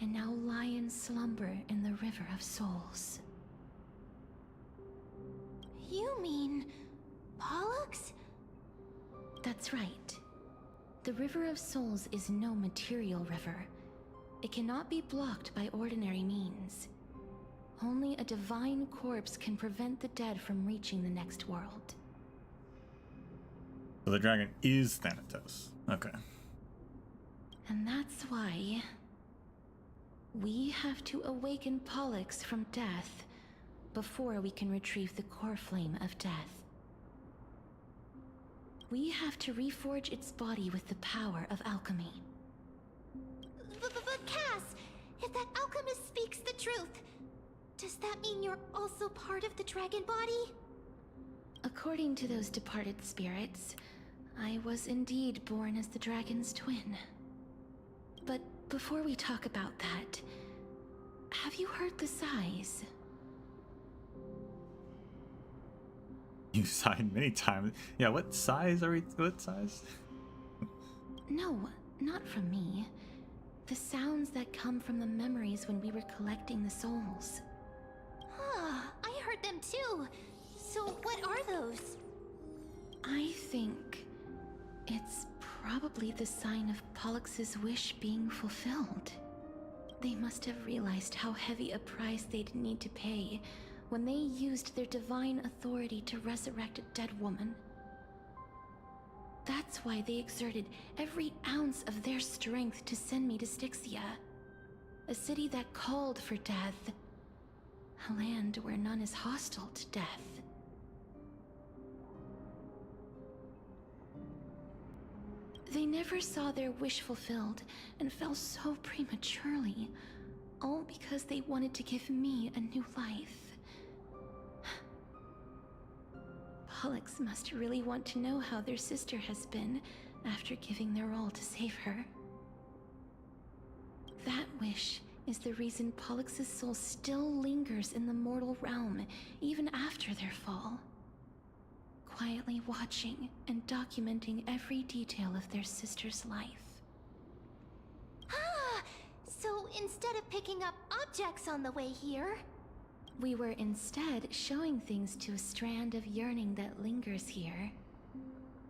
and now lie in slumber in the River of Souls. You mean Pollux? That's right. The River of Souls is no material river. It cannot be blocked by ordinary means. Only a divine corpse can prevent the dead from reaching the next world. So the dragon is Thanatos. Okay. And that's why we have to awaken Pollux from death before we can retrieve the core flame of death. We have to reforge its body with the power of alchemy. But Cass, if that alchemist speaks the truth, does that mean you're also part of the dragon body? According to those departed spirits, I was indeed born as the dragon's twin. But before we talk about that, have you heard the sighs? You sighed many times. Yeah, what size are we? What size? No, not from me. The sounds that come from the memories when we were collecting the souls. I heard them too. So what are those? I think it's probably the sign of Pollux's wish being fulfilled. They must have realized how heavy a price they'd need to pay when they used their divine authority to resurrect a dead woman. That's why they exerted every ounce of their strength to send me to Styxia, a city that called for death, a land where none is hostile to death. They never saw their wish fulfilled and fell so prematurely, all because they wanted to give me a new life. Pollux must really want to know how their sister has been after giving their all to save her. That wish is the reason Pollux's soul still lingers in the mortal realm even after their fall, quietly watching and documenting every detail of their sister's life. Ah! So instead of picking up objects on the way here, we were instead showing things to a strand of yearning that lingers here.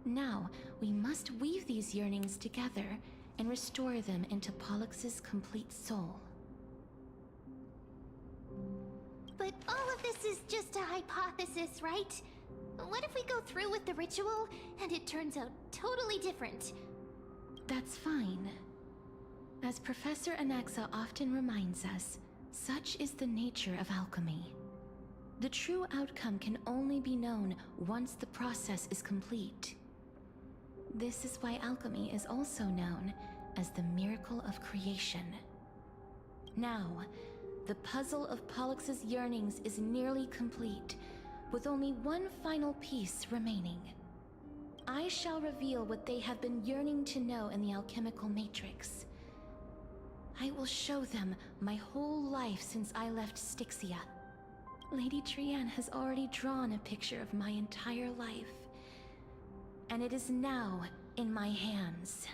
Now, we must weave these yearnings together and restore them into Pollux's complete soul. but all of this is just a hypothesis, right? What if we go through with the ritual and it turns out totally different? That's fine. As Professor Anaxa often reminds us, such is the nature of alchemy. The true outcome can only be known once the process is complete. This is why alchemy is also known as the miracle of creation. Now, the puzzle of Pollux's yearnings is nearly complete, with only one final piece remaining. I shall reveal what they have been yearning to know in the alchemical matrix. I will show them my whole life since I left Styxia. Lady Trianne has already drawn a picture of my entire life, and it is now in my hands.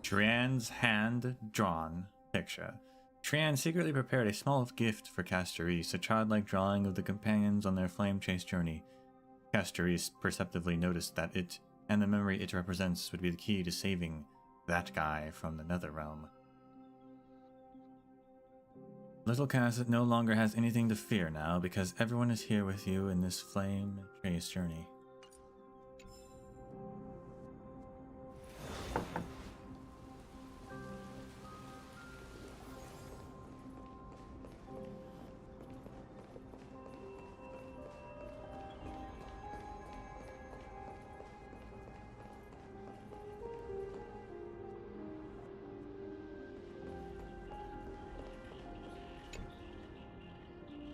Trianne's hand-drawn picture. Trianne secretly prepared a small gift for Castoris, a childlike drawing of the companions on their flame chase journey. Castoris perceptively noticed that it, and the memory it represents, would be the key to saving that guy from the Netherrealm. Little Cass no longer has anything to fear now, because everyone is here with you in this flame chase journey.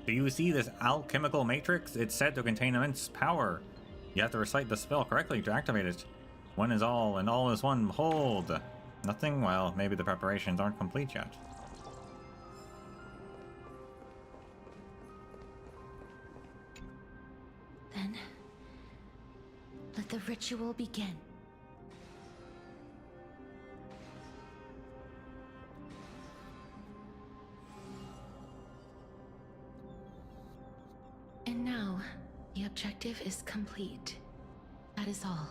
Do you see this alchemical matrix? It's said to contain immense power. You have to recite the spell correctly to activate it. One is all, and all is one. Behold! Nothing? Well, maybe the preparations aren't complete yet. Then, let the ritual begin. And now, the objective is complete. That is all.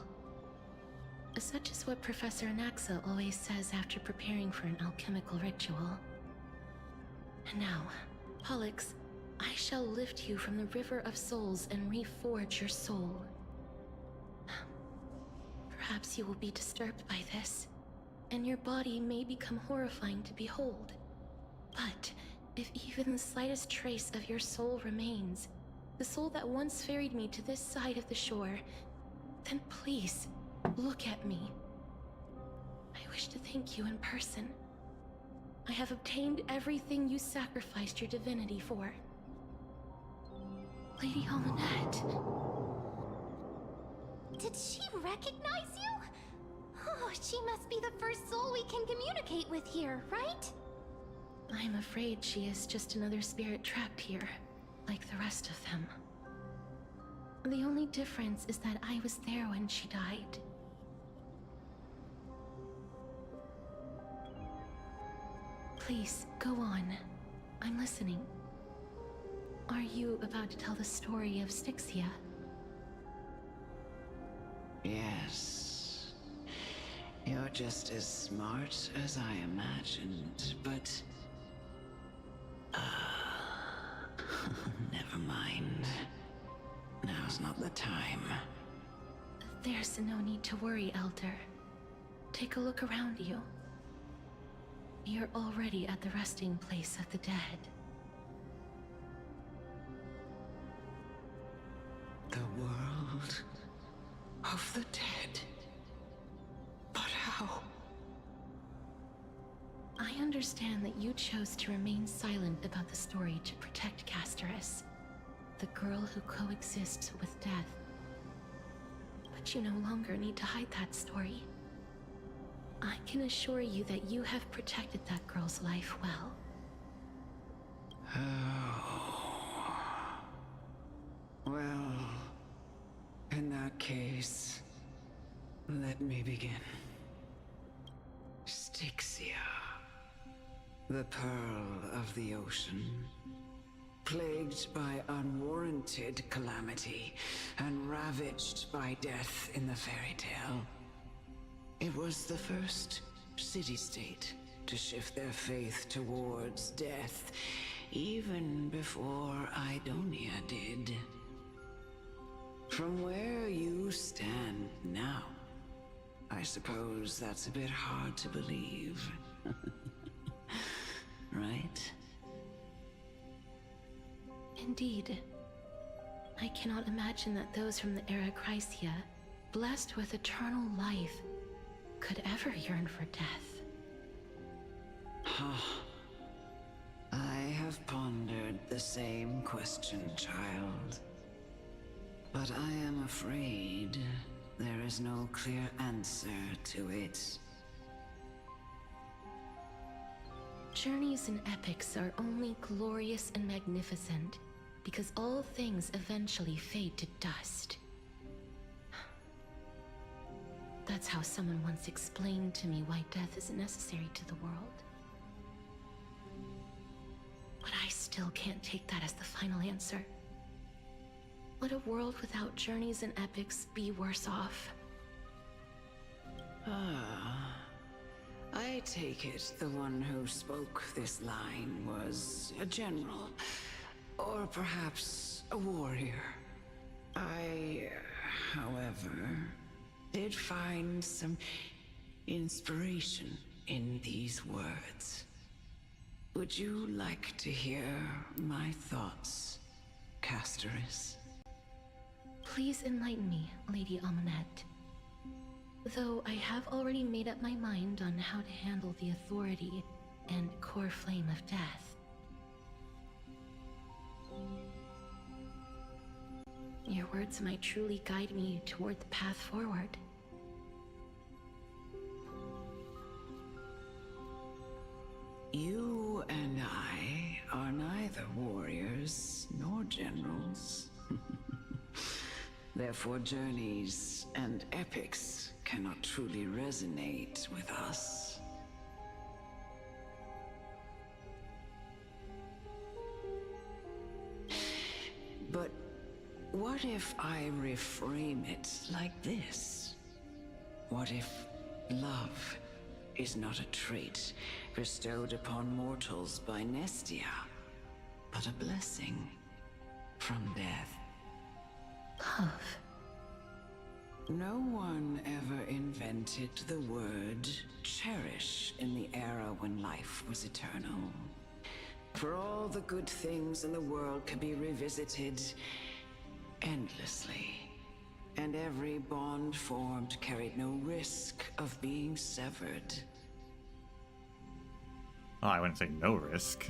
Such is what Professor Anaxa always says after preparing for an alchemical ritual. And now, Pollux, I shall lift you from the River of Souls and reforge your soul. Perhaps you will be disturbed by this, and your body may become horrifying to behold. But if even the slightest trace of your soul remains, the soul that once ferried me to this side of the shore, then please, look at me. I wish to thank you in person. I have obtained everything you sacrificed your divinity for. Lady Almanette. Did she recognize you? Oh, she must be the first soul we can communicate with here, right? I'm afraid she is just another spirit trapped here, like the rest of them. The only difference is that I was there when she died. Please, go on. I'm listening. Are you about to tell the story of Styxia? Yes. You're just as smart as I imagined, but... never mind. Now's not the time. There's no need to worry, Elder. Take a look around you. You're already at the resting place of the dead. The world of the dead. But how? I understand understand that you chose to remain silent about the story to protect Casterus, the girl who coexists with death. But you no longer need to hide that story. I can assure you that you have protected that girl's life well. Oh. Well, in that case, let me begin. Styxia, the pearl of the ocean, plagued by unwarranted calamity and ravaged by death in the fairy tale. It was the first city-state to shift their faith towards death, even before Idonia did. From where you stand now, I suppose that's a bit hard to believe. Right? Indeed. I cannot imagine that those from the Era Chrysia, blessed with eternal life, could ever yearn for death. I have pondered the same question, child. But I am afraid there is no clear answer to it. Journeys and epics are only glorious and magnificent because all things eventually fade to dust. That's how someone once explained to me why death is necessary to the world. But I still can't take that as the final answer. Would a world without journeys and epics be worse off? I take it the one who spoke this line was a general, or perhaps a warrior. I, however, did find some inspiration in these words. Would you like to hear my thoughts, Casterus? Please enlighten me, Lady Amunet. Though I have already made up my mind on how to handle the authority and core flame of death. Your words might truly guide me toward the path forward. You and I are neither warriors nor generals. Therefore, journeys and epics cannot truly resonate with us. But what if I reframe it like this? What if love is not a trait bestowed upon mortals by Nestia, but a blessing from death? Love. No one ever invented the word cherish in the era when life was eternal. For all the good things in the world can be revisited endlessly, and every bond formed carried no risk of being severed. Well, I wouldn't say no risk.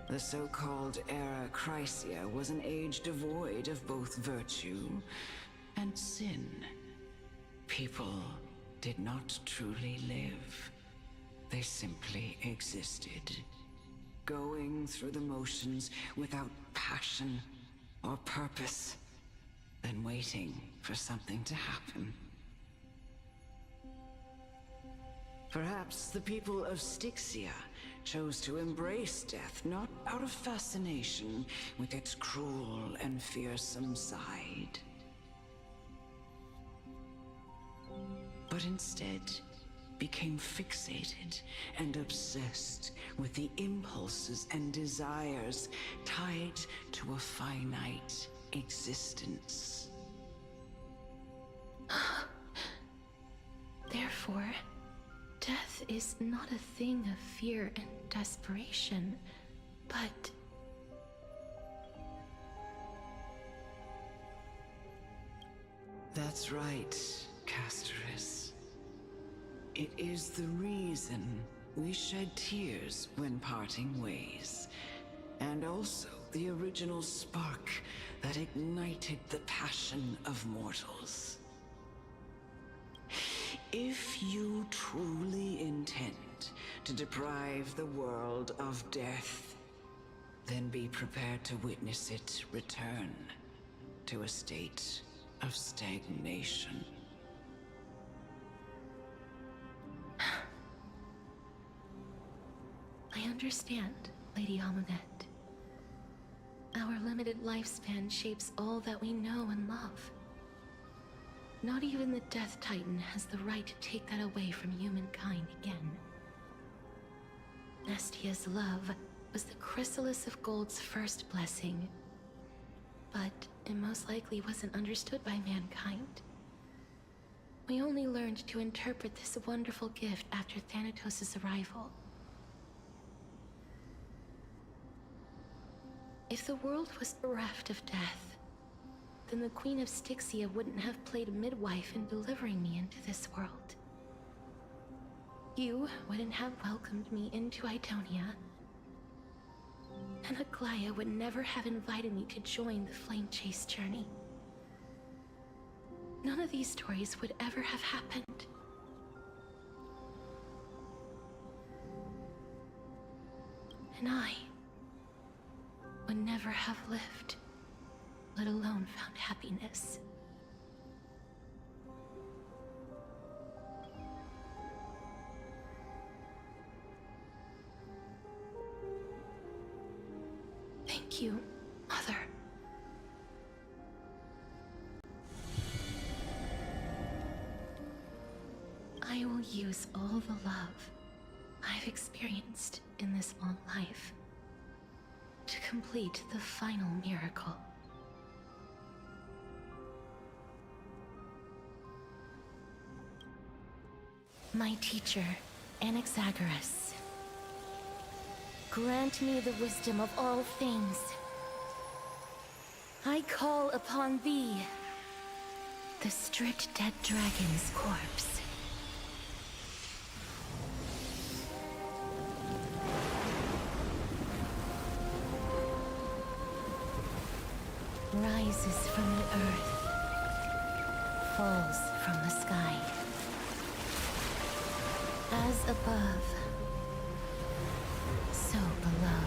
The so-called Era Chrysia was an age devoid of both virtue and sin. People did not truly live. They simply existed, going through the motions without passion or purpose, then waiting for something to happen. Perhaps the people of Styxia chose to embrace death not out of fascination with its cruel and fearsome side, but instead became fixated and obsessed with the impulses and desires tied to a finite existence. Therefore, death is not a thing of fear and desperation, but... That's right, Casterus. It is the reason We shed tears when parting ways. And also the original spark that ignited the passion of mortals. If you truly intend to deprive the world of death, then be prepared to witness it return to a state of stagnation. I understand, Lady Amunet. Our limited lifespan shapes all that we know and love. Not even the Death Titan has the right to take that away from humankind again. Nestia's love was the chrysalis of Gold's first blessing, but it most likely wasn't understood by mankind. We only learned to interpret this wonderful gift after Thanatos' arrival. If the world was bereft of death, then the Queen of Styxia wouldn't have played a midwife in delivering me into this world. You wouldn't have welcomed me into Idonia, and Aglaya would never have invited me to join the Flame Chase journey. None of these stories would ever have happened. And I would never have lived, let alone found happiness. Thank you, Mother. I will use all the love I've experienced in this long life to complete the final miracle. My teacher, Anaxagoras, grant me the wisdom of all things. I call upon thee, the stripped dead dragon's corpse. Rises from the earth, falls from the sky. As above, so below.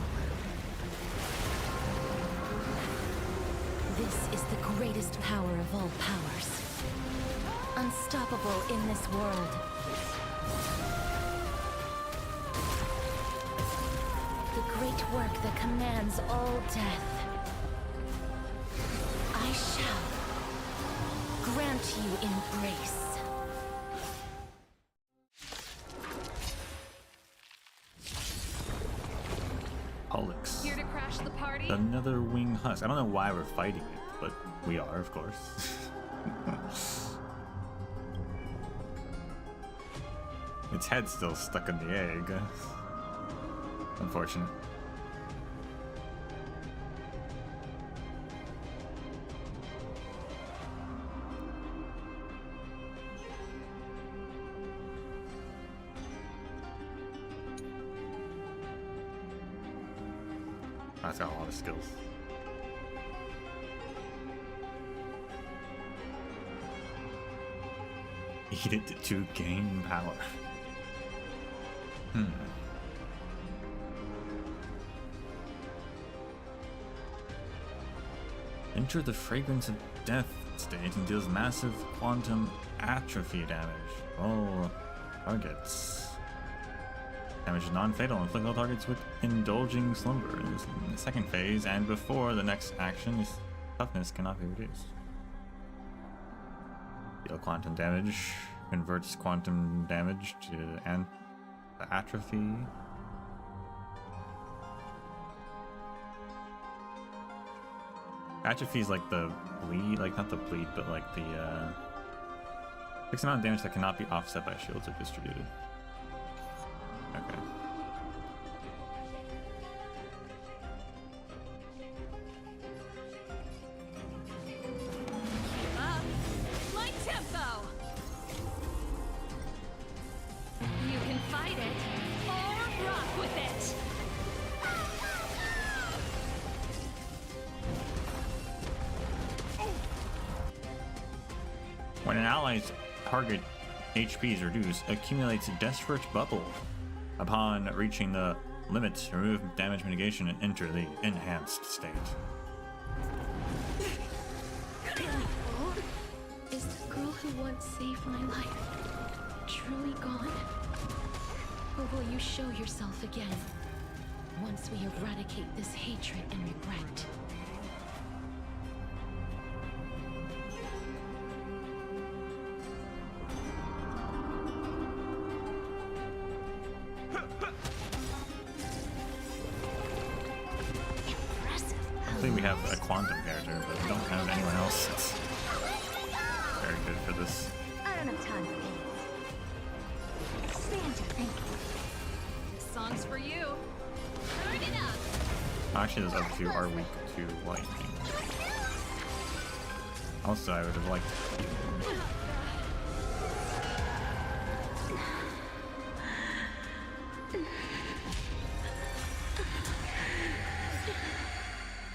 This is the greatest power of all powers. Unstoppable in this world. The great work that commands all death. I shall grant you embrace. Pollux. Here to crash the party? Another wing husk. I don't know why we're fighting it, but we are, of course. Its head's still stuck in the egg. Unfortunate. That's got a lot of skills. Eat it to gain power. Enter the fragrance of death state and deals massive quantum atrophy damage. All targets. Damage is non-fatal. Inflict all targets with indulging slumber. In the second phase and before the next action, his toughness cannot be reduced. Deal quantum damage. Converts quantum damage to atrophy. Atrophy is like the bleed, like not the bleed, but like the fixed amount of damage that cannot be offset by shields or distributed. Okay. My tempo! You can fight it, or When an ally's target HP is reduced, accumulates a desperate bubble. Upon reaching the limits, remove damage mitigation and enter the enhanced state. Is the girl who once saved my life truly gone? Or will you show yourself again once we eradicate this hatred and regret? I think we have a quantum character, but we don't have anyone else that's very good for this. I don't have time for games. Expand your thinking. This song's for you. Turn it up. Actually, those other two are weak to lightning. Also, I would have liked.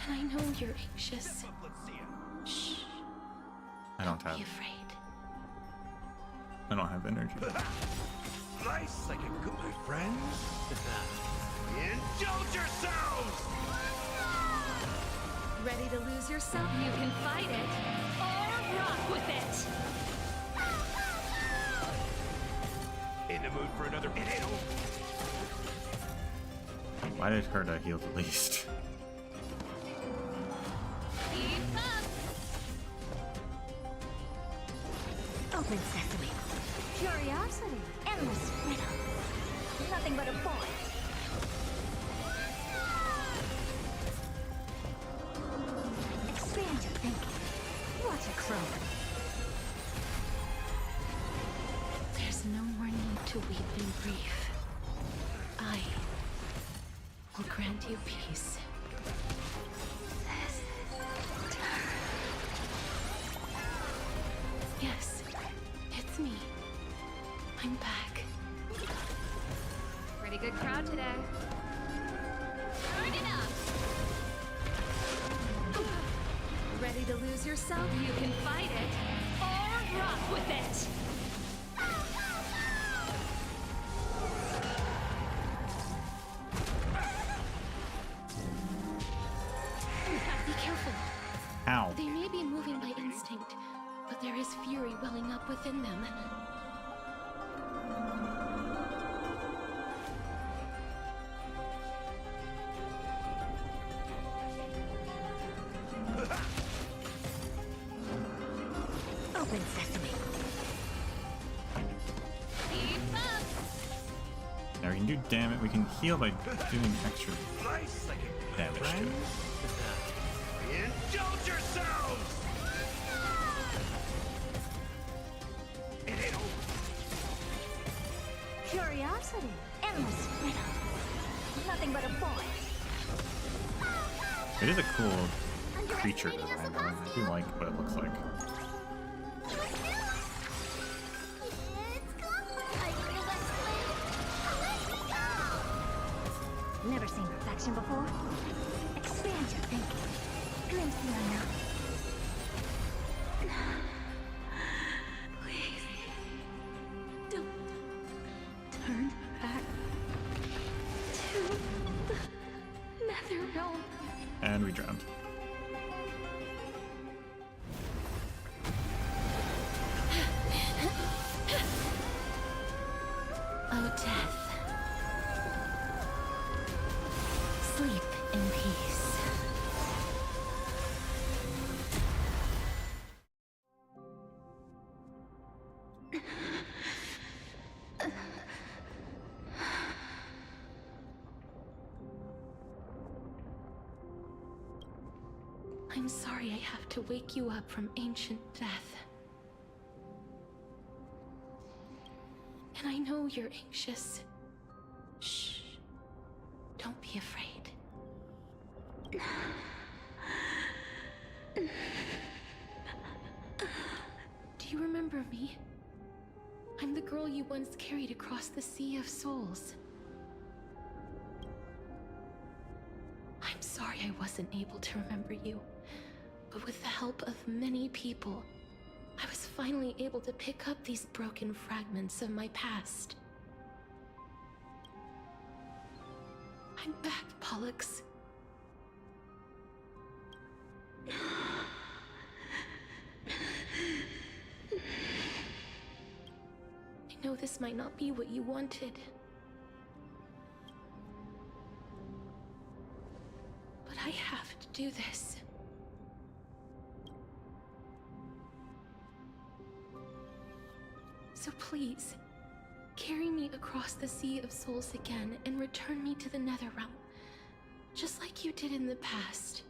And I know you're anxious. Shh. I don't have. Be afraid. I don't have energy. Nice like a good, my friends. Indulge yourselves! Ready to lose yourself? You can fight it or rock with it. In the mood for another potato? Why did Herta heal the least? Keep up. Open sesame. Curiosity. Endless riddle. Nothing but a void. Expand your thinking. What a crow. There's no more need to weep in grief. I will grant you peace. Yes, it's me. I'm back. Pretty good crowd today. Turn it up. Ready to lose yourself? You can fight it or rock with it. Be careful. Ow. They may be moving by instinct, but there is fury welling up within them. Open sesame. Keep up. Now we can do damage. We can heal by doing extra Nice like a damage to it. Indulge yourselves! Potato. Curiosity. Endless riddle. Nothing but a void. It is a cool creature design. I do like what it looks like. Never seen perfection before? Expand your thinking. Glimpse the unknown. Please, don't turn back to the Nether Realm. And we drowned. Oh, death. Sleep in peace. I'm sorry I have to wake you up from ancient death. And I know you're anxious. Shh. Don't be afraid. Do you remember me? I'm the girl you once carried across the Sea of Souls. I'm sorry I wasn't able to remember you, but with the help of many people, I was finally able to pick up these broken fragments of my past. I'm back, Pollux. I know this might not be what you wanted. But I have to do this. So please, carry me across the Sea of Souls again and return me to the Netherrealm, just like you did in the past.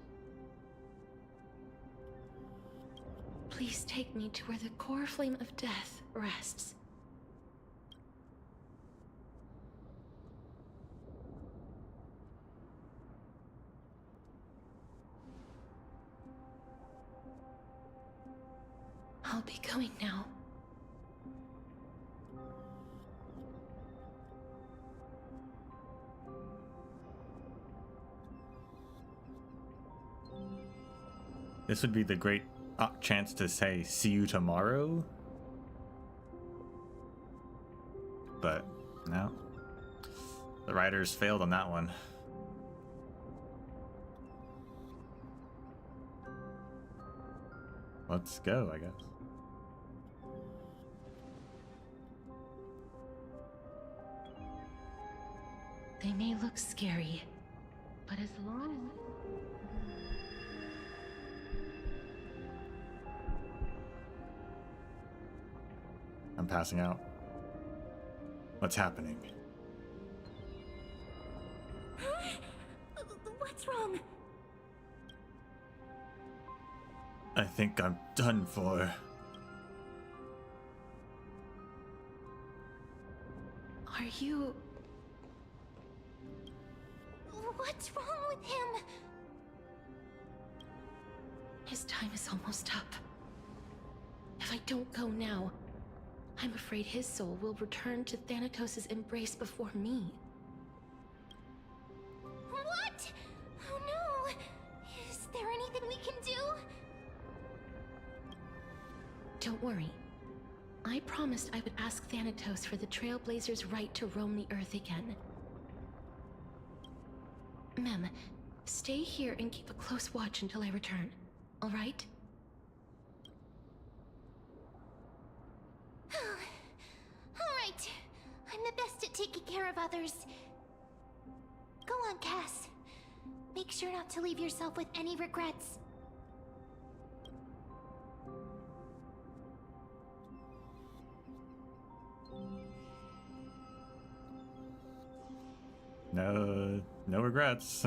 Please take me to where the core flame of death rests. I'll be going now. This would be the great chance to say, see you tomorrow. But, no. The writers failed on that one. Let's go, I guess. They may look scary, but as long as... I'm passing out. What's happening? What's wrong? I think I'm done for. Are you... What's wrong with him? His time is almost up. If I don't go now, I'm afraid his soul will return to Thanatos' embrace before me. What? Oh no! Is there anything we can do? Don't worry. I promised I would ask Thanatos for the Trailblazers' right to roam the Earth again. Mem, stay here and keep a close watch until I return, all right? Alright. I'm the best at taking care of others. Go on, Cass. Make sure not to leave yourself with any regrets. No regrets.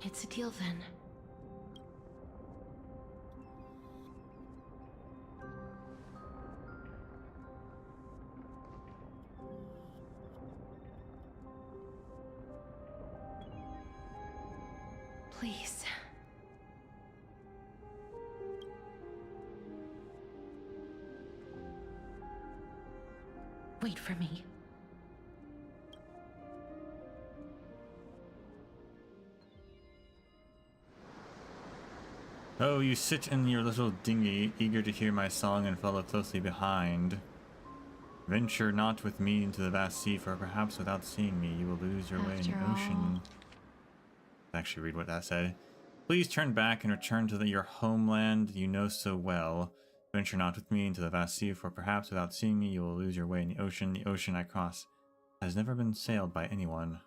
It's a deal then. Please. Wait for me. Oh, you sit in your little dinghy, eager to hear my song and follow closely behind. Venture not with me into the vast sea, for perhaps without seeing me you will lose your way in the ocean. Actually read what that said. Please turn back and return to your homeland you know so well. Venture not with me into the vast sea, for perhaps without seeing me you will lose your way in the ocean. The ocean I cross has never been sailed by anyone.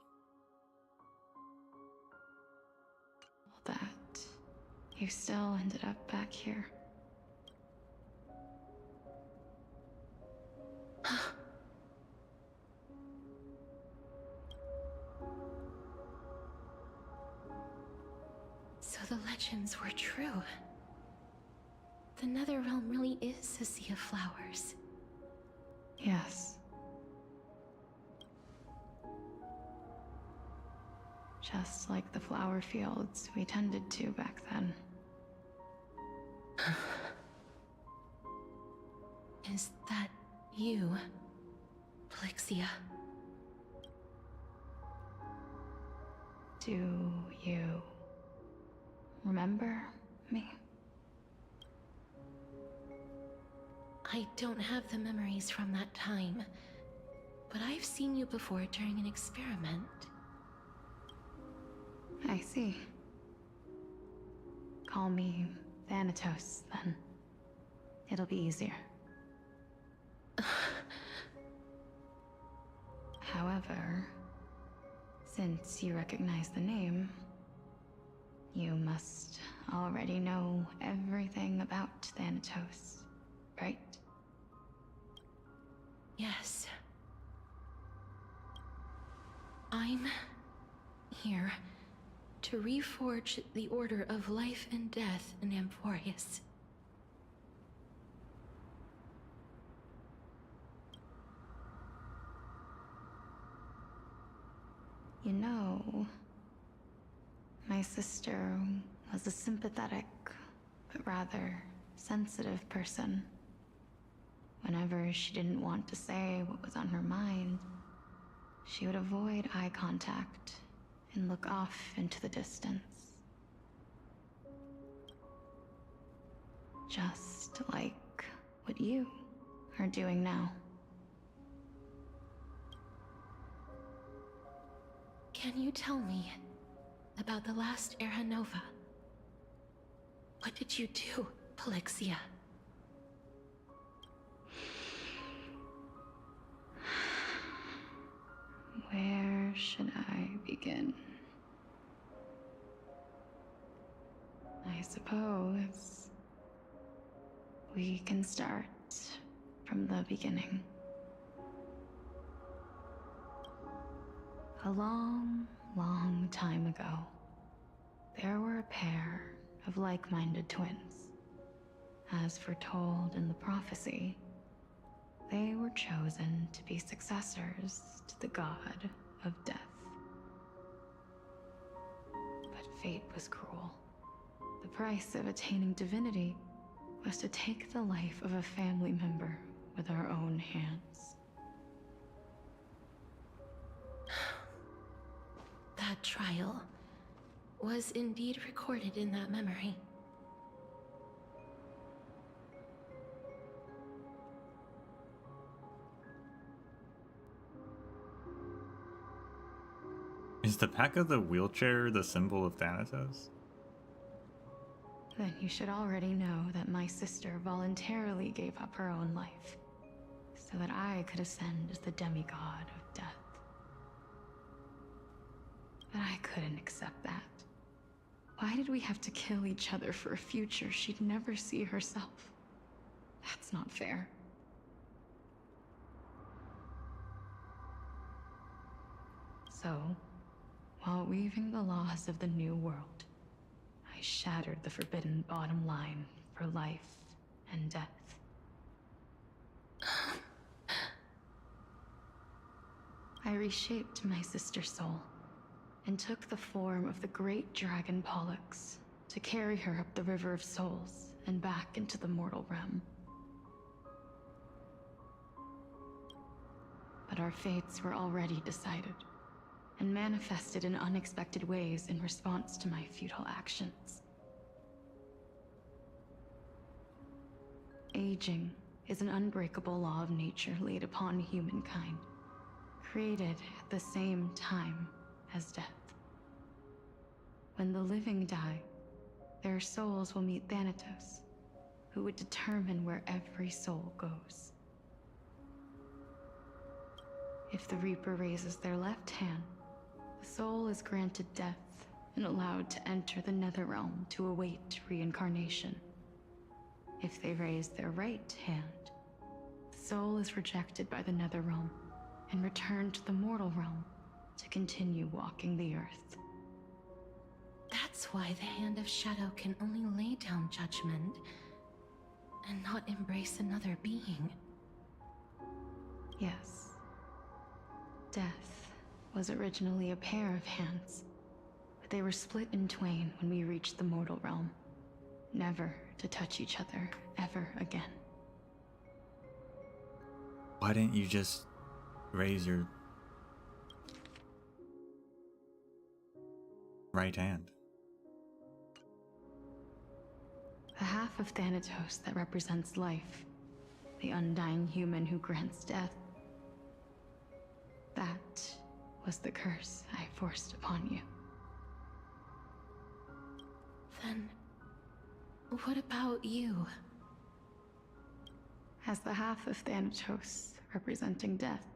That you still ended up back here. So the legends were true. The Netherrealm really is a sea of flowers. Yes. Just like the flower fields we tended to back then. Is that you, Blixia? Do you remember me? I don't have the memories from that time, but I've seen you before during an experiment. I see. Call me Thanatos, then. It'll be easier. However, since you recognize the name, you must already know everything about Thanatos, right? Yes. I'm here to reforge the order of life and death in Amphorius. You know, my sister was a sympathetic, but rather sensitive person. Whenever she didn't want to say what was on her mind, she would avoid eye contact and look off into the distance. Just like what you are doing now. Can you tell me about the last Era Nova? What did you do, Polixia? Where should I begin? I suppose we can start from the beginning. A long, long time ago, there were a pair of like-minded twins. As foretold in the prophecy, they were chosen to be successors to the god of death. But fate was cruel. The price of attaining divinity was to take the life of a family member with our own hands. That trial was indeed recorded in that memory. Is the back of the wheelchair the symbol of Thanatos? Then you should already know that my sister voluntarily gave up her own life, so that I could ascend as the demigod of death. But I couldn't accept that. Why did we have to kill each other for a future she'd never see herself? That's not fair. So, while weaving the laws of the new world, I shattered the forbidden bottom line for life and death. I reshaped my sister's soul and took the form of the great dragon Pollux to carry her up the River of Souls and back into the mortal realm. But our fates were already decided and manifested in unexpected ways in response to my futile actions. Aging is an unbreakable law of nature laid upon humankind, created at the same time as death. When the living die, their souls will meet Thanatos, who would determine where every soul goes. If the Reaper raises their left hand, the soul is granted death and allowed to enter the Netherrealm to await reincarnation. If they raise their right hand, the soul is rejected by the Netherrealm and returned to the mortal realm to continue walking the earth. That's why the Hand of Shadow can only lay down judgment and not embrace another being. Yes. Death was originally a pair of hands, but they were split in twain when we reached the mortal realm, never to touch each other ever again. Why didn't you just raise your right hand? The half of Thanatos that represents life. The undying human who grants death. That was the curse I forced upon you. Then, what about you? As the half of Thanatos representing death,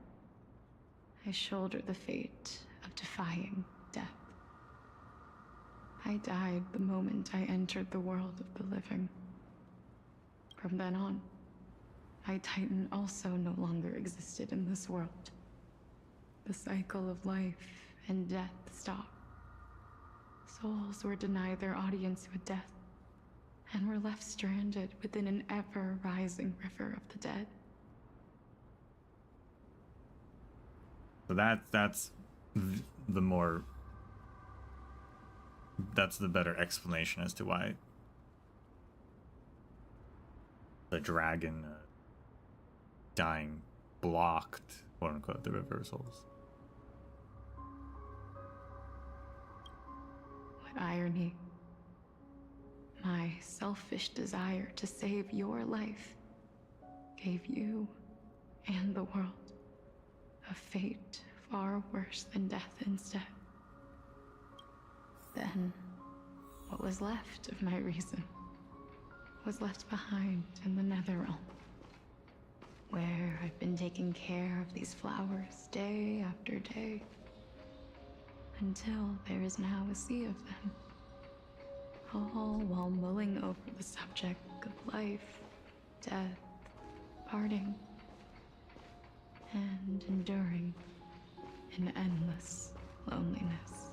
I shoulder the fate of defying death. I died the moment I entered the world of the living. From then on, my Titan also no longer existed in this world. The cycle of life and death stopped. Souls were denied their audience with death, and were left stranded within an ever-rising river of the dead. So that's the more... That's the better explanation as to why the dragon dying blocked, quote unquote, the River of Souls. What irony. My selfish desire to save your life gave you and the world a fate far worse than death instead. Then, what was left of my reason was left behind in the Netherrealm, where I've been taking care of these flowers day after day, until there is now a sea of them, all while mulling over the subject of life, death, parting, and enduring an endless loneliness.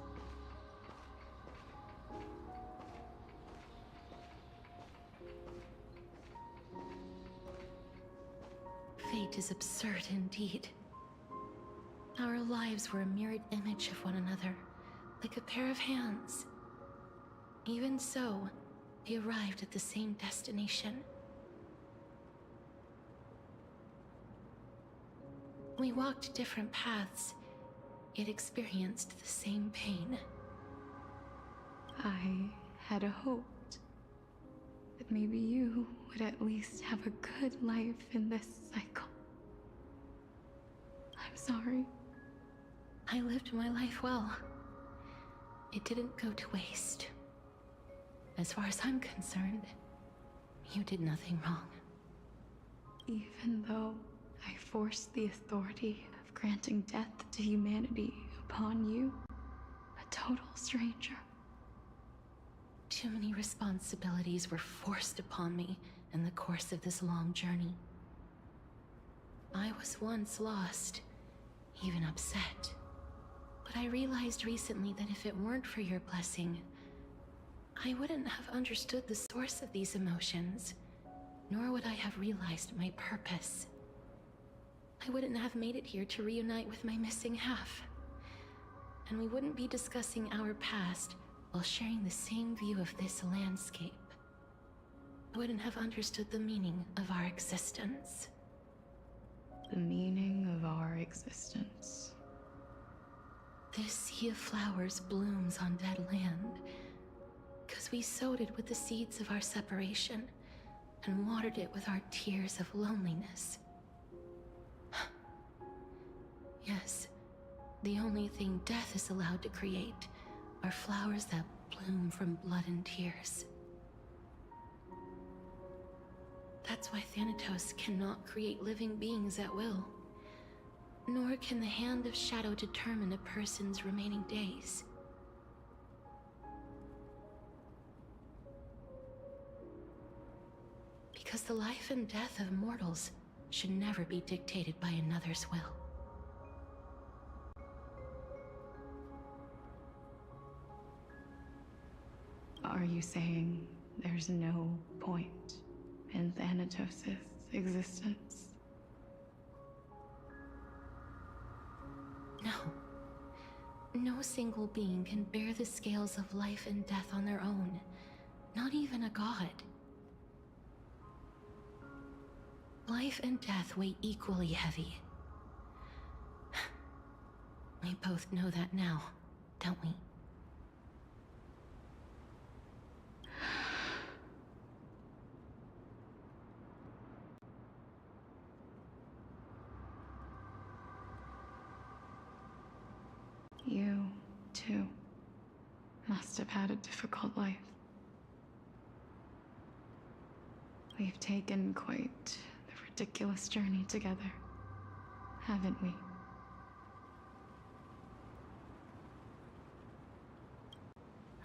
Fate is absurd indeed. Our lives were a mirrored image of one another, like a pair of hands. Even so, we arrived at the same destination. We walked different paths, yet experienced the same pain. I had hoped that maybe you would at least have a good life in this cycle. I'm sorry. I lived my life well. It didn't go to waste. As far as I'm concerned, you did nothing wrong. Even though I forced the authority of granting death to humanity upon you, a total stranger. Too many responsibilities were forced upon me in the course of this long journey. I was once lost, even upset. But I realized recently that if it weren't for your blessing, I wouldn't have understood the source of these emotions, nor would I have realized my purpose. I wouldn't have made it here to reunite with my missing half. And we wouldn't be discussing our past while sharing the same view of this landscape. I wouldn't have understood the meaning of our existence. The meaning of our existence. This sea of flowers blooms on dead land, because we sowed it with the seeds of our separation and watered it with our tears of loneliness. Yes, the only thing death is allowed to create are flowers that bloom from blood and tears. That's why Thanatos cannot create living beings at will. Nor can the Hand of Shadow determine a person's remaining days. Because the life and death of mortals should never be dictated by another's will. Are you saying there's no point in Thanatos' existence? No. No single being can bear the scales of life and death on their own. Not even a god. Life and death weigh equally heavy. We both know that now, don't we? You, too, must have had a difficult life. We've taken quite the ridiculous journey together, haven't we?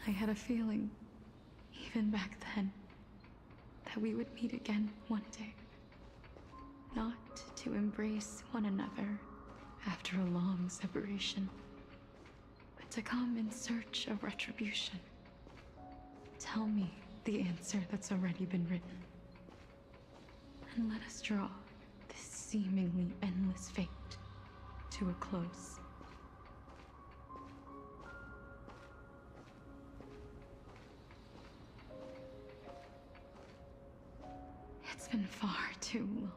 I had a feeling, even back then, that we would meet again one day. Not to embrace one another after a long separation, but to come in search of retribution. Tell me the answer that's already been written. And let us draw this seemingly endless fate to a close. It's been far too long.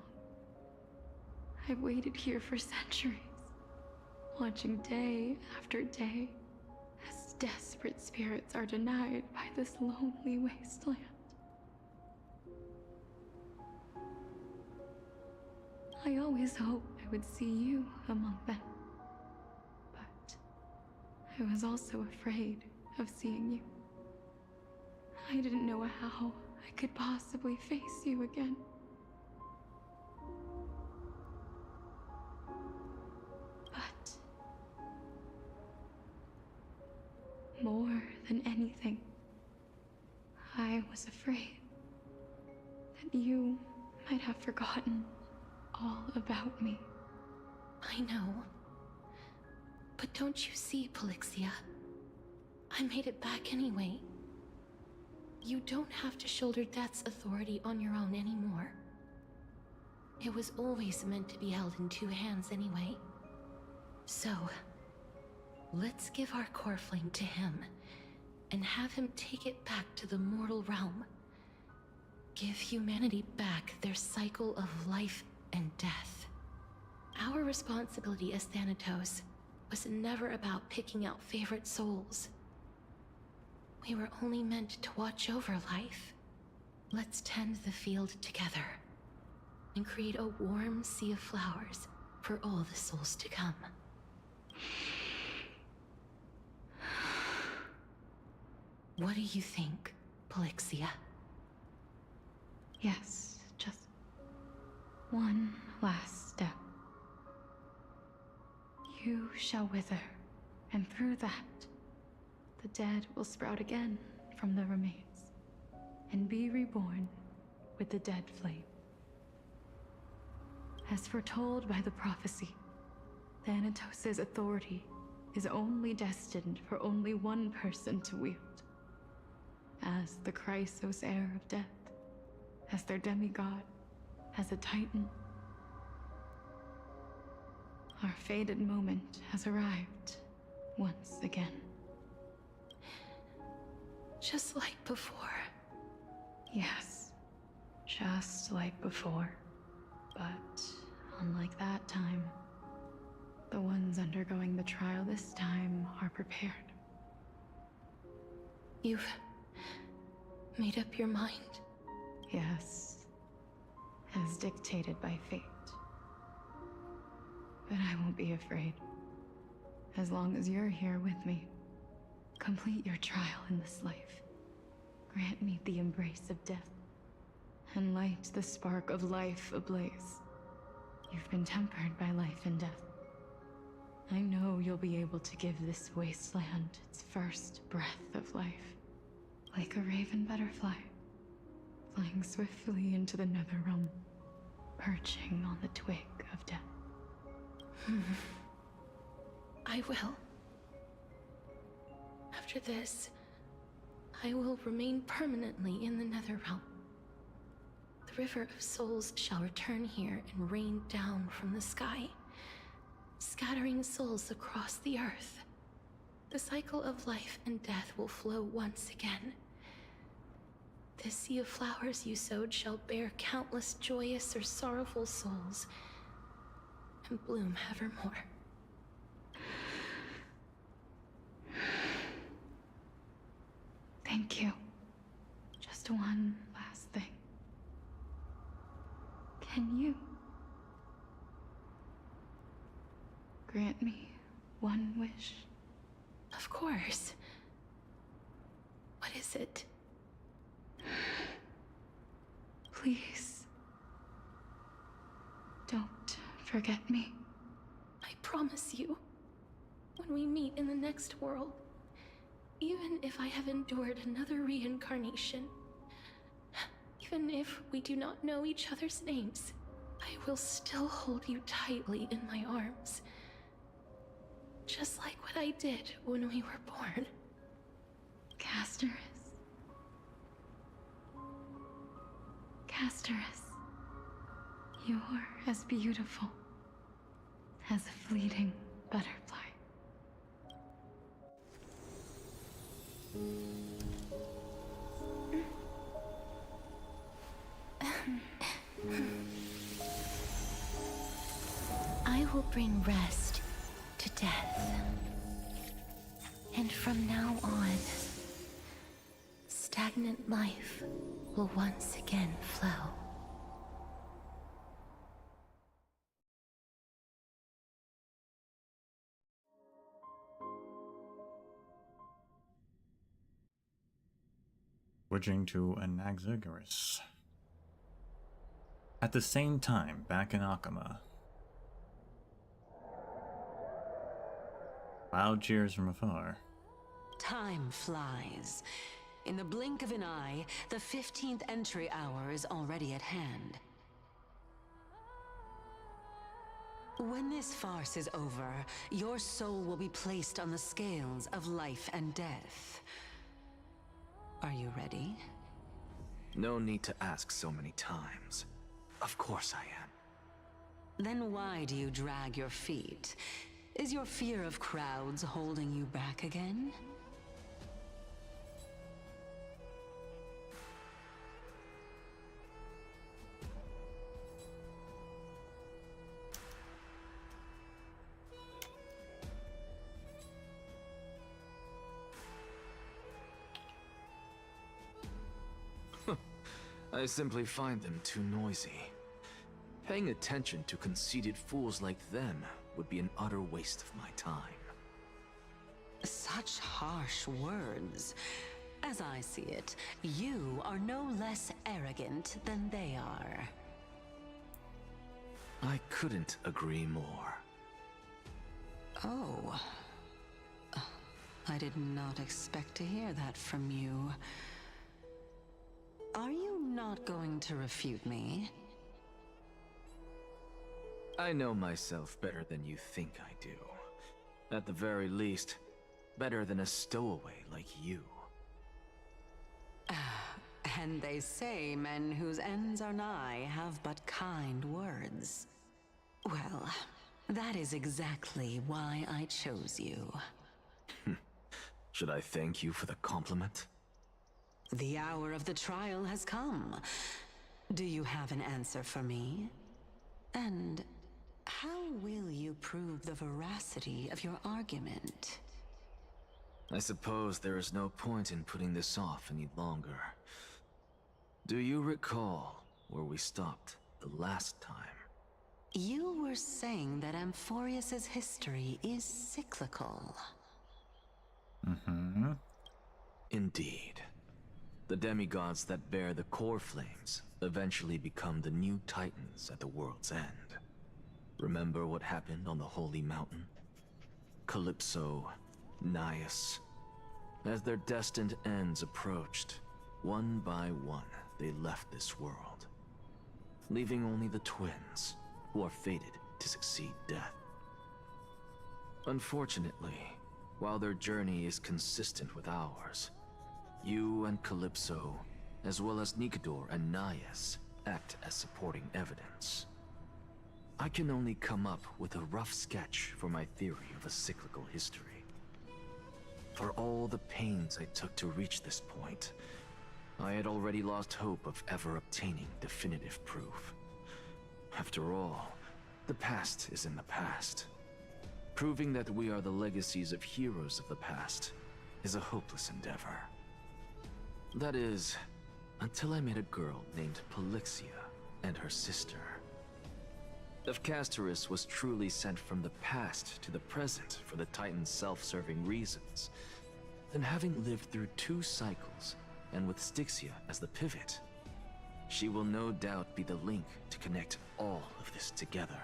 I've waited here for centuries, watching day after day as desperate spirits are denied by this lonely wasteland. I always hoped I would see you among them, but I was also afraid of seeing you. I didn't know how I could possibly face you again. But more than anything, I was afraid that you might have forgotten all about me. I know. But don't you see, Polixia? I made it back anyway. You don't have to shoulder death's authority on your own anymore. It was always meant to be held in two hands anyway. So, let's give our core flame to him, and have him take it back to the mortal realm. Give humanity back their cycle of life and death. Our responsibility as Thanatos was never about picking out favorite souls. We were only meant to watch over life. Let's tend the field together and create a warm sea of flowers for all the souls to come. What do you think, Polixia? Yes, just one last step. You shall wither, and through that, the dead will sprout again from the remains, and be reborn with the dead flame. As foretold by the prophecy, Thanatos' authority is only destined for only one person to wield. As the Chrysos heir of death, as their demigod, as a titan. Our fated moment has arrived once again. Just like before. Yes, just like before. But unlike that time, the ones undergoing the trial this time are prepared. You've made up your mind? Yes, as dictated by fate. But I won't be afraid. As long as you're here with me, complete your trial in this life. Grant me the embrace of death, and light the spark of life ablaze. You've been tempered by life and death. I know you'll be able to give this wasteland its first breath of life. Like a raven butterfly, flying swiftly into the netherrealm, perching on the twig of death. I will. After this, I will remain permanently in the netherrealm. The river of souls shall return here and rain down from the sky, scattering souls across the earth. The cycle of life and death will flow once again. The sea of flowers you sowed shall bear countless joyous or sorrowful souls, and bloom evermore. Thank you. Just one last thing. Can you grant me one wish? course. What is it? Please. Don't forget me. I promise you, when we meet in the next world, even if I have endured another reincarnation, even if we do not know each other's names, I will still hold you tightly in my arms. Just like what I did when we were born. Castorus. Castorus. You're as beautiful as a fleeting butterfly. I will bring rest to death. And from now on, stagnant life will once again flow. Switching to Anaxagoras. At the same time, back in Akama. Loud cheers from afar. Time flies. In the blink of an eye, the 15th entry hour is already at hand. When this farce is over, your soul will be placed on the scales of life and death. Are you ready? No need to ask so many times. Of course I am. Then why do you drag your feet? Is your fear of crowds holding you back again? I simply find them too noisy. Paying attention to conceited fools like them would be an utter waste of my time. Such harsh words. As I see it, you are no less arrogant than they are. I couldn't agree more. Oh. I did not expect to hear that from you. Are you not going to refute me? I know myself better than you think I do. At the very least, better than a stowaway like you. And they say men whose ends are nigh have but kind words. Well, that is exactly why I chose you. Should I thank you for the compliment? The hour of the trial has come. Do you have an answer for me? And how will you prove the veracity of your argument? I suppose there is no point in putting this off any longer. Do you recall where we stopped the last time? You were saying that Amphorius's history is cyclical. Mm-hmm. Indeed. The demigods that bear the core flames eventually become the new titans at the world's end. Remember what happened on the Holy Mountain? Calypso, Naias. As their destined ends approached, one by one they left this world, leaving only the twins, who are fated to succeed death. Unfortunately, while their journey is consistent with ours, you and Calypso, as well as Nikador and Naias, act as supporting evidence. I can only come up with a rough sketch for my theory of a cyclical history. For all the pains I took to reach this point, I had already lost hope of ever obtaining definitive proof. After all, the past is in the past. Proving that we are the legacies of heroes of the past is a hopeless endeavor. That is, until I met a girl named Polixia and her sister. If Castorus was truly sent from the past to the present for the Titan's self-serving reasons, then having lived through 2 cycles, and with Styxia as the pivot, she will no doubt be the link to connect all of this together.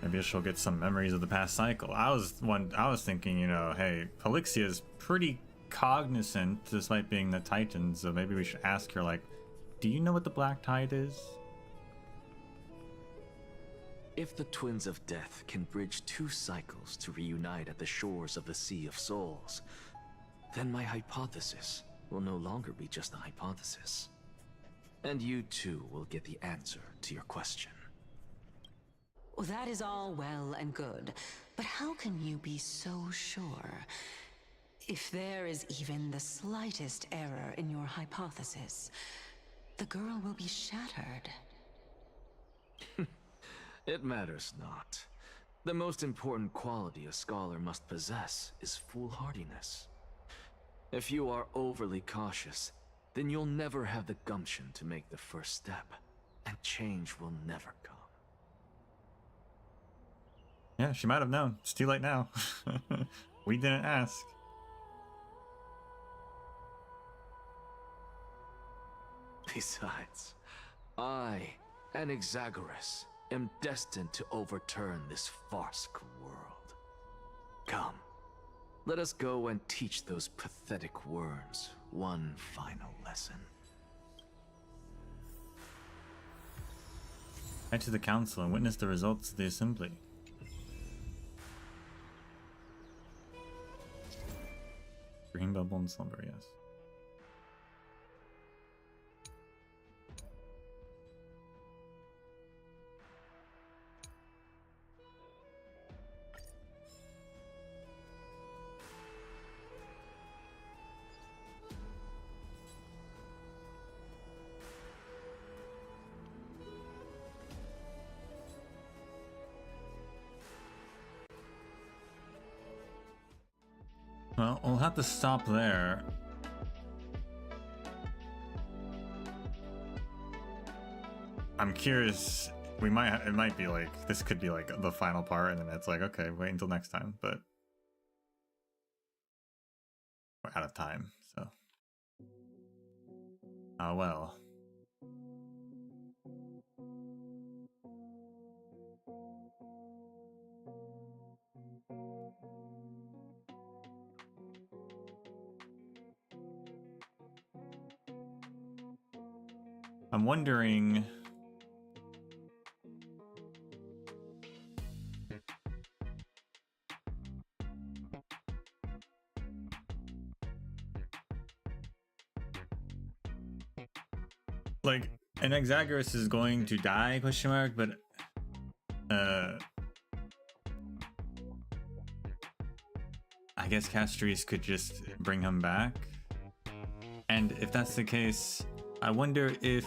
Maybe she'll get some memories of the past cycle. I was thinking, you know, hey, Pelixia's pretty cognizant despite being the Titan, so maybe we should ask her, like, do you know what the Black Tide is? If the Twins of Death can bridge 2 cycles to reunite at the shores of the Sea of Souls, then my hypothesis will no longer be just a hypothesis. And you too will get the answer to your question. Well, that is all well and good, but how can you be so sure? If there is even the slightest error in your hypothesis, the girl will be shattered. It matters not. The most important quality a scholar must possess is foolhardiness. If you are overly cautious, then you'll never have the gumption to make the first step, and change will never come. Yeah, she might have known. It's too late now. We didn't ask. Besides, I, an Exagoras, am destined to overturn this farcical world. Come, let us go and teach those pathetic worms one final lesson. Head to the council and witness the results of the assembly. Green bubble and slumber, yes. Well, we'll have to stop there. I'm curious. It might be like, this could be like the final part, and then it's like, okay, wait until next time, but we're out of time, so. Oh well. I'm wondering, like, an Exagoras is going to die, question mark, but I guess Castries could just bring him back. And if that's the case, I wonder if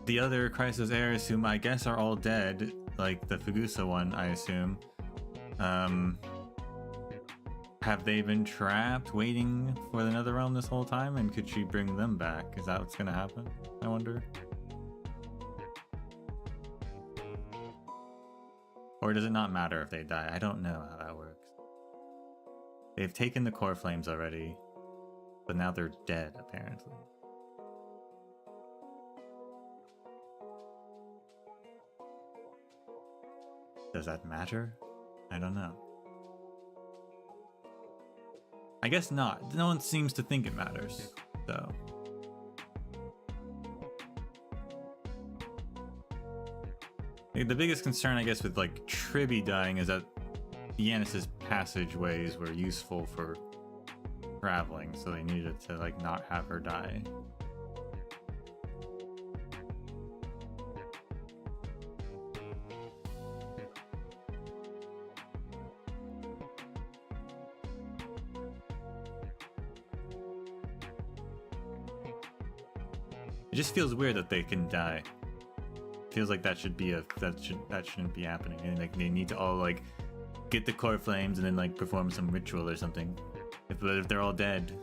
the other Chrysos heirs, whom I guess are all dead, like the Fugusa one, I assume, have they been trapped waiting for the Nether Realm this whole time? And could she bring them back? Is that what's gonna happen? I wonder. Or does it not matter if they die? I don't know how that works. They've taken the core flames already, but now they're dead, apparently. Does that matter? I don't know. I guess not. No one seems to think it matters, so. The biggest concern, I guess, with like Tribby dying is that Yanis's passageways were useful for traveling, so they needed to like not have her die. It just feels weird that they can die. Feels like that should be that shouldn't be happening. And like they need to all like get the core flames and then like perform some ritual or something. But if they're all dead,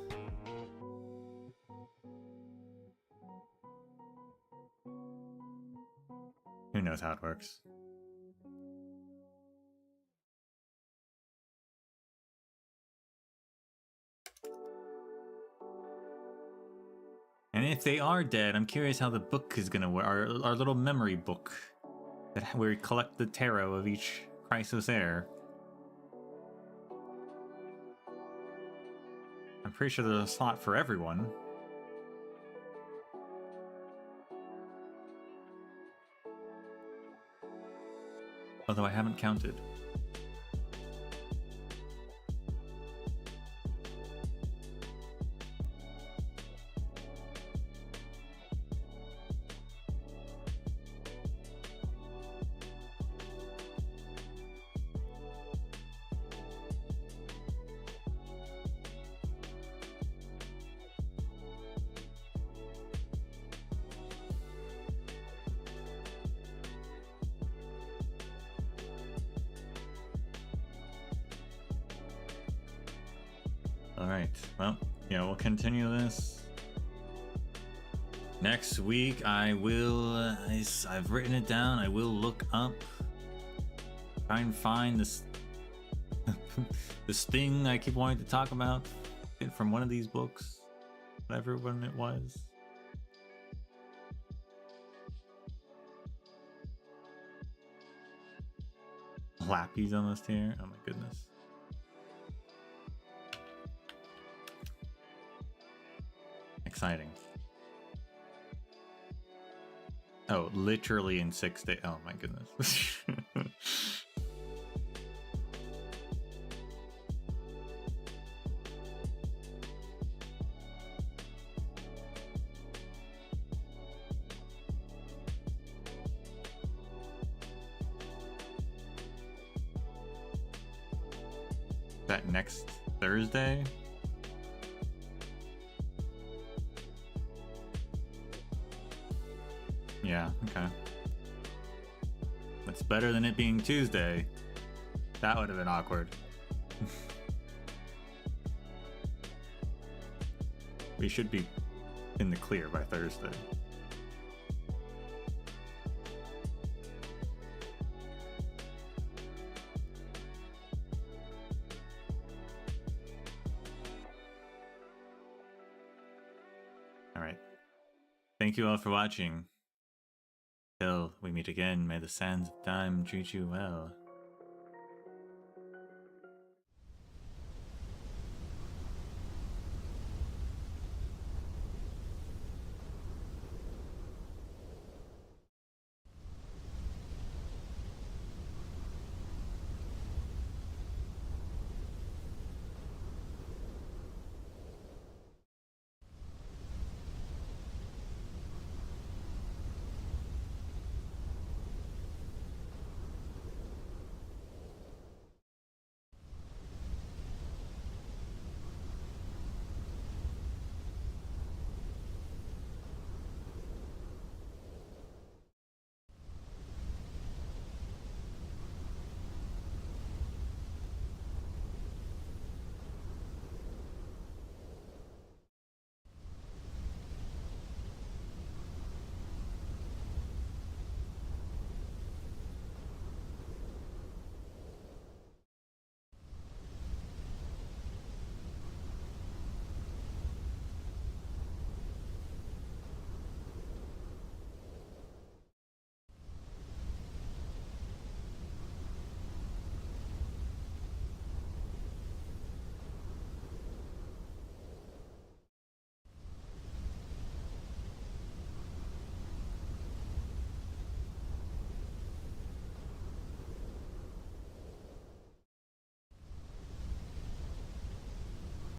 knows how it works. And if they are dead, I'm curious how the book is gonna work. Our little memory book that where we collect the tarot of each Chrysos heir. I'm pretty sure there's a slot for everyone. Although I haven't counted. Alright, well, yeah, we'll continue this. Next week, I will, I've written it down, I will look up, try and find this, this thing I keep wanting to talk about from one of these books, whatever one it was. Lappy's almost here, oh my goodness. Exciting. Oh, literally in 6 days. Oh my goodness. That next Thursday? Yeah, okay. That's better than it being Tuesday. That would have been awkward. We should be in the clear by Thursday. Alright. Thank you all for watching. Till we meet again, may the sands of time treat you well.